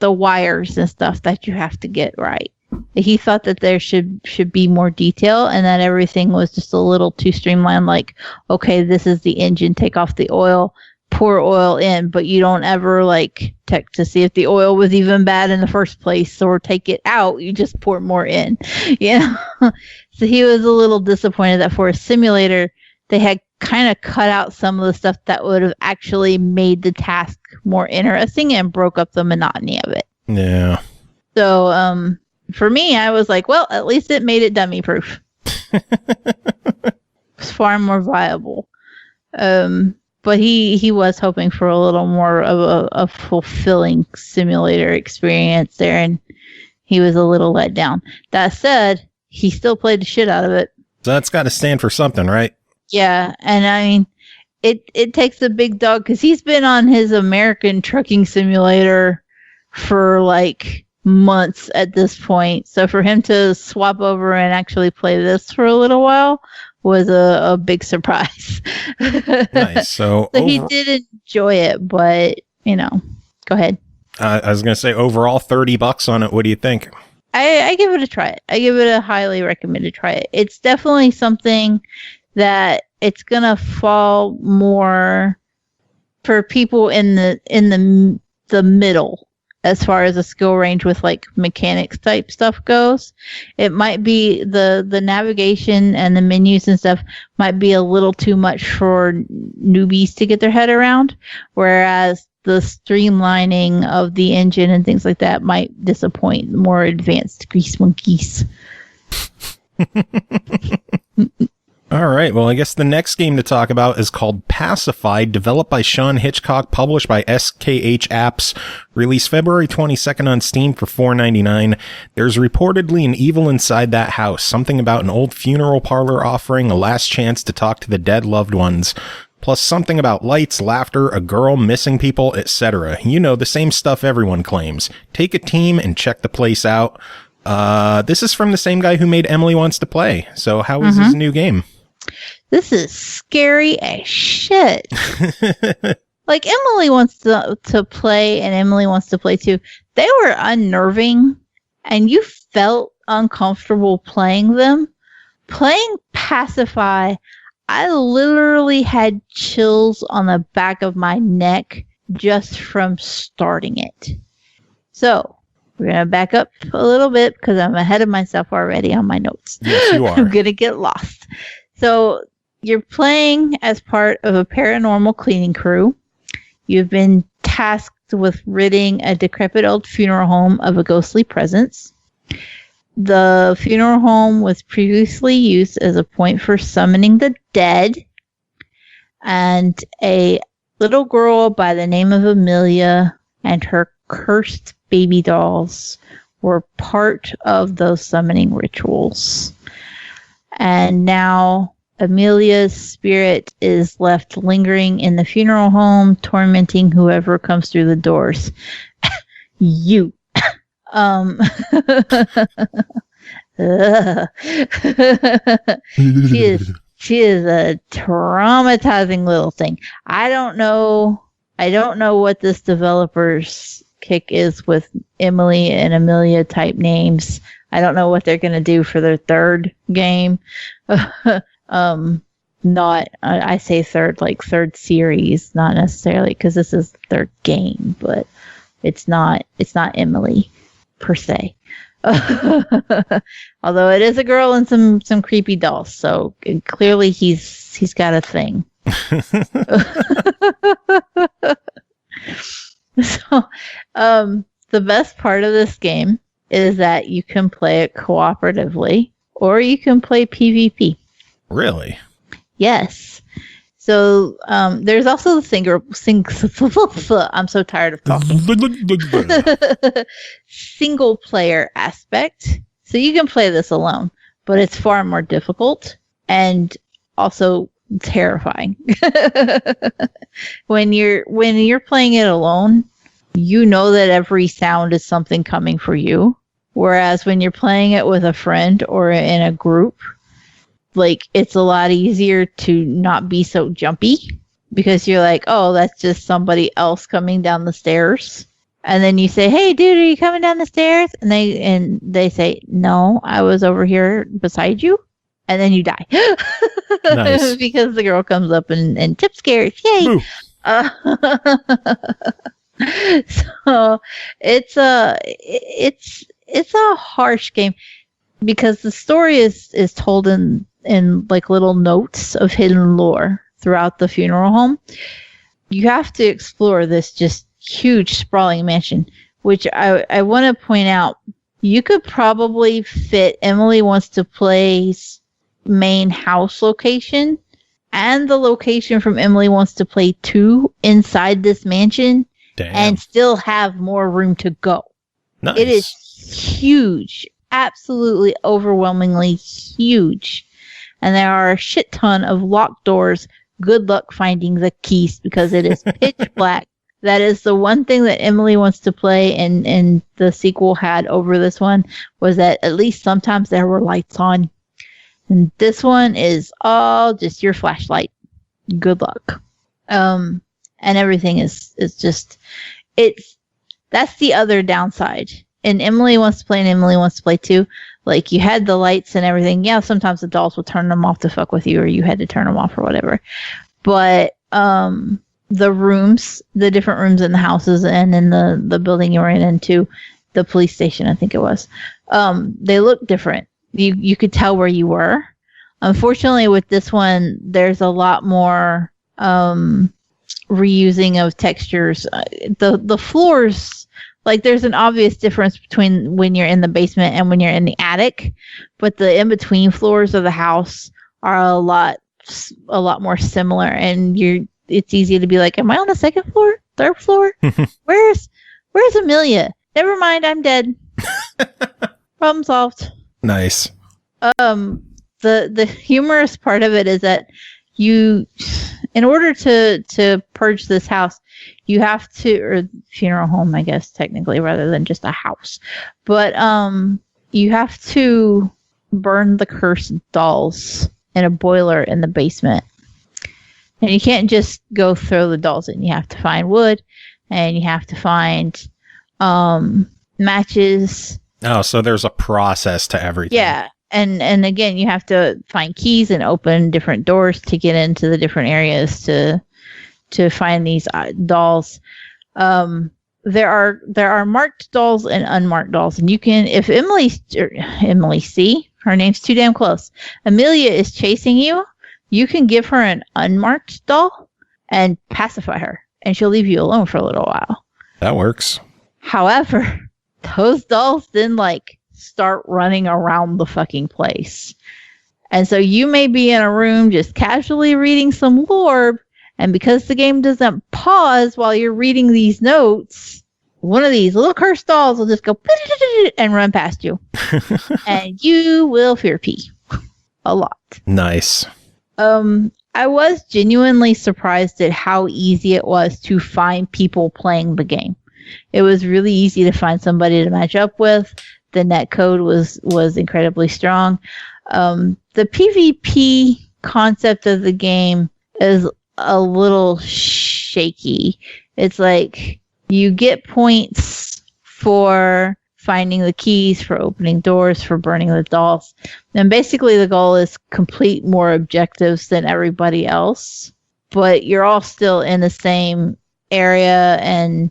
wires and stuff that you have to get right. He thought that there should be more detail and that everything was just a little too streamlined. Like, okay, this is the engine, take off the oil, pour oil in, but you don't ever like check to see if the oil was even bad in the first place or take it out. You just pour more in, you know? So he was a little disappointed that for a simulator, they had kind of cut out some of the stuff that would have actually made the task more interesting and broke up the monotony of it. Yeah. So, for me, I was like, well, at least it made it dummy proof. It's far more viable. But he was hoping for a little more of a fulfilling simulator experience there, and he was a little let down. That said, he still played the shit out of it. So that's got to stand for something, right? Yeah, and I mean, it takes a big dog, because he's been on his American trucking simulator for like months at this point. So for him to swap over and actually play this for a little while was a big surprise. Nice. So he did enjoy it, but, you know, go ahead. I was going to say, overall, $30 on it. What do you think? I give it a try. I give it a highly recommended try. It. It's definitely something that it's going to fall more for people in the middle as far as a skill range with like mechanics type stuff goes. It might be the navigation and the menus and stuff might be a little too much for newbies to get their head around, whereas the streamlining of the engine and things like that might disappoint more advanced grease monkeys. All right. Well, I guess the next game to talk about is called Pacify, developed by Sean Hitchcock, published by SKH Apps, released February 22nd on Steam for $4.99. There's reportedly an evil inside that house, something about an old funeral parlor offering a last chance to talk to the dead loved ones, plus something about lights, laughter, a girl, missing people, etc. You know, the same stuff everyone claims. Take a team and check the place out. This is from the same guy who made Emily Wants to Play. So how is his new game? This is scary as shit. Like, Emily Wants to Play and Emily Wants to Play 2, they were unnerving, and you felt uncomfortable playing them. Playing Pacify, I literally had chills on the back of my neck just from starting it. So, we're going to back up a little bit because I'm ahead of myself already on my notes. Yes, you are. I'm going to get lost. So, you're playing as part of a paranormal cleaning crew. You've been tasked with ridding a decrepit old funeral home of a ghostly presence. The funeral home was previously used as a point for summoning the dead, and a little girl by the name of Amelia and her cursed baby dolls were part of those summoning rituals. And now Amelia's spirit is left lingering in the funeral home, tormenting whoever comes through the doors. You. She is a traumatizing little thing. I don't know what this developer's kick is with Emily and Amelia type names. I don't know what they're going to do for their third game. I say third, like third series, not necessarily because this is the third game, but it's not Emily per se. Although it is a girl and some creepy dolls, so clearly he's got a thing. So, the best part of this game is that you can play it cooperatively, or you can play PvP. Really? Yes. So there's also the I'm so tired of talking. Single player aspect. So you can play this alone, but it's far more difficult and also terrifying. When you're playing it alone, you know that every sound is something coming for you. Whereas when you're playing it with a friend or in a group, like, it's a lot easier to not be so jumpy because you're like, oh, that's just somebody else coming down the stairs. And then you say, hey, dude, are you coming down the stairs? And they say, no, I was over here beside you. And then you die. Nice. Because the girl comes up and tip scares. Yay. So it's a harsh game because the story is told in like little notes of hidden lore throughout the funeral home. You have to explore this just huge sprawling mansion, which I want to point out. You could probably fit Emily Wants to Play's main house location and the location from Emily Wants to Play 2 inside this mansion. Damn. And still have more room to go. Nice. It is huge, absolutely overwhelmingly huge. And there are a shit ton of locked doors. Good luck finding the keys because it is pitch black. That is the one thing that Emily Wants to Play and the sequel had over this one, was that at least sometimes there were lights on. And this one is all just your flashlight. Good luck. And everything is just, that's the other downside. And Emily Wants to Play and Emily Wants to Play 2, like, you had the lights and everything. Yeah, sometimes the dolls would turn them off to fuck with you, or you had to turn them off or whatever. But the rooms, the different rooms in the houses and in the building you were into, the police station, I think it was, they look different. You could tell where you were. Unfortunately, with this one, there's a lot more reusing of textures. The floors, like, there's an obvious difference between when you're in the basement and when you're in the attic, but the in-between floors of the house are a lot more similar, and it's easy to be like, am I on the second floor, third floor? Where's Amelia? Never mind, I'm dead. Problem solved. Nice. The humorous part of it is that you, in order to purge this house, you have to, or funeral home, I guess, technically, rather than just a house. But you have to burn the cursed dolls in a boiler in the basement. And you can't just go throw the dolls in. You have to find wood, and you have to find matches. Oh, so there's a process to everything. Yeah. And again, you have to find keys and open different doors to get into the different areas to find these dolls. There are marked dolls and unmarked dolls, and you can, if Emily C, her name's too damn close, Amelia is chasing you, you can give her an unmarked doll and pacify her, and she'll leave you alone for a little while. That works. However, those dolls then, like, start running around the fucking place. And so you may be in a room just casually reading some lore, and because the game doesn't pause while you're reading these notes, one of these little cursed dolls will just go and run past you. And you will fear pee a lot. Nice. I was genuinely surprised at how easy it was to find people playing the game. It was really easy to find somebody to match up with. The netcode was incredibly strong. The PvP concept of the game is a little shaky. It's like you get points for finding the keys, for opening doors, for burning the dolls. And basically the goal is complete more objectives than everybody else. But you're all still in the same area, and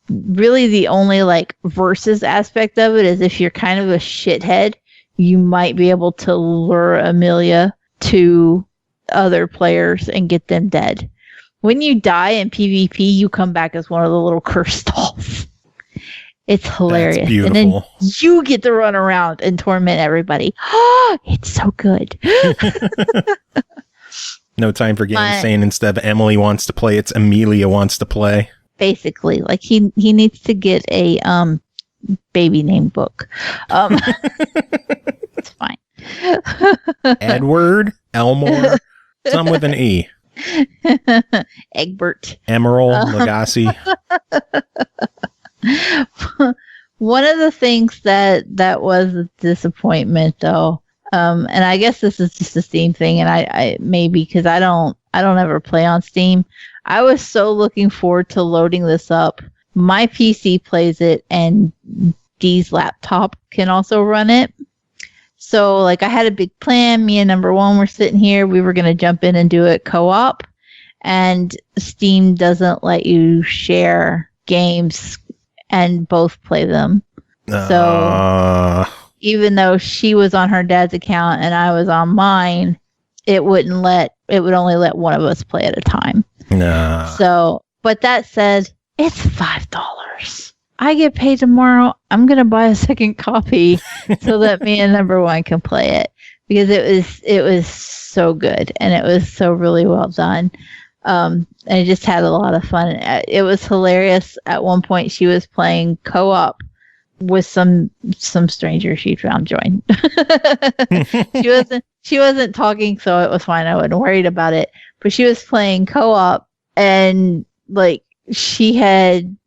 really the only like versus aspect of it is if you're kind of a shithead, you might be able to lure Amelia to other players and get them dead. When you die in PvP, you come back as one of the little cursed dolls. It's hilarious. That's beautiful. And then you get to run around and torment everybody. Oh, it's so good. No time for games saying instead of Emily wants to play, it's Amelia wants to play. Basically, like he needs to get a baby name book. It's fine. Edward, Elmore, some with an E. Egbert. Emerald, Lagasse. One of the things that was a disappointment, though, and I guess this is just a Steam thing, and I maybe because I don't ever play on Steam. I was so looking forward to loading this up. My PC plays it, and Dee's laptop can also run it. So, like, I had a big plan. Me and number one were sitting here. We were going to jump in and do it co-op, and Steam doesn't let you share games and both play them. So even though she was on her dad's account and I was on mine, it would only let one of us play at a time. So, but that said, it's $5. I get paid tomorrow. I'm going to buy a second copy so that me and number one can play it, because it was so good and it was so really well done. And I just had a lot of fun. It was hilarious. At one point, she was playing co-op with some stranger she found join. She wasn't talking, so it was fine. I wasn't worried about it. But she was playing co-op, and like she had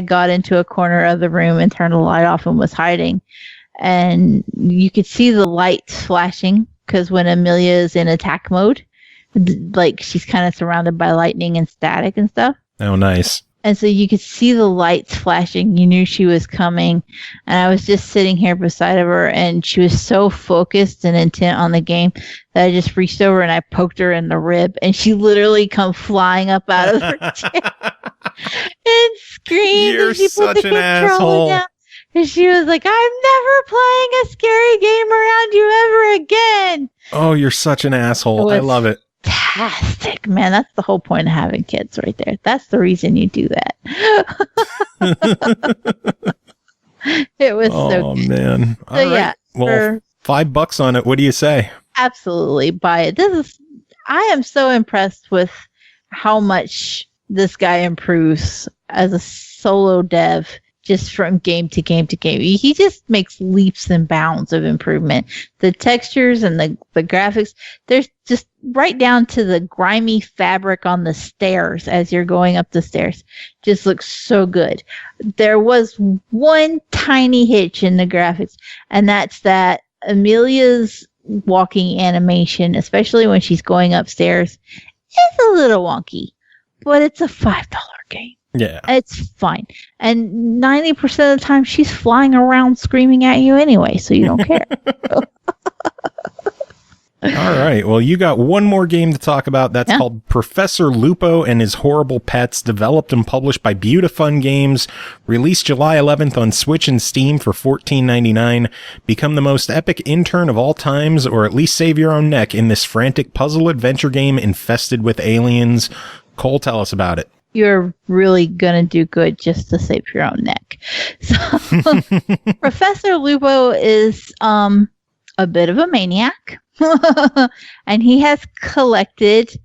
got into a corner of the room and turned the light off and was hiding. And you could see the lights flashing, because when Amelia is in attack mode, like she's kind of surrounded by lightning and static and stuff. Oh, nice. And so you could see the lights flashing. You knew she was coming. And I was just sitting here beside of her, and she was so focused and intent on the game that I just reached over and I poked her in the rib, and she literally come flying up out of her chair and screamed. You're and she such put the an controller asshole. down. And she was like, I'm never playing a scary game around you ever again. Oh, you're such an asshole. I love it. Fantastic, man. That's the whole point of having kids right there. That's the reason you do that. It was so good. Oh, man. All So, right. yeah, Well, $5 on it. What do you say? Absolutely buy it. I am so impressed with how much this guy improves as a solo dev, just from game to game to game. He just makes leaps and bounds of improvement. The textures and the graphics, there's just right down to the grimy fabric on the stairs as you're going up the stairs. Just looks so good. There was one tiny hitch in the graphics, and that's that Amelia's walking animation, especially when she's going upstairs, is a little wonky, but it's a $5 game. Yeah. It's fine. And 90% of the time, she's flying around screaming at you anyway, so you don't care. All right. Well, you got one more game to talk about. That's called Professor Lupo and His Horrible Pets, developed and published by Beautifun Games, released July 11th on Switch and Steam for $14.99. Become the most epic intern of all times, or at least save your own neck in this frantic puzzle adventure game infested with aliens. Cole, tell us about it. you're really going to do good just to save your own neck. So Professor Lupo is a bit of a maniac. And he has collected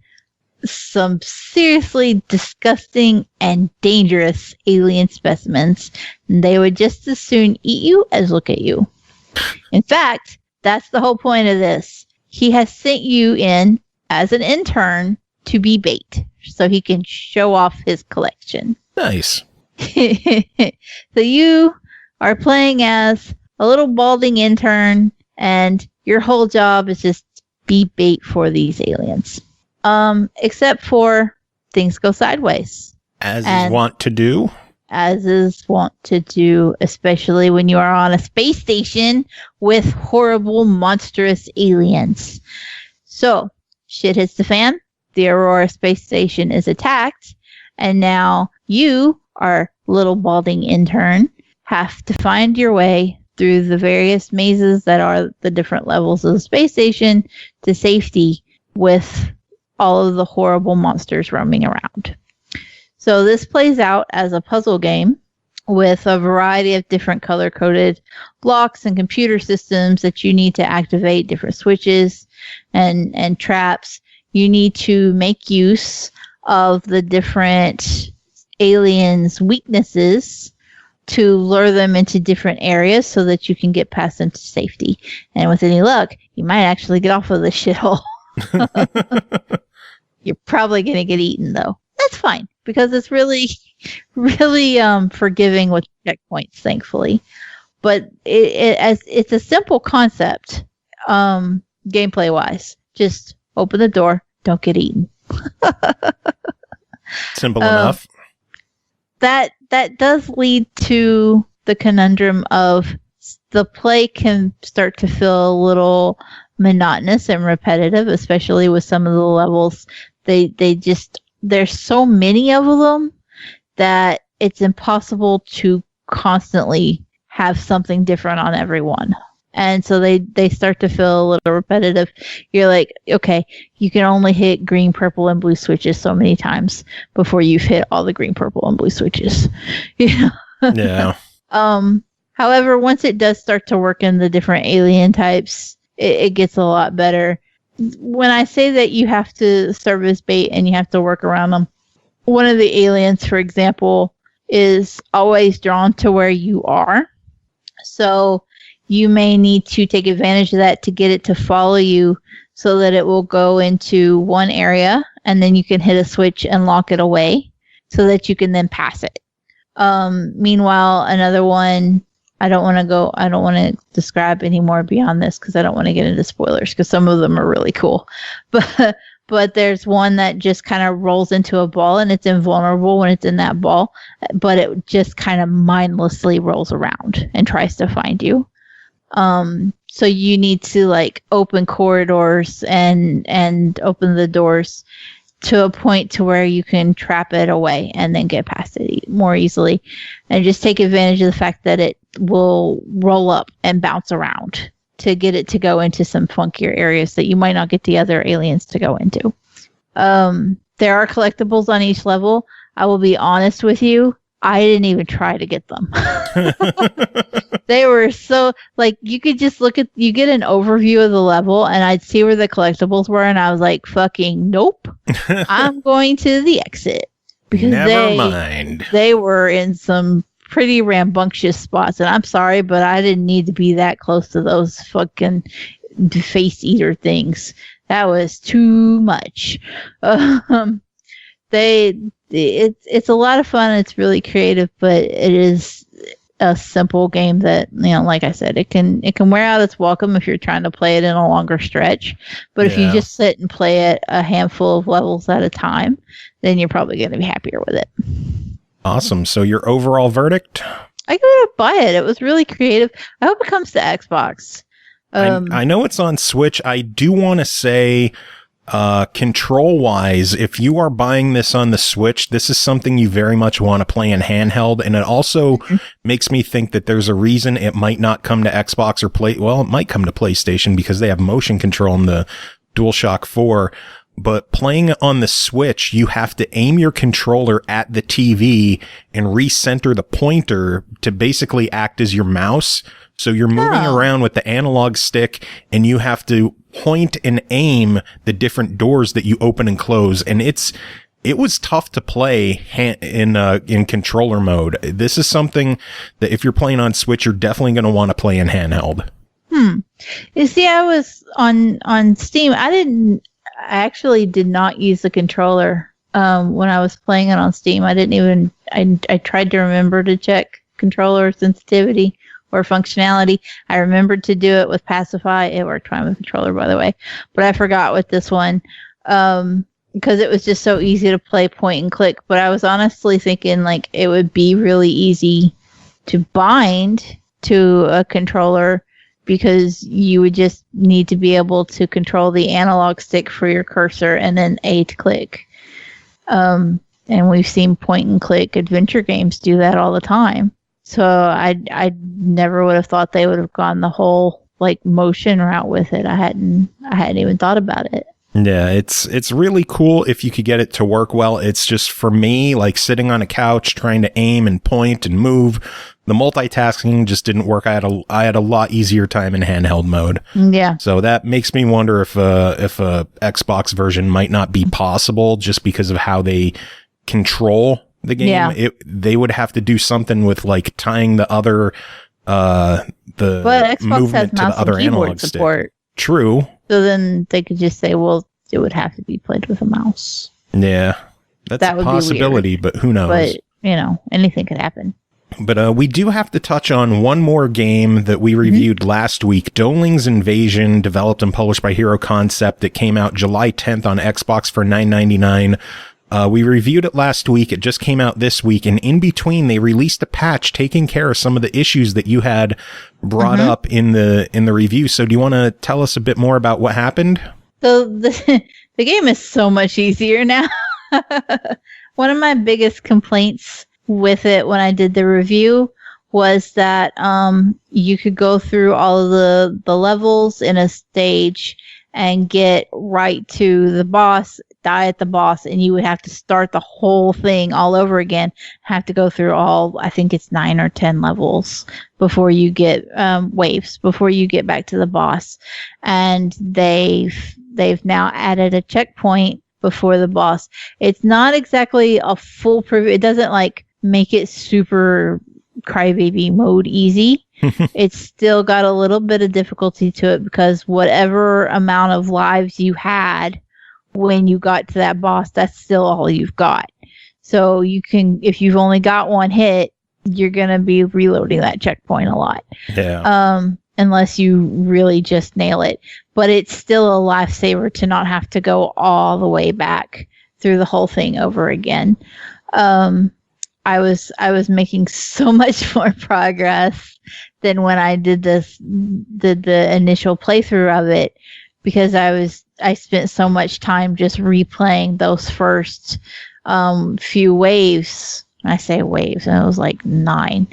some seriously disgusting and dangerous alien specimens. And they would just as soon eat you as look at you. In fact, that's the whole point of this. He has sent you in as an intern to be bait so he can show off his collection. Nice. So you are playing as a little balding intern, and your whole job is just be bait for these aliens. Except for things go sideways. As is wont to do. As is wont to do, especially when you are on a space station with horrible, monstrous aliens. So, shit hits the fan. The Aurora space station is attacked. And now you, our little balding intern, have to find your way through the various mazes that are the different levels of the space station to safety with all of the horrible monsters roaming around. So this plays out as a puzzle game with a variety of different color-coded blocks and computer systems that you need to activate, different switches and traps. You need to make use of the different aliens' weaknesses to lure them into different areas so that you can get past them to safety. And with any luck, you might actually get off of the shithole. You're probably going to get eaten, though. That's fine, because it's really, really forgiving with checkpoints, thankfully. But it's a simple concept, gameplay-wise. Just open the door, don't get eaten. Simple enough. That does lead to the conundrum of the play can start to feel a little monotonous and repetitive, especially with some of the levels. There's so many of them that it's impossible to constantly have something different on every one. And so they start to feel a little repetitive. You're like, okay, you can only hit green, purple, and blue switches so many times before you've hit all the green, purple, and blue switches. Yeah. However, once it does start to work in the different alien types, it gets a lot better. When I say that you have to serve as bait and you have to work around them, one of the aliens, for example, is always drawn to where you are. So you may need to take advantage of that to get it to follow you so that it will go into one area and then you can hit a switch and lock it away so that you can then pass it. Meanwhile, another one, I don't want to describe any more beyond this because I don't want to get into spoilers because some of them are really cool. But there's one that just kind of rolls into a ball and it's invulnerable when it's in that ball, but it just kind of mindlessly rolls around and tries to find you. So you need to like open corridors and open the doors to a point to where you can trap it away and then get past it more easily, and just take advantage of the fact that it will roll up and bounce around to get it to go into some funkier areas that you might not get the other aliens to go into. There are collectibles on each level. I will be honest with you, I didn't even try to get them. They were so, like, you could just you get an overview of the level and I'd see where the collectibles were and I was like, fucking nope. I'm going to the exit. Because Never mind. They were in some pretty rambunctious spots, and I'm sorry, but I didn't need to be that close to those fucking face eater things. That was too much. It's a lot of fun. It's really creative, but it is a simple game that, like I said, it can wear out its welcome if you're trying to play it in a longer stretch. But if you just sit and play it a handful of levels at a time, then you're probably going to be happier with it. Awesome. So your overall verdict? I gotta buy it. It was really creative. I hope it comes to Xbox. I know it's on Switch. I do want to say, control-wise, if you are buying this on the Switch, this is something you very much want to play in handheld, and it also makes me think that there's a reason it might not come to Xbox or it might come to PlayStation because they have motion control in the DualShock 4. but playing on the Switch, you have to aim your controller at the TV and recenter the pointer to basically act as your mouse. So you're moving around with the analog stick, and you have to point and aim the different doors that you open and close. And it was tough to play in controller mode. This is something that if you're playing on Switch, you're definitely going to want to play in handheld. You see, I was on Steam. I actually did not use the controller when I was playing it on Steam. I tried to remember to check controller sensitivity or functionality. I remembered to do it with Pacify. It worked fine with controller, by the way, but I forgot with this one because it was just so easy to play point and click. But I was honestly thinking like it would be really easy to bind to a controller, because you would just need to be able to control the analog stick for your cursor and then A to click. And we've seen point and click adventure games do that all the time. So I never would have thought they would have gone the whole like motion route with it. I hadn't even thought about it. Yeah, it's really cool if you could get it to work well. It's just for me, like sitting on a couch trying to aim and point and move. The multitasking just didn't work. I had a lot easier time in handheld mode. Yeah. So that makes me wonder if a Xbox version might not be possible just because of how they control the game. Yeah. They would have to do something with like tying the other But Xbox movement has to mouse the other and keyboard analog support. stick. True. So then they could just say, well, it would have to be played with a mouse. Yeah. That's That a would be possibility, weird. but who knows? But, anything could happen. But we do have to touch on one more game that we reviewed last week, Doling's Invasion, developed and published by Hero Concept. That came out July 10th on Xbox for $9.99. We reviewed it last week. It just came out this week. And in between, they released a patch taking care of some of the issues that you had brought up in the review. So do you want to tell us a bit more about what happened? So the game is so much easier now. One of my biggest complaints with it when I did the review was that you could go through all of the levels in a stage and get right to the boss, die at the boss, and you would have to start the whole thing all over again. Have to go through I think it's 9 or 10 levels before you get waves, before you get back to the boss. And they've now added a checkpoint before the boss. It's not exactly a foolproof. It doesn't like make it super crybaby mode easy. It's still got a little bit of difficulty to it because whatever amount of lives you had when you got to that boss, that's still all you've got. So you can, if you've only got one hit, you're going to be reloading that checkpoint a lot. Yeah. Unless you really just nail it. But it's still a lifesaver to not have to go all the way back through the whole thing over again. I was making so much more progress than when I did the initial playthrough of it, because I spent so much time just replaying those first few waves. I say waves, and it was like 9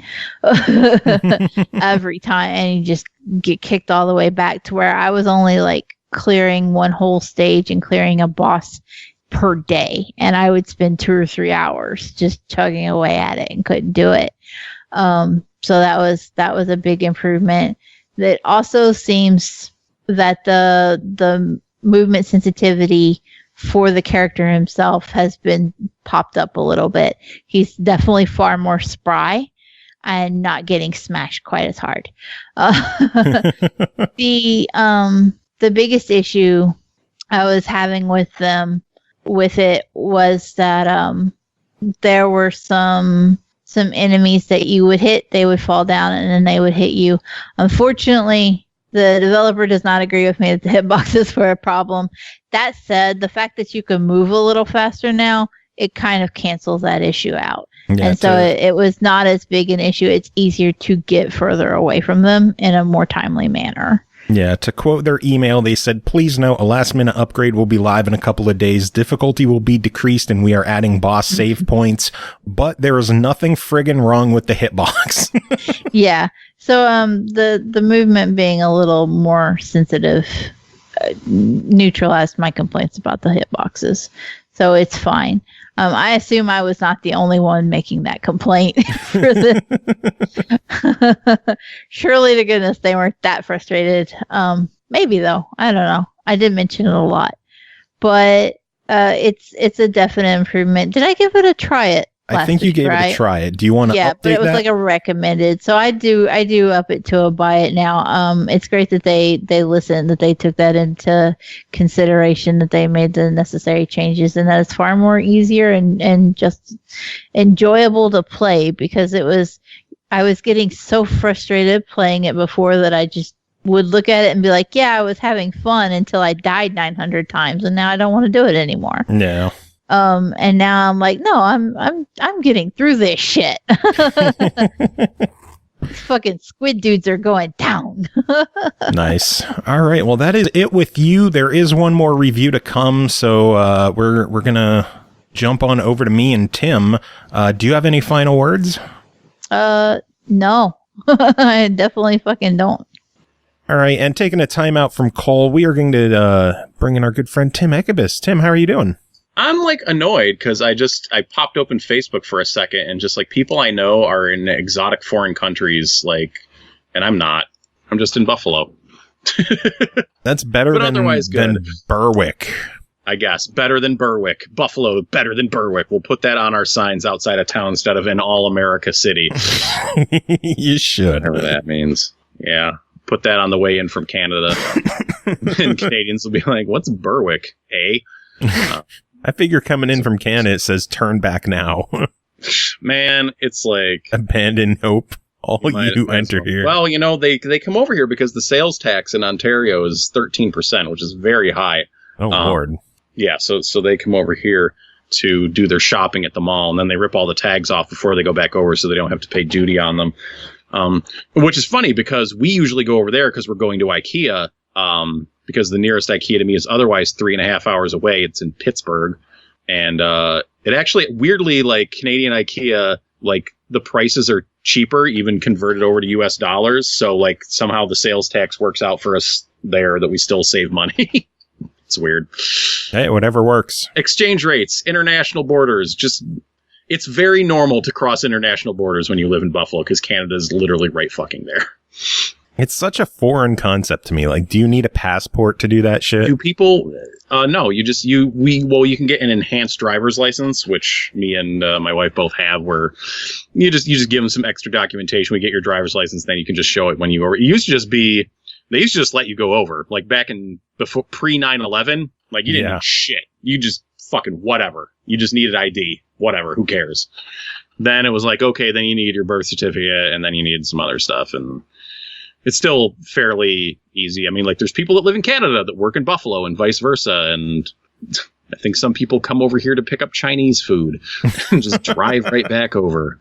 every time, and you just get kicked all the way back to where I was only like clearing one whole stage and clearing a boss per day, and I would spend 2 or 3 hours just chugging away at it and couldn't do it. So that was a big improvement. That also seems that the movement sensitivity for the character himself has been popped up a little bit. He's definitely far more spry and not getting smashed quite as hard. The biggest issue I was having with it was that there were some enemies that you would hit, they would fall down, and then they would hit you. Unfortunately, the developer does not agree with me that the hitboxes were a problem. That said, the fact that you can move a little faster now, it kind of cancels that issue out. Yeah, and so it was not as big an issue. It's easier to get further away from them in a more timely manner. Yeah, to quote their email, they said, "Please note, a last-minute upgrade will be live in a couple of days. Difficulty will be decreased, and we are adding boss save points. But there is nothing friggin' wrong with the hitbox." Yeah. So the movement being a little more sensitive neutralized my complaints about the hitboxes, so it's fine. I assume I was not the only one making that complaint for this. Surely to goodness they weren't that frustrated. Maybe though, I don't know. I did mention it a lot, but it's a definite improvement. Did I give it a try it? I think you gave it a try it. Do you want to update that? Yeah, but it was like a recommended. So I do up it to a buy it now. It's great that they listened, that they took that into consideration, that they made the necessary changes, and that it's far more easier and just enjoyable to play, because I was getting so frustrated playing it before that I just would look at it and be like, yeah, I was having fun until I died 900 times, and now I don't want to do it anymore. No. And now I'm like, no, I'm getting through this shit. Fucking squid dudes are going down. Nice. All right. Well, that is it with you. There is one more review to come, so we're gonna jump on over to me and Tim. Do you have any final words? No. I definitely fucking don't. All right. And taking a time out from Cole, we are going to bring in our good friend Tim Ekibus. Tim, how are you doing? I'm like annoyed because I popped open Facebook for a second and just like people I know are in exotic foreign countries, like, and I'm not. I'm just in Buffalo. That's better than Berwick. I guess better than Berwick. Buffalo, better than Berwick. We'll put that on our signs outside of town instead of in All America City. You should. Whatever that means. Yeah. Put that on the way in from Canada. And Canadians will be like, what's Berwick? I figure coming in from Canada, it says turn back now. Man, it's like abandon hope. All you enter here. Well, you know, they come over here because the sales tax in Ontario is 13%, which is very high. Oh, Lord. Yeah, so they come over here to do their shopping at the mall, and then they rip all the tags off before they go back over so they don't have to pay duty on them. Which is funny because we usually go over there because we're going to IKEA. Because the nearest IKEA to me is otherwise 3.5 hours away. It's in Pittsburgh. And it actually, weirdly, like Canadian IKEA, like the prices are cheaper, even converted over to US dollars. So like somehow the sales tax works out for us there that we still save money. It's weird. Hey, whatever works. Exchange rates, international borders, it's very normal to cross international borders when you live in Buffalo because Canada is literally right fucking there. It's such a foreign concept to me. Like, do you need a passport to do that shit? Do people? No, you can get an enhanced driver's license, which me and my wife both have, where you just give them some extra documentation. We get your driver's license, then you can just show it when you over. It used to just be, they used to just let you go over, like back in before pre 9/11. Like you didn't need shit. You just fucking whatever. You just needed ID, whatever. Who cares? Then it was like, okay, then you need your birth certificate, and then you need some other stuff, and it's still fairly easy. I mean, like, there's people that live in Canada that work in Buffalo and vice versa. And I think some people come over here to pick up Chinese food and just drive right back over.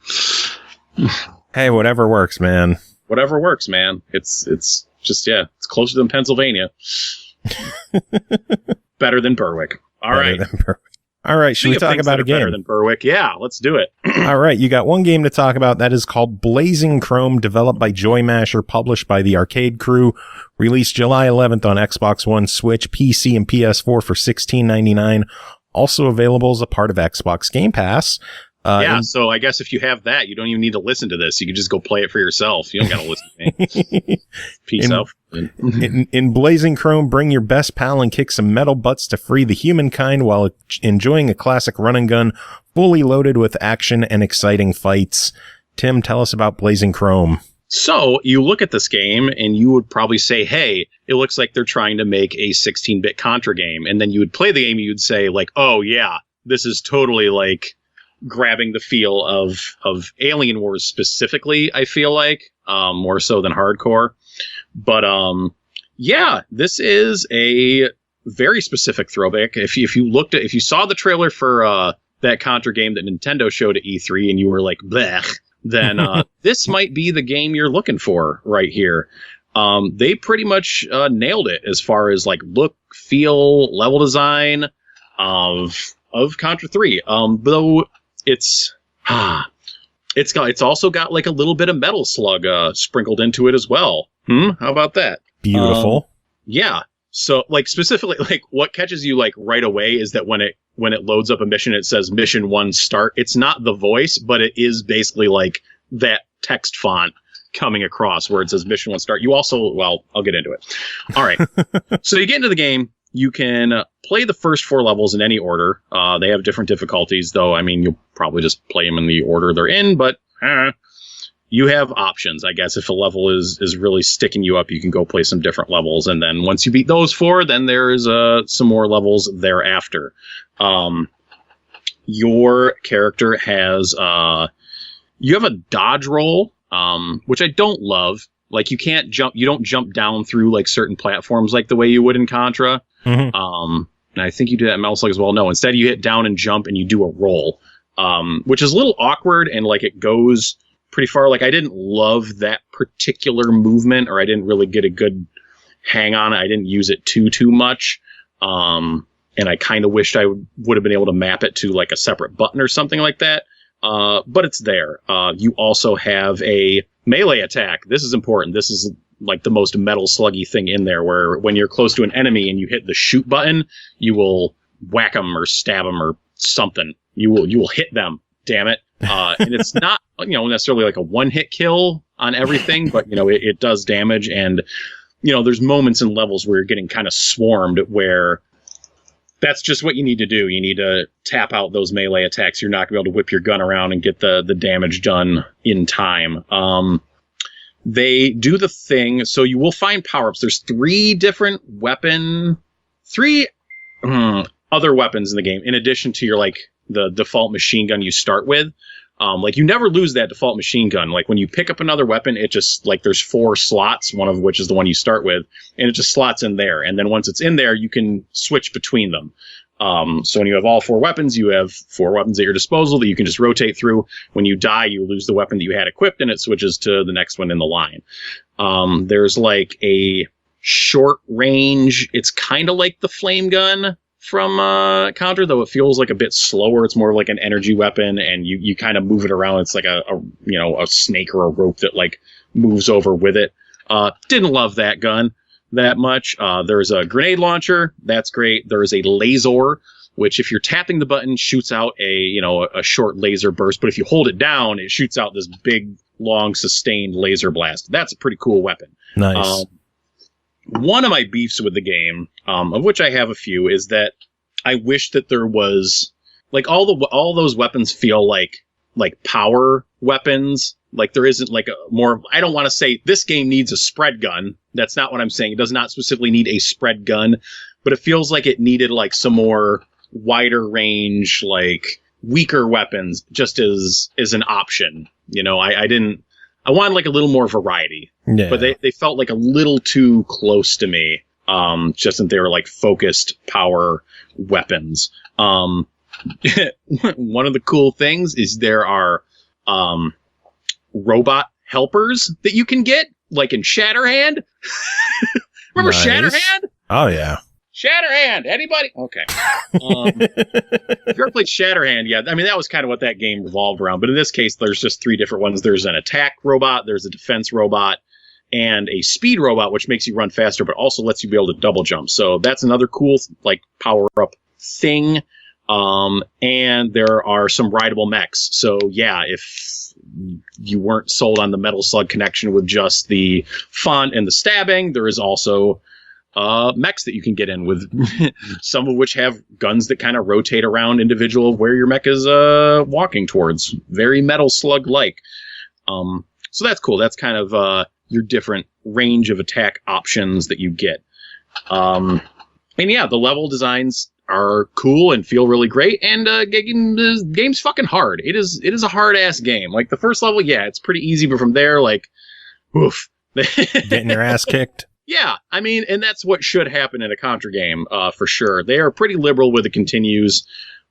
Hey, whatever works, man. Whatever works, man. It's just, yeah, it's closer than Pennsylvania. Better than Berwick. All right. All right, should we talk about a game? Better than Berwick. Yeah, let's do it. All right, you got one game to talk about. That is called Blazing Chrome, developed by Joy Masher, published by the Arcade Crew, released July 11th on Xbox One, Switch, PC, and PS4 for $16.99. Also available as a part of Xbox Game Pass. So I guess if you have that, you don't even need to listen to this. You can just go play it for yourself. You don't got to listen to me. Peace out. In Blazing Chrome, bring your best pal and kick some metal butts to free the humankind while enjoying a classic run and gun, fully loaded with action and exciting fights. Tim, tell us about Blazing Chrome. So you look at this game and you would probably say, hey, it looks like they're trying to make a 16-bit Contra game. And then you would play the game and you'd say, like, oh, yeah, this is totally like grabbing the feel of Alien Wars specifically, I feel like, more so than Hardcore. But yeah, this is a very specific throwback. If you saw the trailer for that Contra game that Nintendo showed at E3 and you were like, blech, then this might be the game you're looking for right here. They pretty much nailed it as far as like look, feel, level design of Contra 3. Though it's also got like a little bit of Metal Slug sprinkled into it as well. How about that? Beautiful. Yeah. So, like, specifically, like, what catches you, like, right away is that when it loads up a mission, it says mission 1 start. It's not the voice, but it is basically, like, that text font coming across where it says mission 1 start. You also, well, I'll get into it. All right. So you get into the game. You can play the first 4 levels in any order. They have different difficulties, though. I mean, you'll probably just play them in the order they're in, but you have options, I guess. If a level is really sticking you up, you can go play some different levels. And then once you beat those 4, then there's some more levels thereafter. Your character has... you have a dodge roll, which I don't love. Like, you don't jump down through, like, certain platforms like the way you would in Contra. Mm-hmm. And I think you do that in Metal Slug as well. No, instead you hit down and jump and you do a roll, which is a little awkward, and, like, it goes pretty far. Like, I didn't love that particular movement, or I didn't really get a good hang on it. I didn't use it too much. And I kind of wished I would have been able to map it to, like, a separate button or something like that. But it's there. You also have a melee attack. This is important. This is like the most Metal Sluggy thing in there, where when you're close to an enemy and you hit the shoot button, you will whack them or stab them or something. You will hit them. Damn it. And it's not, necessarily like a one-hit kill on everything, but, it does damage. And, there's moments in levels where you're getting kind of swarmed, where that's just what you need to do. You need to tap out those melee attacks. You're not going to be able to whip your gun around and get the damage done in time. They do the thing. So you will find power-ups. There's 3 other weapons in the game, in addition to your, like, the default machine gun you start with. Like, you never lose that default machine gun. Like, when you pick up another weapon, it just, like, there's 4 slots, one of which is the one you start with, and it just slots in there. And then once it's in there, you can switch between them. So when you have all 4 weapons, you have 4 weapons at your disposal that you can just rotate through. When you die, you lose the weapon that you had equipped, and it switches to the next one in the line. There's, like, a short range. It's kind of like the flame gun from Contra, though it feels like a bit slower. It's more like an energy weapon, and you kind of move it around. It's like a snake or a rope that, like, moves over with it. Didn't love that gun that much. There's a grenade launcher. That's great. There's a laser, which, if you're tapping the button, shoots out a short laser burst, but if you hold it down, it shoots out this big, long, sustained laser blast. That's a pretty cool weapon. Nice. One of my beefs with the game, of which I have a few, is that I wish that there was, like, all those weapons feel like power weapons. Like, there isn't, like, a more, I don't want to say this game needs a spread gun. That's not what I'm saying. It does not specifically need a spread gun, but it feels like it needed, like, some more wider range, like, weaker weapons just as an option. I wanted, like, a little more variety. Yeah. But they felt like a little too close to me. Just that they were, like, focused power weapons. One of the cool things is there are robot helpers that you can get, like in Shatterhand. Remember nice. Shatterhand? Oh, yeah. Shatterhand! Anybody? Okay. If you ever played Shatterhand, yeah, I mean, that was kind of what that game revolved around. But in this case, there's just 3 different ones. There's an attack robot, there's a defense robot, and a speed robot, which makes you run faster, but also lets you be able to double jump. So that's another cool, like, power-up thing. And there are some rideable mechs. So, yeah, if you weren't sold on the Metal Slug connection with just the font and the stabbing, there is also mechs that you can get in with, some of which have guns that kind of rotate around individual of where your mech is walking towards. Very Metal Slug-like. So that's cool. That's kind of your different range of attack options that you get. And yeah, the level designs are cool and feel really great, and the game's fucking hard. It is a hard-ass game. Like, the first level, yeah, it's pretty easy, but from there, like, oof. Getting your ass kicked? Yeah, I mean, and that's what should happen in a Contra game, for sure. They are pretty liberal with the continues,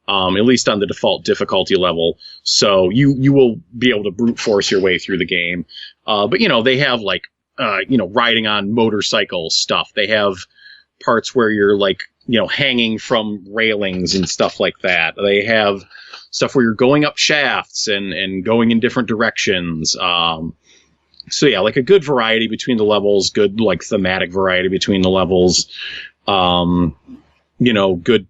at least on the default difficulty level, so you will be able to brute force your way through the game. But, they have, like, riding on motorcycle stuff. They have parts where you're, like, hanging from railings and stuff like that. They have stuff where you're going up shafts and going in different directions. So yeah, like a good variety between the levels, good, like, thematic variety between the levels. good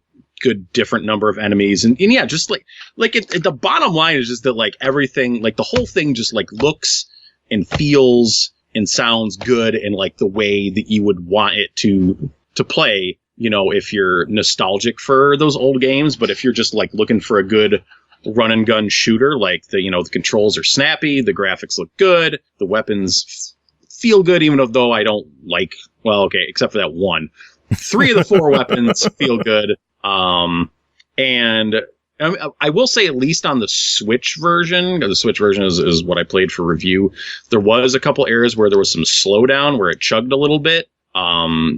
different number of enemies, and yeah, just the bottom line is just that like everything, like the whole thing just like looks and feels and sounds good in like the way that you would want it to play, if you're nostalgic for those old games. But if you're just like looking for a good run and gun shooter, like the controls are snappy, the graphics look good, the weapons feel good, even though I don't like, except for that one. 3 of the 4 weapons feel good. And I will say, at least on the Switch version, the Switch version is what I played for review, there was a couple areas where there was some slowdown, where it chugged a little bit,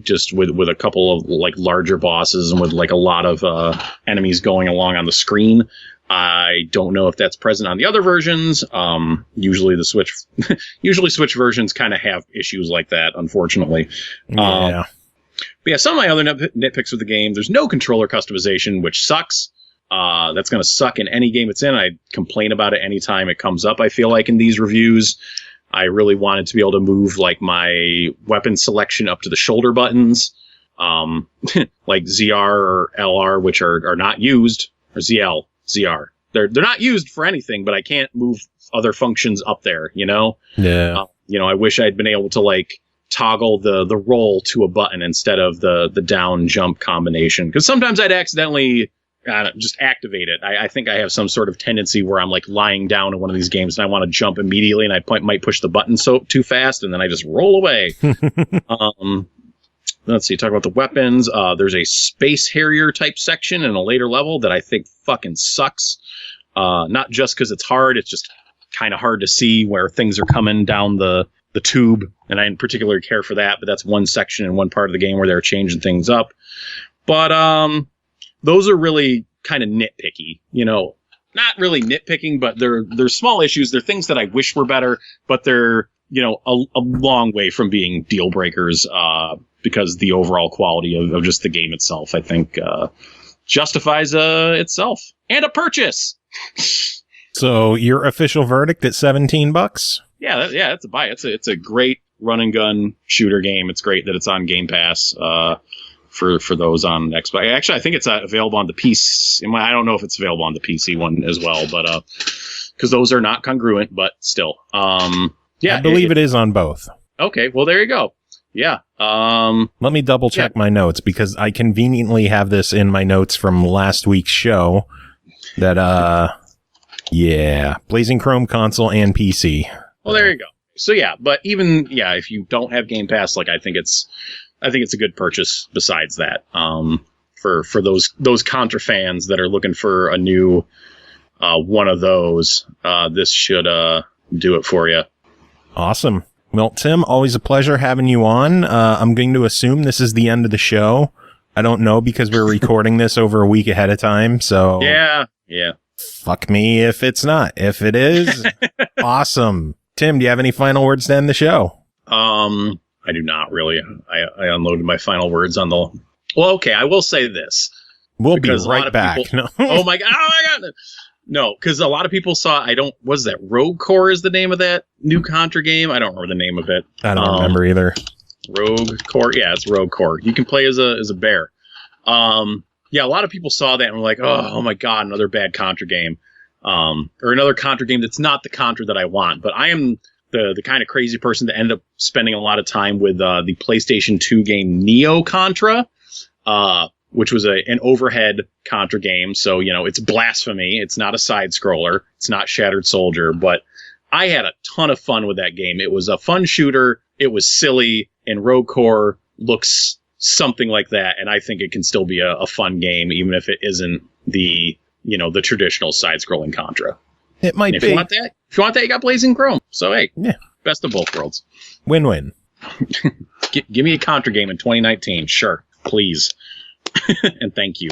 just with a couple of like larger bosses and with like a lot of enemies going along on the screen. I don't know if that's present on the other versions. Usually Switch versions kind of have issues like that, unfortunately. Yeah. But yeah, some of my other nitpicks with the game, there's no controller customization, which sucks. That's going to suck in any game it's in. I complain about it anytime it comes up, I feel like, in these reviews. I really wanted to be able to move like my weapon selection up to the shoulder buttons, like ZR or LR, which are not used, or ZR. They're not used for anything, but I can't move other functions up there, Yeah. I wish I'd been able to like toggle the roll to a button instead of the down jump combination, because sometimes I'd accidentally just activate it. I think I have some sort of tendency where I'm like lying down in one of these games and I want to jump immediately, and I might push the button too fast, and then I just roll away. Let's see, talk about the weapons. There's a Space Harrier type section in a later level that I think fucking sucks. Not just because it's hard, it's just kind of hard to see where things are coming down the tube, and I in particular care for that, but that's one section in one part of the game where they're changing things up. But those are really kind of nitpicky, not really nitpicking, but they're small issues. They're things that I wish were better, but they're, a long way from being deal breakers, because the overall quality of just the game itself, I think, justifies itself and a purchase. So your official verdict at $17? Yeah, it's a buy. It's a great run and gun shooter game. It's great that it's on Game Pass for those on Xbox. Actually, I think it's available on the PC. I don't know if it's available on the PC one as well, but because those are not congruent, but still. Yeah, I believe it is on both. Okay, well there you go. Yeah. Let me double check my notes, because I conveniently have this in my notes from last week's show. That Blazing Chrome console and PC. Well, there you go. So yeah, but even if you don't have Game Pass, like I think it's a good purchase. Besides that, for those Contra fans that are looking for a new one of those, this should do it for you. Awesome. Well, Tim, always a pleasure having you on. I'm going to assume this is the end of the show. I don't know, because we're recording this over a week ahead of time. So yeah. Fuck me if it's not. If it is, awesome. Tim, do you have any final words to end the show? I do not really. I unloaded my final words on the... Well, okay, I will say this. We'll be right back. People... Oh my god. No, because a lot of people saw... Was that Rogue Core is the name of that new Contra game? I don't remember the name of it. I don't remember either. Rogue Core? Yeah, it's Rogue Core. You can play as a bear. Yeah, a lot of people saw that and were like, oh my god, another bad Contra game. Or another Contra game that's not the Contra that I want. But I am the kind of crazy person that ended up spending a lot of time with the PlayStation 2 game Neo Contra, which was an overhead Contra game. So, it's blasphemy. It's not a side-scroller. It's not Shattered Soldier. But I had a ton of fun with that game. It was a fun shooter. It was silly. And Rogue Core looks something like that. And I think it can still be a fun game, even if it isn't the traditional side-scrolling Contra. It might be. If you want that, you got Blazing Chrome. So, hey, best of both worlds. Win-win. Give me a Contra game in 2019. Sure. Please. And thank you.